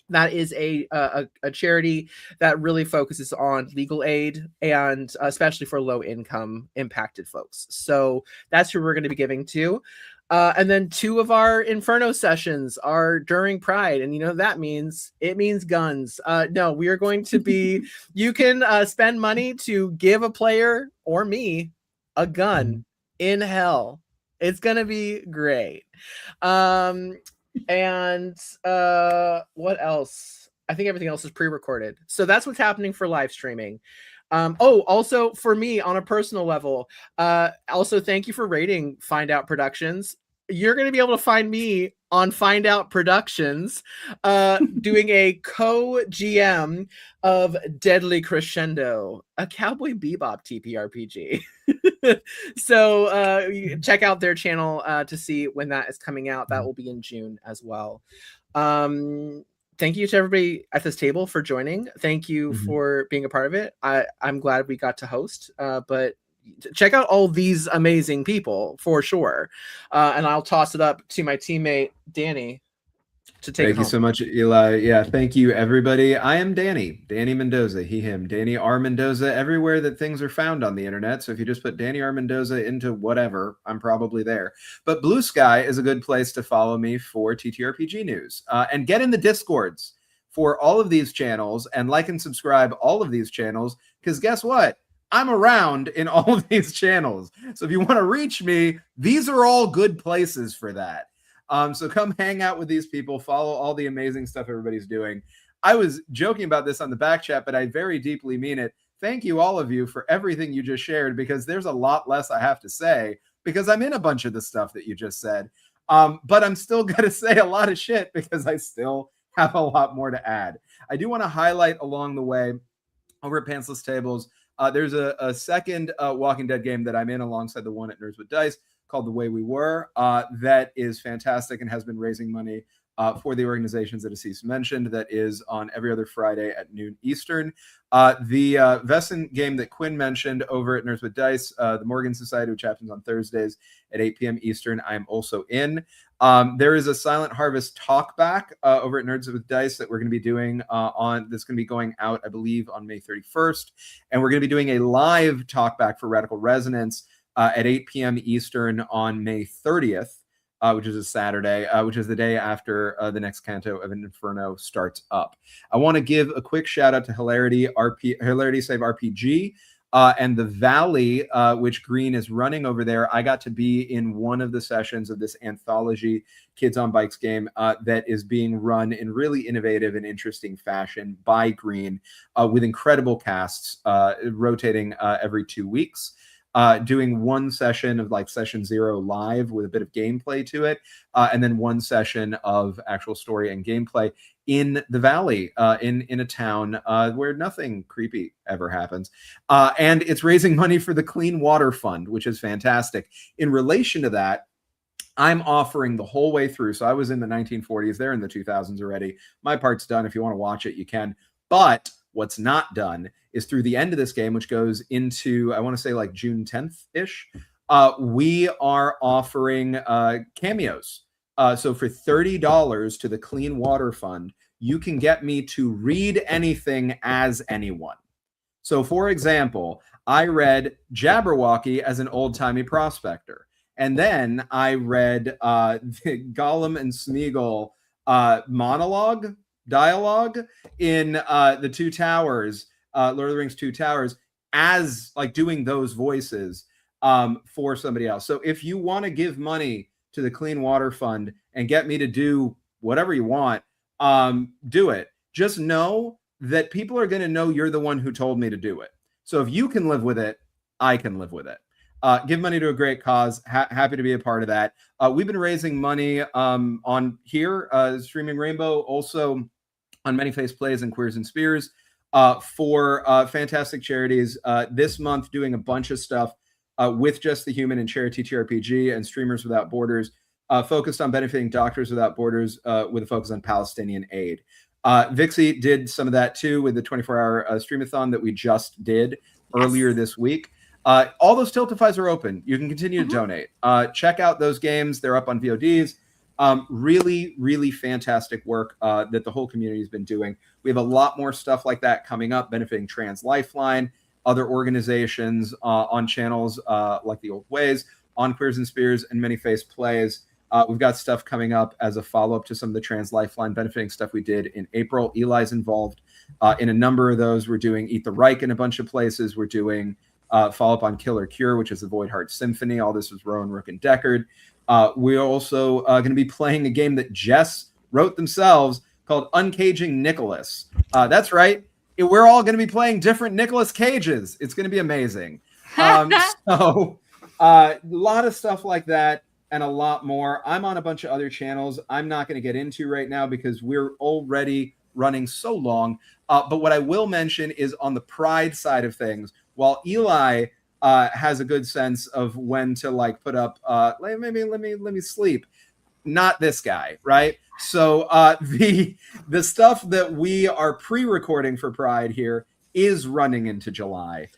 That is a charity that really focuses on legal aid, and especially for low income impacted folks. So that's who we're going to be giving to. And then 2 of our Inferno sessions are during Pride. And you know, that means it means guns. No, we are going to be, you can spend money to give a player or me a gun in hell. It's going to be great. And what else? I think everything else is pre-recorded. So that's what's happening for live streaming. Also for me on a personal level, also thank you for rating Find Out Productions. You're going to be able to find me on Find Out Productions, doing a co-GM of Deadly Crescendo, a Cowboy Bebop TPRPG. So check out their channel to see when that is coming out. That will be in June as well. Thank you to everybody at this table for joining. Thank you for being a part of it. I'm glad we got to host, but check out all these amazing people for sure. And I'll toss it up to my teammate, Danny, to take it home. Thank you so much, Eli. Yeah, thank you, everybody. I am Danny Mendoza, he, him, Danny R. Mendoza, everywhere that things are found on the internet. So if you just put Danny R. Mendoza into whatever, I'm probably there. But Blue Sky is a good place to follow me for TTRPG news. And get in the Discords for all of these channels, and like and subscribe all of these channels, because guess what? I'm around in all of these channels. So if you want to reach me, these are all good places for that. So come hang out with these people, follow all the amazing stuff everybody's doing. I was joking about this on the back chat, but I very deeply mean it. Thank you, all of you, for everything you just shared, because there's a lot less I have to say because I'm in a bunch of the stuff that you just said. But I'm still going to say a lot of shit because I still have a lot more to add. I do want to highlight along the way over at Pantsless Tables, there's a second Walking Dead game that I'm in alongside the one at Nerds with Dice called The Way We Were. That is fantastic and has been raising money for the organizations that Assis mentioned. That is on every other Friday at noon Eastern. The Vesson game that Quinn mentioned over at Nerds with Dice, the Morgan Society, which happens on Thursdays at 8 p.m. Eastern, I'm also in. There is a Silent Harvest talkback over at Nerds with Dice that we're going to be doing that's going to be going out, I believe, on May 31st. And we're going to be doing a live talkback for Radical Resonance at 8 p.m. Eastern on May 30th, which is a Saturday, which is the day after the next canto of Inferno starts up. I want to give a quick shout out to Hilarity Save RPG, and the Valley, which Green is running over there. I got to be in one of the sessions of this anthology Kids on Bikes game that is being run in really innovative and interesting fashion by Green, with incredible casts rotating every 2 weeks. Doing one session of like session 0 live with a bit of gameplay to it, and then one session of actual story and gameplay in the Valley, in a town where nothing creepy ever happens. And it's raising money for the Clean Water Fund, which is fantastic. In relation to that, I'm offering the whole way through. So I was in the 1940s, they're in the 2000s already. My part's done. If you want to watch it, you can. But what's not done is through the end of this game, which goes into, I want to say like June 10th-ish, we are offering cameos. So for $30 to the Clean Water Fund, you can get me to read anything as anyone. So for example, I read Jabberwocky as an old-timey prospector. And then I read the Gollum and Smeagol dialogue in the Two Towers, Lord of the Rings Two Towers, as like doing those voices for somebody else. So if you want to give money to the Clean Water Fund and get me to do whatever you want, do it. Just know that people are going to know you're the one who told me to do it. So if you can live with it, I can live with it. Give money to a great cause. Happy to be a part of that. We've been raising money on here, Streaming Rainbow, also on Many Face Plays and Queers and Spears for fantastic charities. This month, doing a bunch of stuff with Just the Human and Charity TRPG and Streamers Without Borders, focused on benefiting Doctors Without Borders with a focus on Palestinian aid. Vixie did some of that too with the 24-hour streamathon that we just did earlier this week. All those Tiltifies are open. You can continue to donate. Check out those games. They're up on VODs. Really, really fantastic work that the whole community has been doing. We have a lot more stuff like that coming up, benefiting Trans Lifeline, other organizations on channels like The Old Ways, on Queers and Spears, and Many Face Plays. We've got stuff coming up as a follow-up to some of the Trans Lifeline benefiting stuff we did in April. Eli's involved in a number of those. We're doing Eat the Reich in a bunch of places. We're doing follow-up on Killer Cure, which is the Void Heart Symphony. All this was Rowan, Rook, and Deckard. We're also going to be playing a game that Jess wrote themselves called Uncaging Nicholas. That's right. We're all going to be playing different Nicolas Cages. It's going to be amazing. So a lot of stuff like that and a lot more. I'm on a bunch of other channels I'm not going to get into right now because we're already running so long. But what I will mention is on the Pride side of things, while Eli has a good sense of when to like put up, maybe let me sleep. Not this guy, right? So the stuff that we are pre-recording for Pride here is running into July.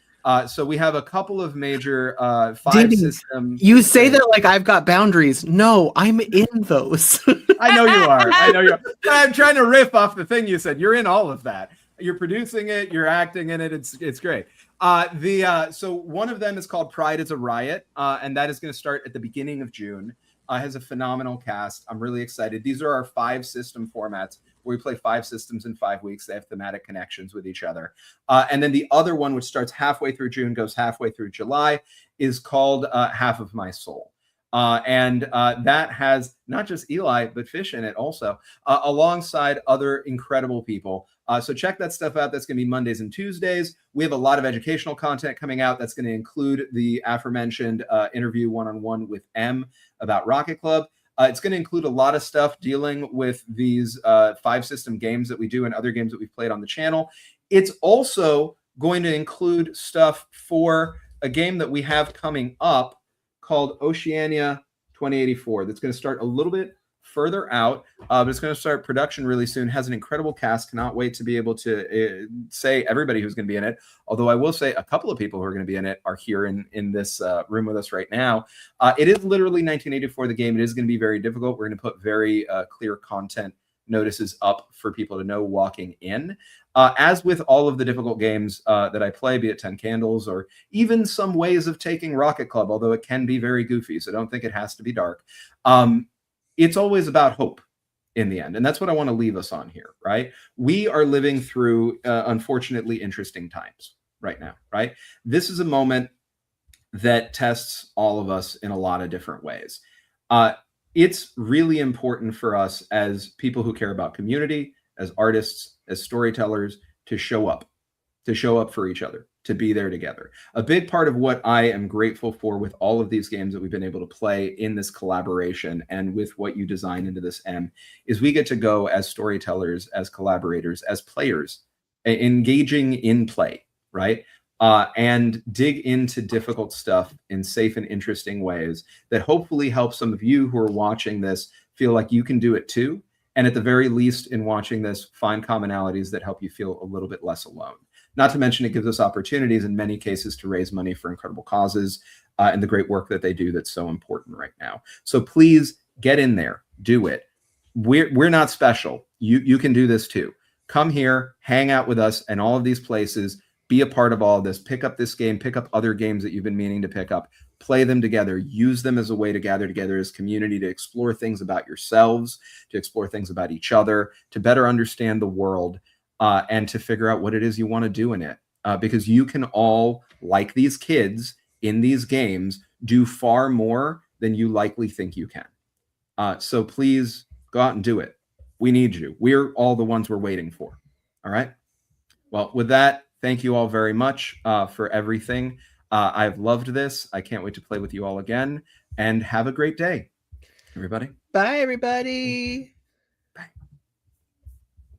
So we have a couple of major five-system. You say that like I've got boundaries. No, I'm in those. I know you are. I know you are. I'm trying to riff off the thing you said. You're in all of that. You're producing it. You're acting in it. It's great. So one of them is called Pride is a Riot, and that is going to start at the beginning of June. Has a phenomenal cast. I'm really excited. These are our 5-system formats where we play 5 systems in 5 weeks. They have thematic connections with each other. And then the other one, which starts halfway through June, goes halfway through July, is called Half of My Soul. And that has not just Eli, but Fish in it also, alongside other incredible people. So check that stuff out. That's going to be Mondays and Tuesdays. We have a lot of educational content coming out. That's going to include the aforementioned interview one-on-one with M about Rocket Club. It's going to include a lot of stuff dealing with these 5-system games that we do and other games that we've played on the channel. It's also going to include stuff for a game that we have coming up called Oceania 2084. That's going to start a little bit further out, but it's going to start production really soon. Has an incredible cast. Cannot wait to be able to say everybody who's going to be in it. Although I will say a couple of people who are going to be in it are here in this room with us right now. It is literally 1984, the game. It is going to be very difficult. We're going to put very clear content notices up for people to know walking in. As with all of the difficult games that I play, be it 10 Candles or even some ways of taking Rocket Club, although it can be very goofy, so don't think it has to be dark. It's always about hope in the end. And that's what I want to leave us on here, right? We are living through unfortunately interesting times right now, right? This is a moment that tests all of us in a lot of different ways. It's really important for us as people who care about community, as artists, as storytellers, to show up for each other, to be there together. A big part of what I am grateful for with all of these games that we've been able to play in this collaboration and with what you design into this M is we get to go as storytellers, as collaborators, as players, engaging in play, right? And dig into difficult stuff in safe and interesting ways that hopefully help some of you who are watching this feel like you can do it too. And at the very least, in watching this, find commonalities that help you feel a little bit less alone. Not to mention, it gives us opportunities in many cases to raise money for incredible causes and the great work that they do that's so important right now. So please get in there, do it. We're not special. You can do this too. Come here, hang out with us and all of these places. Be a part of all of this. Pick up this game. Pick up other games that you've been meaning to pick up. play them together, use them as a way to gather together as community, to explore things about yourselves, to explore things about each other, to better understand the world, and to figure out what it is you want to do in it. Because you can all, like these kids in these games, do far more than you likely think you can. So please go out and do it. We need you. We're all the ones we're waiting for. All right. Well, with that, thank you all very much for everything. I've loved this. I can't wait to play with you all again, and have a great day, everybody. Bye, everybody.